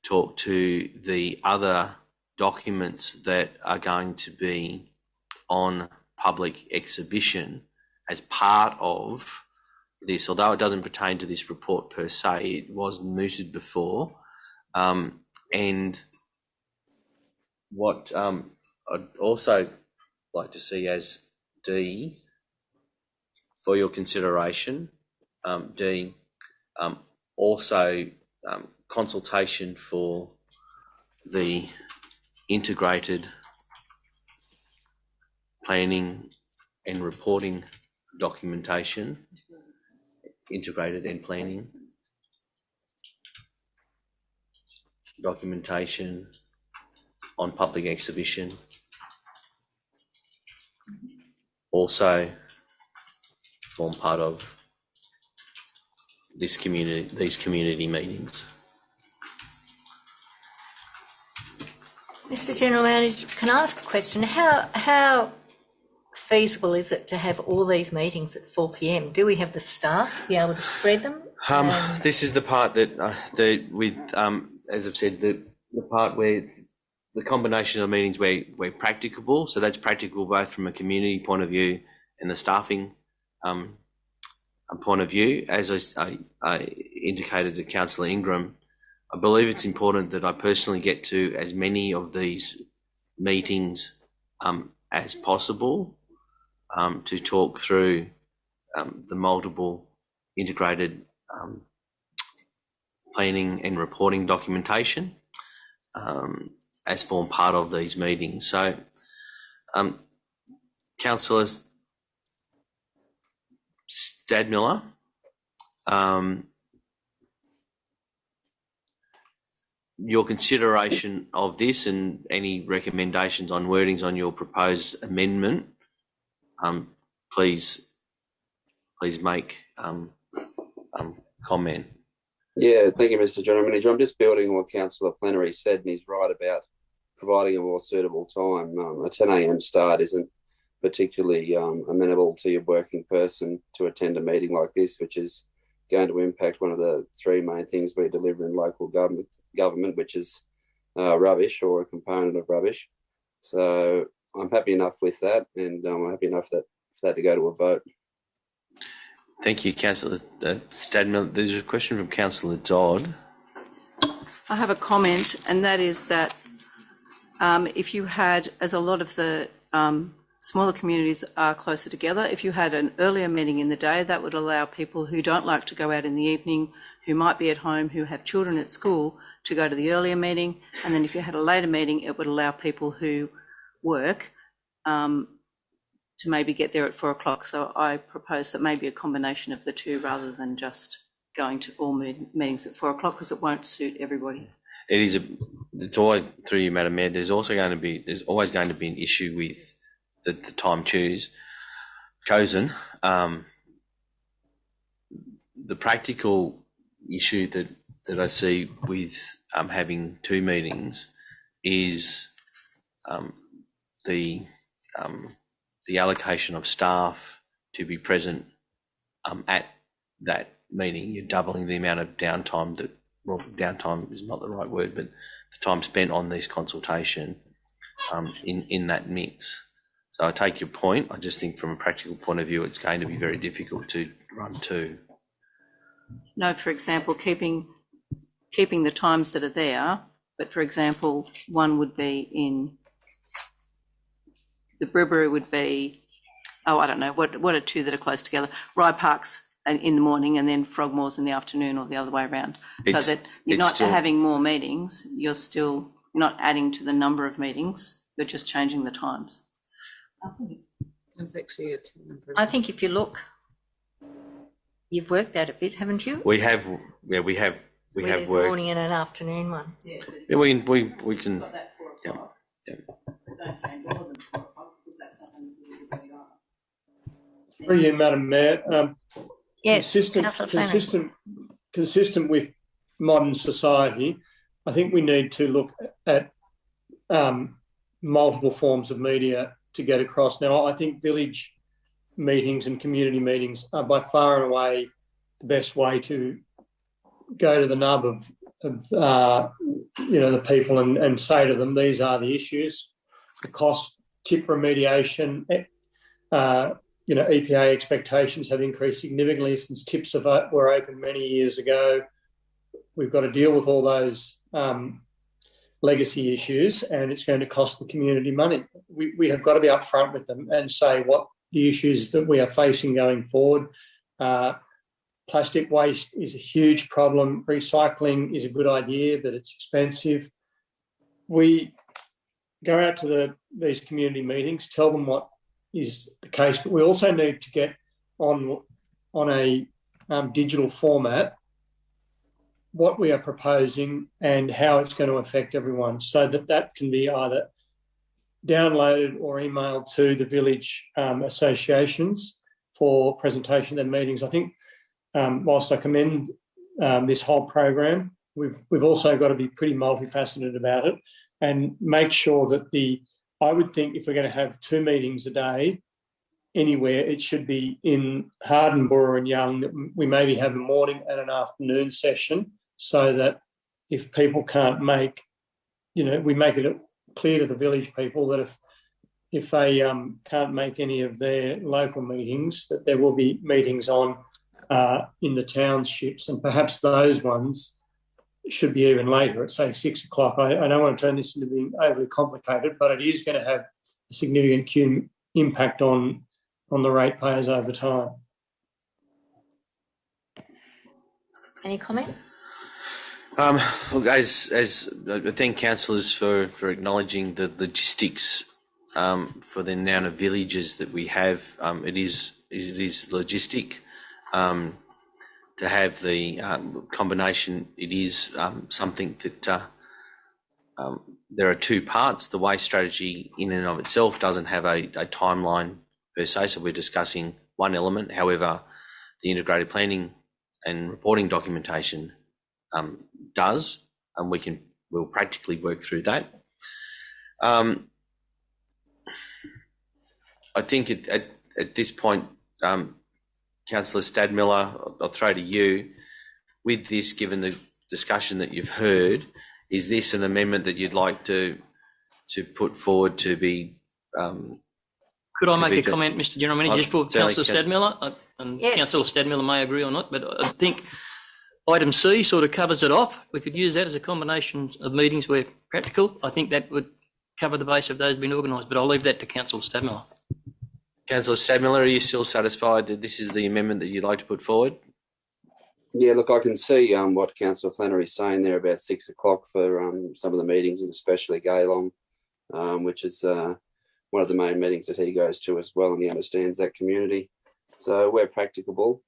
talk to the other documents that are going to be on public exhibition as part of this. Although it doesn't pertain to this report per se, it was mooted before. And what I'd also like to see as D for your consideration, D, also consultation for the integrated planning and reporting documentation, integrated and planning documentation on public exhibition, also form part of these community meetings. Mr. General Manager, can I ask a question? How feasible is it to have all these meetings at 4 p.m? Do we have the staff to be able to spread them? This is the part that, as I've said, the part where the combination of meetings where practicable. So that's practicable both from a community point of view and the staffing point of view. As I indicated to Councillor Ingram, I believe it's important that I personally get to as many of these meetings as possible to talk through the multiple integrated planning and reporting documentation as form part of these meetings. So, Councillor Stadmiller, your consideration of this and any recommendations on wordings on your proposed amendment, please make comment. Yeah, thank you, Mr. General Manager. I'm just building on what Councillor Plenary said, and he's right about providing a more suitable time. A 10 a.m. start isn't particularly amenable to your working person to attend a meeting like this, which is going to impact one of the three main things we deliver in local government, which is rubbish or a component of rubbish. So I'm happy enough with that, and I'm happy enough for that to go to a vote. Thank you, Councillor Stadmiller. There's a question from Councillor Dodd. I have a comment, and that is that if you had, as a lot of the smaller communities are closer together, if you had an earlier meeting in the day, that would allow people who don't like to go out in the evening, who might be at home, who have children at school, to go to the earlier meeting. And then if you had a later meeting, it would allow people who work maybe get there at 4 o'clock. So I propose that maybe a combination of the two rather than just going to all meetings at 4 o'clock, because it won't suit everybody. It's always, through you, Madam Mayor, there's always going to be an issue with the time chosen. The practical issue that I see with having two meetings is the allocation of staff to be present at that meeting. You're doubling the amount of downtime downtime is not the right word, but the time spent on this consultation in that mix. So I take your point. I just think from a practical point of view, it's going to be very difficult to run two. No, for example, keeping the times that are there, but for example, one would be in the Burraboo would be, I don't know, what are two that are close together? Rye Park's in the morning and then Frogmore's in the afternoon, or the other way around, so that you're not having more meetings, you're not adding to the number of meetings, you're just changing the times. It's actually I think if you look, you've worked that a bit, haven't you? We have There's a worked. morning and an afternoon one. Yeah, we can. Through you, Madam Mayor. Yes, Councillor Flanagan. Consistent with modern society, I think we need to look at multiple forms of media to get across. Now, I think village meetings and community meetings are by far and away the best way to go to the nub of the people and say to them, these are the issues, the cost, tip remediation. EPA expectations have increased significantly since tips were opened many years ago. We've got to deal with all those legacy issues, and it's going to cost the community money. We have got to be upfront with them and say what the issues that we are facing going forward. Plastic waste is a huge problem. Recycling is a good idea, but it's expensive. We go out to these community meetings, tell them what is the case, but we also need to get on a digital format what we are proposing and how it's going to affect everyone, so that can be either downloaded or emailed to the village associations for presentation and meetings. I think whilst I commend this whole program, we've also got to be pretty multifaceted about it and make sure that I would think if we're going to have two meetings a day anywhere, it should be in Harden, Burra and Young. We maybe have a morning and an afternoon session, so that if people can't make, we make it clear to the village people that if they can't make any of their local meetings, that there will be meetings on in the townships, and perhaps those ones should be even later at, say, 6 o'clock. I don't want to turn this into being overly complicated, but it is going to have a significant impact on the ratepayers over time. Any comment? Look, as I thank councillors for acknowledging the logistics for the amount of villages that we have. It is logistic. To have the combination, it is something that there are two parts. The waste strategy in and of itself doesn't have a timeline per se, so we're discussing one element. However, the integrated planning and reporting documentation does, and we'll practically work through that. I think at this point, Councillor Stadmiller, I'll throw to you. With this, given the discussion that you've heard, is this an amendment that you'd like to put forward to be? Could I make a comment, Mr. General Manager, just for Councillor Stadmiller? And yes. Councillor Stadmiller may agree or not, but I think item C sort of covers it off. We could use that as a combination of meetings where practical. I think that would cover the base of those being organised, but I'll leave that to Councillor Stadmiller. Councillor Stadmiller, are you still satisfied that this is the amendment that you'd like to put forward? Yeah, look, I can see what Councillor Flannery's saying there about 6 o'clock for some of the meetings, and especially Gaylong, which is one of the main meetings that he goes to as well, and he understands that community. So where practicable,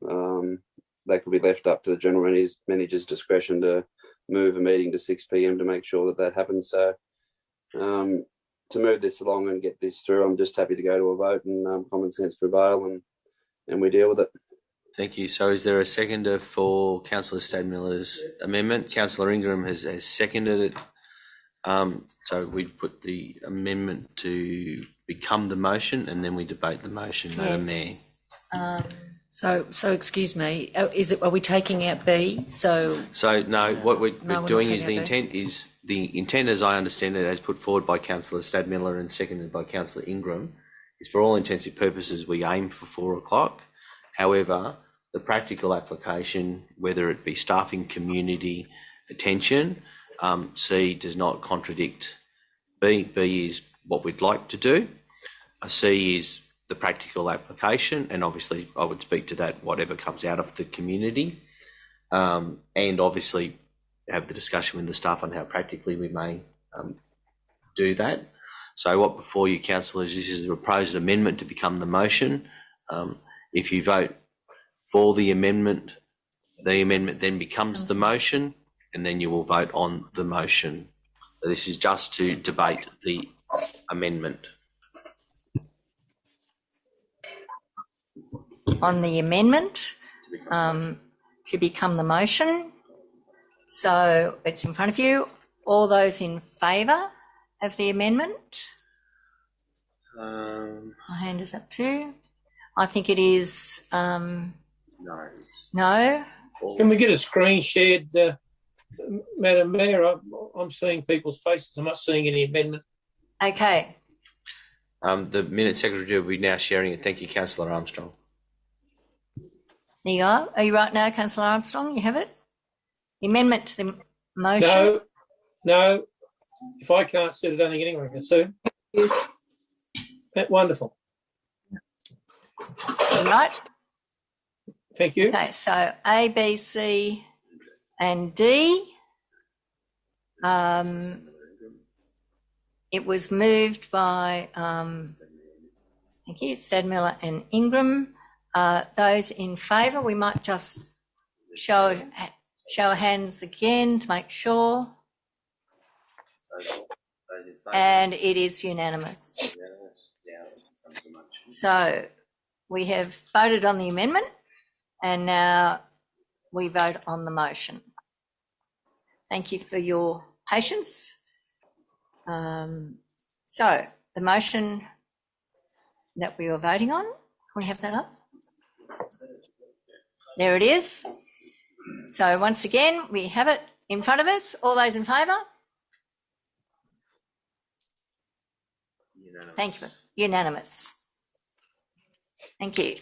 they could be left up to the general manager's discretion to move a meeting to 6 p.m. to make sure that that happens. So to move this along and get this through, I'm just happy to go to a vote and common sense prevail, and we deal with it. Thank you. So is there a seconder for Councillor Stadmiller's amendment? Councillor Ingram has seconded it. So we put the amendment to become the motion, and then we debate the motion, Madam Mayor. So excuse me, are we taking out B? So no, what we're doing is the intent, as I understand it, as put forward by Councillor Stadmiller and seconded by Councillor Ingram, is for all intensive purposes we aim for 4 o'clock. However, the practical application, whether it be staffing, community, attention, C does not contradict B. B is what we'd like to do. C is the practical application, and obviously I would speak to that, whatever comes out of the community, and obviously have the discussion with the staff on how practically we may do that. So what before you, councillors, this is the proposed amendment to become the motion. If you vote for the amendment then becomes the motion, and then you will vote on the motion. So this is just to debate the amendment. On the amendment to become the motion. So it's in front of you. All those in favour of the amendment? My hand is up too. I think it is no. Can we get a screen shared, Madam Mayor? I'm seeing people's faces. I'm not seeing any amendment. Okay. The minute secretary will be now sharing it. Thank you, Councillor Armstrong. There you are. Are you right now, Councillor Armstrong? You have it? The amendment to the motion? No. If I can't see it, I don't think anyone can see it. Wonderful. Right. Thank you. Okay, so A, B, C and D. It was moved by, thank you, Stadmiller and Ingram. Those in favour, we might just show hands again to make sure. And it is unanimous. So we have voted on the amendment, and now we vote on the motion. Thank you for your patience. So the motion that we were voting on, can we have that up? There it is. So once again, we have it in front of us. All those in favour? Thank you. Unanimous. Thank you.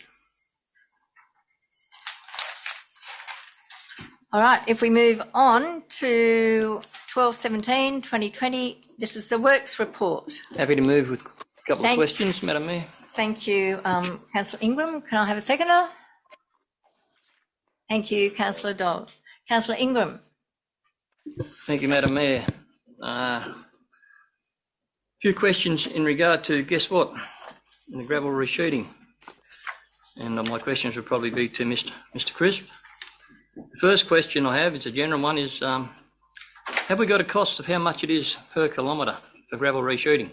All right, if we move on to 12/17/2020, this is the Works Report. Happy to move with a couple of questions, Madam Mayor. Thank you, Councillor Ingram. Can I have a seconder? Thank you, Councillor Dodd. Councillor Ingram. Thank you, Madam Mayor. A few questions in regard to, guess what, the gravel resheeting. And my questions would probably be to Mr. Crisp. The first question I have is a general one, is have we got a cost of how much it is per kilometre for gravel resheeting?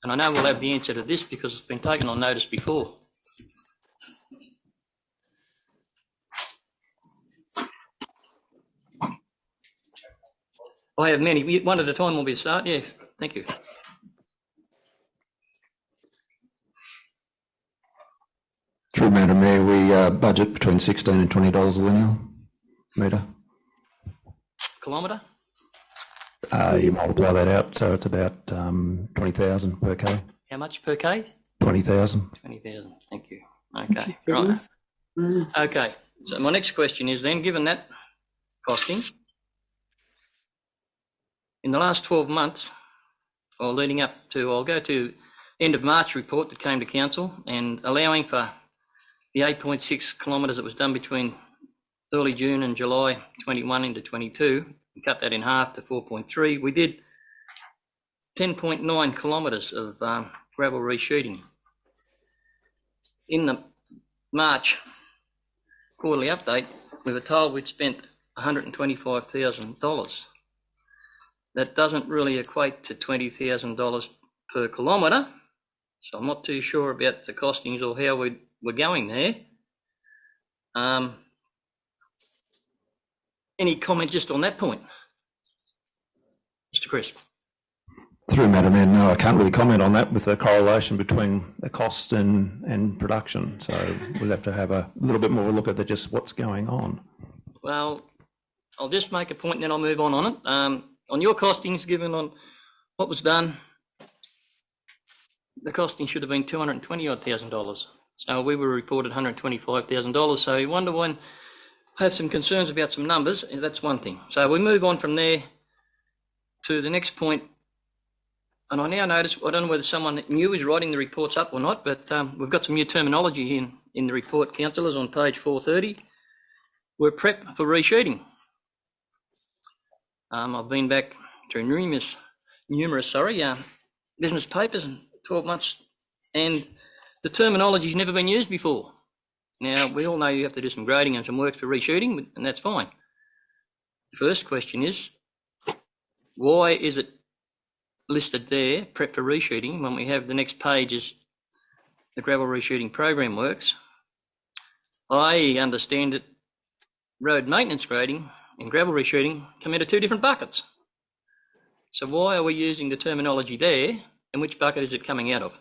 And I know we'll have the answer to this because it's been taken on notice before. I have many. One at a time will be a start. Yeah, thank you. Through Madam Mayor, we budget between $16 and $20 a linear metre. Kilometre? You multiply that out, so it's about 20,000 per K. How much per K? 20,000. 20,000. Thank you. Okay. Right. Okay. So my next question is then, given that costing, in the last 12 months, or leading up to, I'll go to end of March report that came to council, and allowing for the 8.6 kilometres that was done between early June and July 21 into 22, and cut that in half to 4.3. We did 10.9 kilometres of gravel resheeting. In the March quarterly update, we were told we'd spent $125,000. That doesn't really equate to $20,000 per kilometre, so I'm not too sure about the costings or how we're going there. Any comment just on that point? Mr. Crisp. Through Madam Mayor, no, I can't really comment on that with the correlation between the cost and production. So we'll have to have a little bit more look at just what's going on. Well, I'll just make a point and then I'll move on it. On your costings, given on what was done, the costing should have been $220,000. So we were reported $125,000. So you wonder when I have some concerns about some numbers, and that's one thing. So we move on from there to the next point. And I now notice, I don't know whether someone new is writing the reports up or not, but we've got some new terminology in the report, councillors, on page 430. We're prep for resheeting. I've been back through numerous business papers in 12 months, and the terminology's never been used before. Now, we all know you have to do some grading and some work for resheeting, and that's fine. The first question is, why is it listed there, prep for resheeting, when we have the next page is the gravel resheeting program works? I understand that road maintenance grading and gravel resheeting come out of two different buckets. So why are we using the terminology there, and which bucket is it coming out of?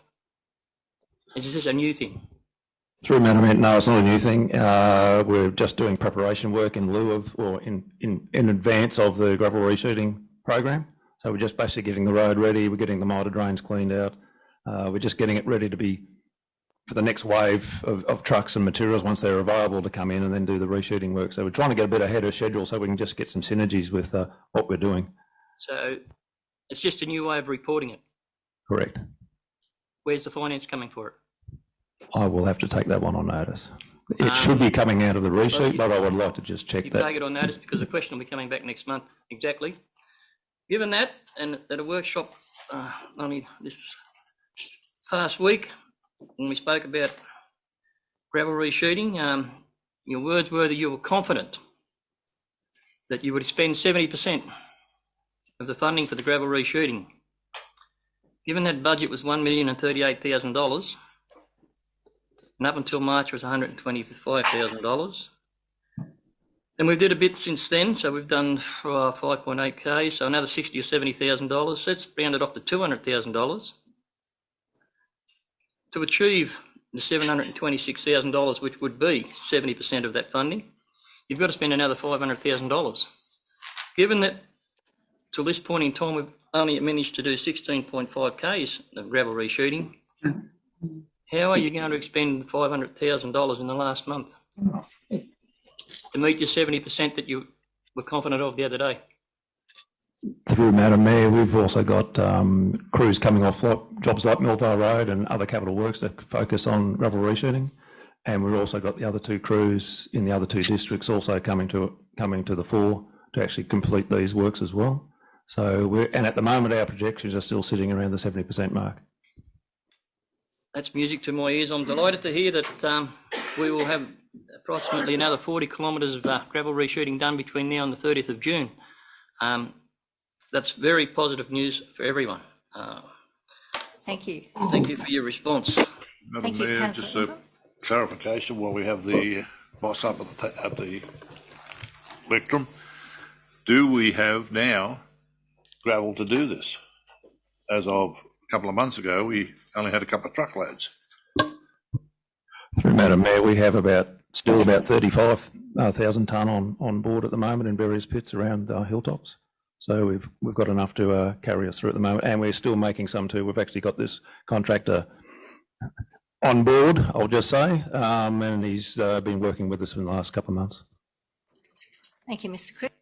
Is this a new thing? Through Madam Mayor, no, it's not a new thing. We're just doing preparation work in lieu of, or in advance of the gravel resheeting program. So we're just basically getting the road ready, we're getting the mitre drains cleaned out, we're just getting it ready to be for the next wave of trucks and materials once they're available to come in and then do the resheeting work. So we're trying to get a bit ahead of schedule so we can just get some synergies with what we're doing. So it's just a new way of reporting it? Correct. Where's the finance coming for it? I will have to take that one on notice. It should be coming out of the resheet, but I would like to just check that. You take it on notice because the question will be coming back next month. Exactly. Given that, and at a workshop only this past week, when we spoke about gravel resheeting, your words were that you were confident that you would spend 70% of the funding for the gravel resheeting. Given that budget was $1,038,000, and up until March was $125,000. And we've did a bit since then, so we've done 5.8K, so another $60,000 or $70,000. So let's round it off to $200,000. To achieve the $726,000, which would be 70% of that funding, you've got to spend another $500,000. Given that till this point in time we've only managed to do 16.5Ks of gravel resheeting, how are you going to expend $500,000 in the last month to meet your 70% that you were confident of the other day? Through Madam Mayor, we've also got crews coming off jobs like Millvale Road and other capital works to focus on gravel resheeting, and we've also got the other two crews in the other two districts also coming to the fore to actually complete these works as well. So and at the moment our projections are still sitting around the 70% mark. That's music to my ears. I'm delighted to hear that we will have approximately another 40 kilometres of gravel resheeting done between now and the 30th of June. That's very positive news for everyone. Thank you. Thank you for your response. Madam Mayor, just a clarification while we have the boss up at the lectern. Do we have now gravel to do this? As of a couple of months ago, we only had a couple of truckloads. Through Madam Mayor, we have still about 35,000 tonne on board at the moment in various pits around Hilltops. So we've got enough to carry us through at the moment, and we're still making some too. We've actually got this contractor on board, I'll just say, and he's been working with us in the last couple of months. Thank you, Mr. Crick.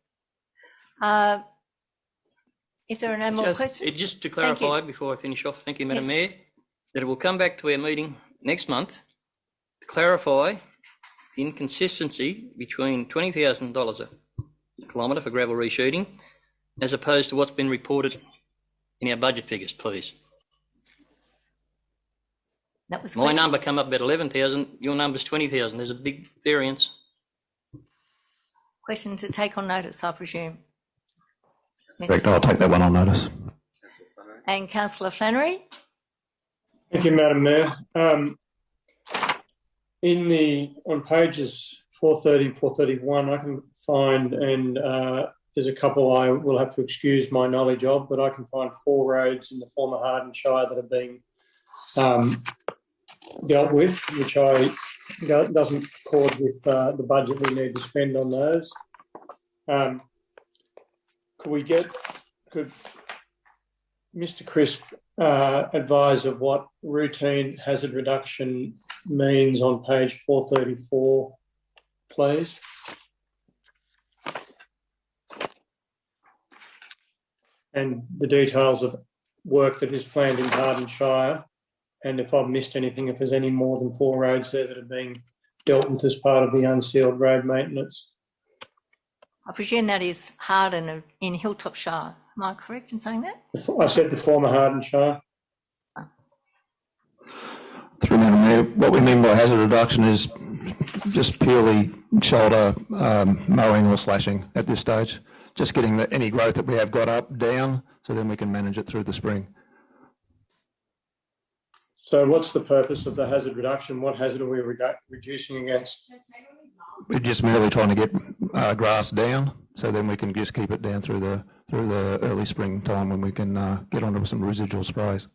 If there are no more questions. Just to clarify before I finish off, thank you, Madam Mayor, that it will come back to our meeting next month to clarify the inconsistency between $20,000 a kilometre for gravel resheeting as opposed to what's been reported in our budget figures, please. That was My number come up about 11,000. Your number's 20,000. There's a big variance. Question to take on notice, I presume. Correct. I'll take that one on notice. And Councillor Flannery. Thank you, Madam Mayor. On pages 430 and 431, I can find, and there's a couple I will have to excuse my knowledge of, but I can find 4 roads in the former Hardin Shire that are being dealt with, which doesn't accord with the budget we need to spend on those. Could Mr. Crisp advise of what routine hazard reduction means on page 434, please? And the details of work that is planned in Hardin Shire, and if I've missed anything, if there's any more than 4 roads there that are being dealt with as part of the unsealed road maintenance. I presume that is Hardin in Hilltops Shire. Am I correct in saying that? I said the former Hardin Shire. Through Madam Mayor, what we mean by hazard reduction is just purely shoulder mowing or slashing at this stage. Just getting any growth that we have got up, down, so then we can manage it through the spring. So what's the purpose of the hazard reduction? What hazard are we reducing against? We're just merely trying to get grass down, so then we can just keep it down through the early spring time when we can get onto some residual sprays.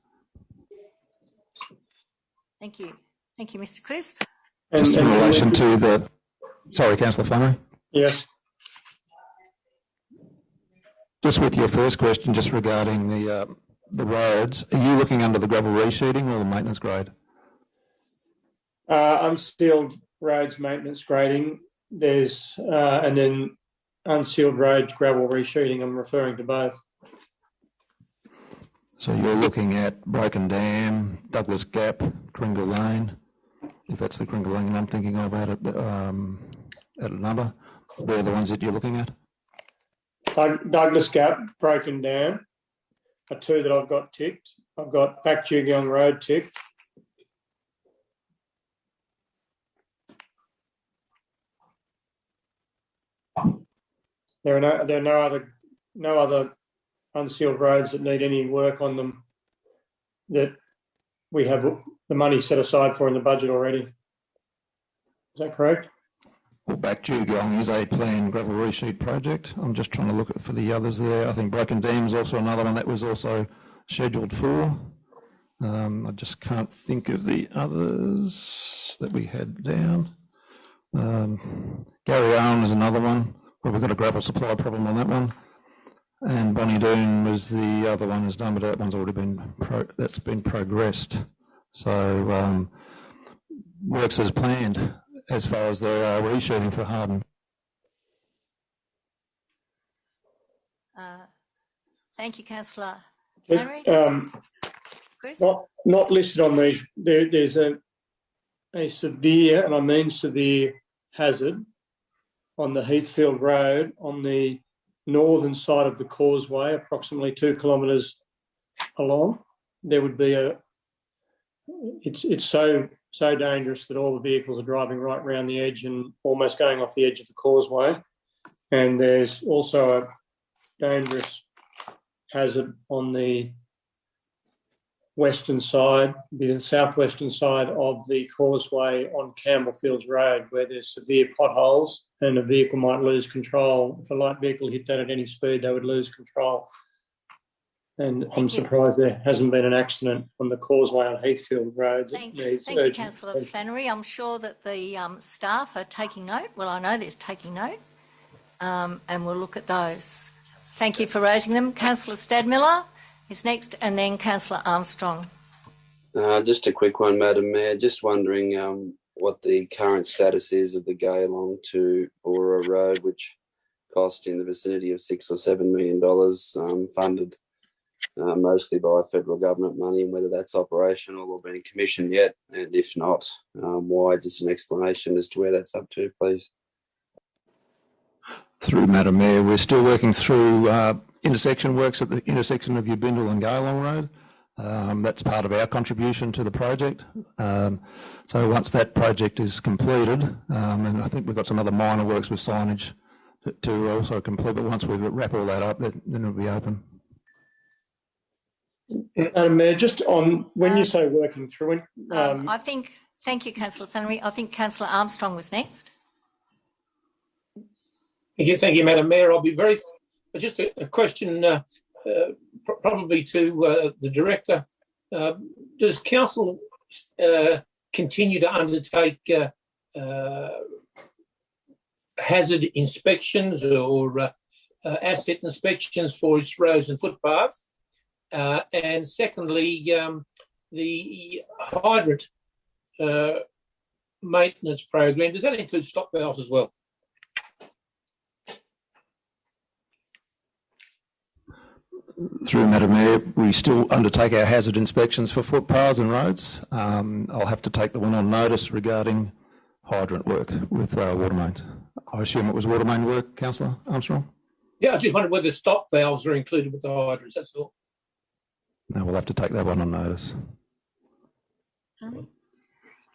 Thank you. Thank you, Mr. Crisp. Just in relation to the... Sorry, Councillor Flannery. Yes. Just with your first question, just regarding the roads, are you looking under the gravel resheeting or the maintenance grade? Unsealed roads maintenance grading. There's and then unsealed road gravel resheeting. I'm referring to both. So you're looking at Broken Dam, Douglas Gap, Kringle Lane, if that's the Kringle Lane I'm thinking of at a number. They're the ones that you're looking at? Douglas Gap, Broken Dam are 2 that I've got ticked. I've got Back Jugeong Road ticked. There are no other unsealed roads that need any work on them that we have the money set aside for in the budget already. Is that correct? Well, Back Jugeong is a planned gravel resheet project. I'm just trying to look for the others there. I think Broken Dam is also another one that was also scheduled for. I just can't think of the others that we had down. Gary Owen is another one, but we've got a gravel supply problem on that one. And Bonnie Doon was the other one is done, but that one's already been that's been progressed. So works as planned as far as the resheeting for Hardin. Thank you, Councillor. Not listed on these. There's a severe, and I mean severe, hazard on the Heathfield Road on the northern side of the causeway, approximately 2 kilometres along. There would be it's so dangerous that all the vehicles are driving right around the edge and almost going off the edge of the causeway. And there's also a dangerous hazard on the western side, the southwestern side of the causeway on Campbellfields Road, where there's severe potholes and a vehicle might lose control. If a light vehicle hit that at any speed, they would lose control. And I'm surprised there hasn't been an accident on the causeway on Heathfield Road. Thank you, Councillor Flannery. I'm sure that the staff are taking note. Well, I know they're taking note, and we'll look at those. Thank you for raising them. Councillor Stadmiller is next, and then Councillor Armstrong. Just a quick one, Madam Mayor. Just wondering what the current status is of the Gaylong to Bora Road, which cost in the vicinity of $6 or $7 million, funded mostly by federal government money, and whether that's operational or been commissioned yet, and if not, why? Just an explanation as to where that's up to, please. Through Madam Mayor, we're still working through intersection works at the intersection of Yabindal and Gaylong Road. That's part of our contribution to the project. So once that project is completed, and I think we've got some other minor works with signage to also complete, but once we wrap all that up, then it'll be open. Madam Mayor, just on when you say working through it, I think, thank you, Councillor Flannery. I think Councillor Armstrong was next. Thank you, Madam Mayor. I'll be just a question probably to the Director. Does Council continue to undertake hazard inspections or asset inspections for its roads and footpaths? And secondly, the hydrant maintenance program, does that include stop valves as well? Through Madam Mayor, we still undertake our hazard inspections for footpaths and roads. I'll have to take the one on notice regarding hydrant work with water mains. I assume it was water main work, Councillor Armstrong? Yeah, I just wondered whether stop valves are included with the hydrants, that's all. No, we'll have to take that one on notice.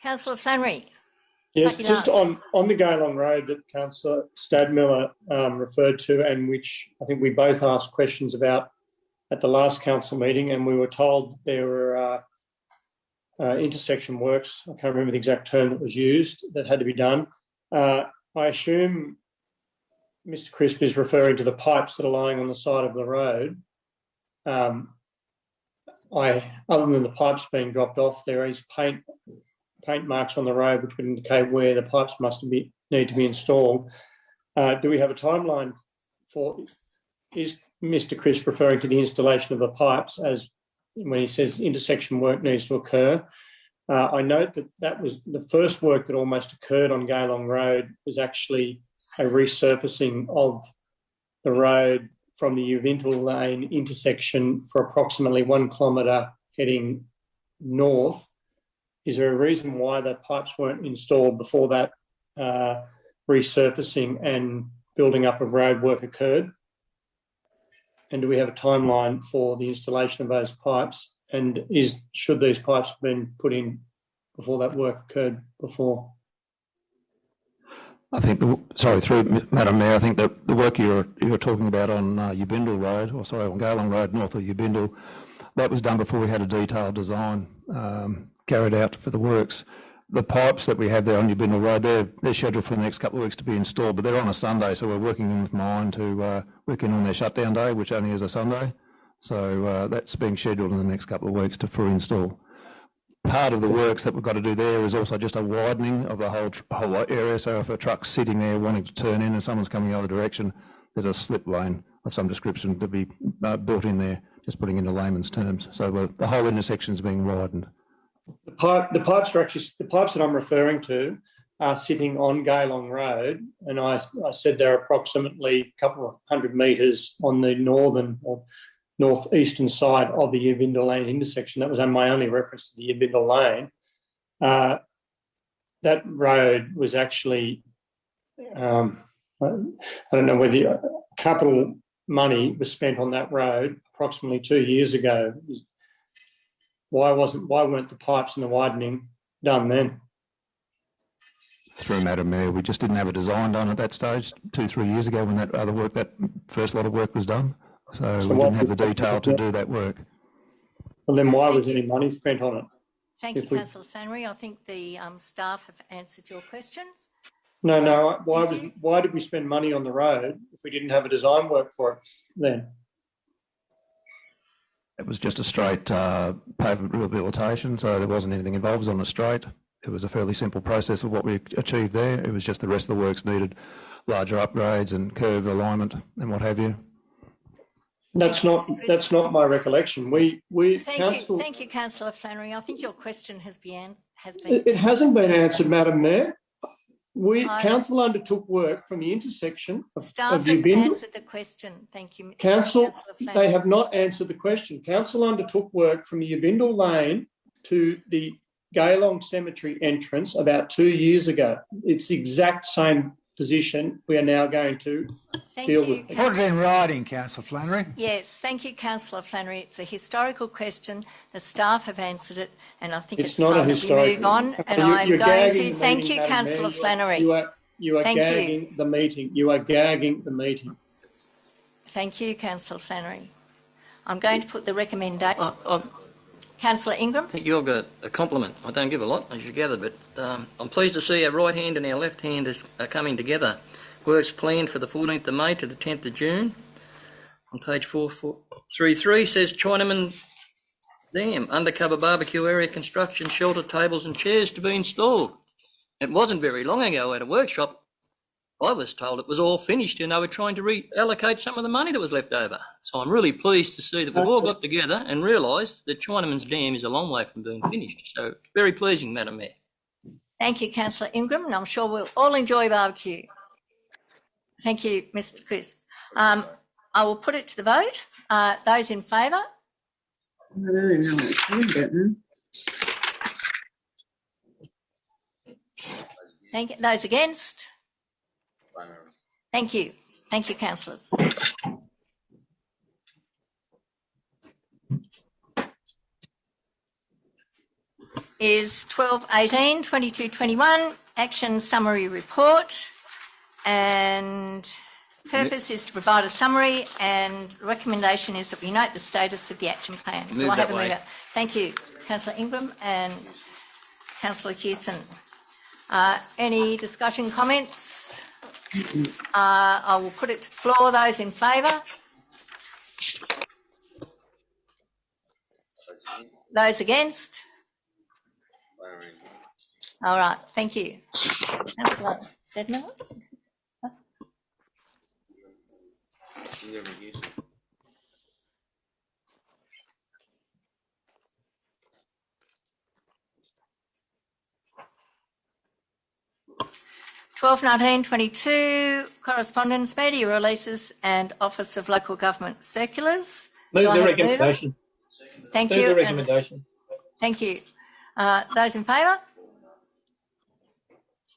Councillor Flannery. Yes, just on the Gaylong Road that Councillor Stadmiller referred to, and which I think we both asked questions about at the last council meeting, and we were told there were intersection works, I can't remember the exact term that was used, that had to be done. I assume Mr. Crisp is referring to the pipes that are lying on the side of the road. Other than the pipes being dropped off, there is paint marks on the road which would indicate where the pipes need to be installed. Do we have a timeline for? Is Mr. Crisp referring to the installation of the pipes as when he says intersection work needs to occur? I note that was the first work that almost occurred on Gaylong Road was actually a resurfacing of the road from the Uvintal Lane intersection for approximately 1 kilometre heading north. Is there a reason why the pipes weren't installed before that resurfacing and building up of road work occurred? And do we have a timeline for the installation of those pipes? And should these pipes have been put in before that work occurred before? I think, through Madam Mayor, I think that the work you're talking about on Ubindal Road, on Gaylong Road, north of Ubindal, that was done before we had a detailed design carried out for the works. The pipes that we have there on Ubindal Road, they're scheduled for the next couple of weeks to be installed, but they're on a Sunday, so we're working in with mine to work in on their shutdown day, which only is a Sunday. So that's being scheduled in the next couple of weeks to fully install. Part of the works that we've got to do there is also just a widening of the whole area. So if a truck's sitting there wanting to turn in and someone's coming the other direction, there's a slip lane of some description to be built in there, just putting into layman's terms. So the whole intersection is being widened. The pipes that I'm referring to are sitting on Gaylong Road, and I said they're approximately a couple of 100 metres on the northern or northeastern side of the Uvintal Lane intersection. That was my only reference to the Uvintal Lane. That road was actually, I don't know whether capital money was spent on that road approximately 2 years ago. Why weren't the pipes and the widening done then? Through Madam Mayor, we just didn't have a design done at that stage 2-3 years ago when that first lot of work was done. So we didn't have the detail to do that work. Well, then why was any money spent on it? Thank you, Councillor Flannery. I think the staff have answered your questions. No. Why did we spend money on the road if we didn't have a design work for it then? It was just a straight pavement rehabilitation, so there wasn't anything involved. It was on a straight. It was a fairly simple process of what we achieved there. It was just the rest of the works needed larger upgrades and curve alignment and what have you. That's not my recollection. Thank you, Councillor Flannery. I think your question has been. It hasn't been answered, Madam Mayor. Council undertook work from the intersection of Staff have answered the question. Thank you, Council. They have not answered the question. Council undertook work from the Ubindal Lane to the Gaylong Cemetery entrance about 2 years ago. It's the exact same position we are now going to deal with. Put it in writing, Councillor Flannery. Yes, thank you, Councillor Flannery. It's a historical question. The staff have answered it, and I think it's time that we move on. And I'm going to thank you, Councillor Flannery. You are gagging the meeting. You are gagging the meeting. Thank you, Councillor Flannery. I'm going to put the recommendation. Councillor Ingram. I think you've got a compliment. I don't give a lot, as you gather, but I'm pleased to see our right hand and our left hand are coming together. Works planned for the 14th of May to the 10th of June. On page 433 says Chinaman Dam, undercover barbecue area construction, shelter tables and chairs to be installed. It wasn't very long ago at a workshop, I was told it was all finished and they were trying to reallocate some of the money that was left over. So I'm really pleased to see that we've all got together and realised that Chinaman's Dam is a long way from being finished. So it's very pleasing, Madam Mayor. Thank you, Councillor Ingram, and I'm sure we'll all enjoy barbecue. Thank you, Mr. Crisp. I will put it to the vote. Those in favour? I don't even know what it's doing about now. Thank you. Those against? Thank you. Thank you, councillors. Is 12:18, 22:21, action summary report, and purpose is to provide a summary, and the recommendation is that we note the status of the action plan. Do I have a mover? Thank you, Councillor Ingram and Councillor Hewson. Any discussion, comments? I will put it to the floor. Those in favour? Those against? All right, thank you. Councillor Stedman? (12/19/22) correspondence, media releases and Office of Local Government circulars. Move the recommendation. Thank you. Move the recommendation. Thank you. Those in favour?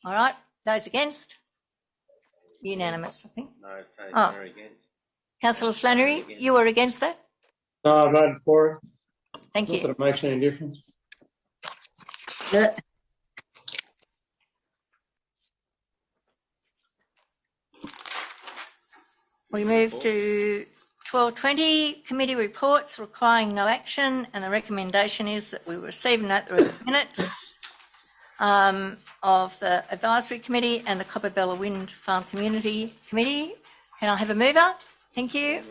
All right. Those against? Unanimous, I think. No, against. Councillor Flannery, you were against that? No, I voted for it. Thank you. Not that it makes any difference. Yes. We move to 12:20, committee reports requiring no action, and the recommendation is that we receive and note the minutes of the Advisory Committee and the Copperbella Wind Farm Community Committee. Can I have a mover? Thank you.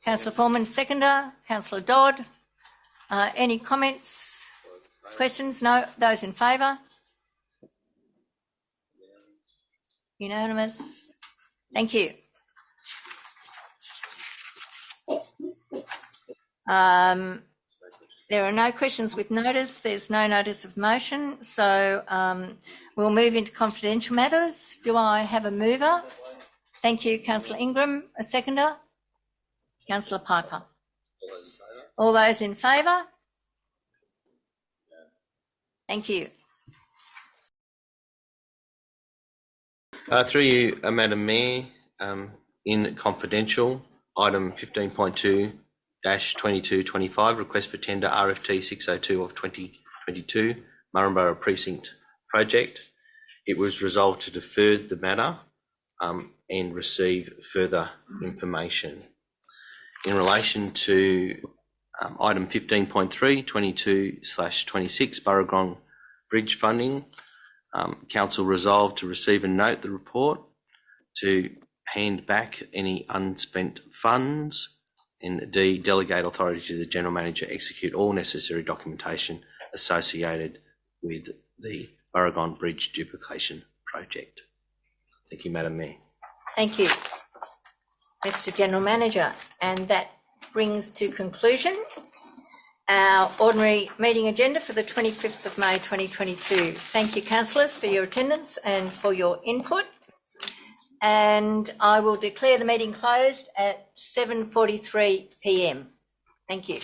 Councillor Foreman, seconder. Councillor Dodd. Any comments, questions? No. Those in favour? Unanimous. Thank you. There are no questions with notice. There's no notice of motion. So we'll move into confidential matters. Do I have a mover? Thank you, Councillor Ingram. A seconder? Councillor Piper. All those in favour? Thank you. Through you, Madam Mayor, in confidential, item 15.2-2225, request for tender RFT 602 of 2022, Murrumburrah Precinct project. It was resolved to defer the matter and receive further information. In relation to item 15.3, 22/26, Barrackkvill Bridge funding, Council resolved to receive and note the report, to hand back any unspent funds, and D, delegate authority to the General Manager execute all necessary documentation associated with the Barrackkvill Bridge duplication project. Thank you, Madam Mayor. Thank you, Mr. General Manager. And that brings to conclusion our ordinary meeting agenda for the 25th of May 2022. Thank you, councillors, for your attendance and for your input. And I will declare the meeting closed at 7:43 p.m. Thank you.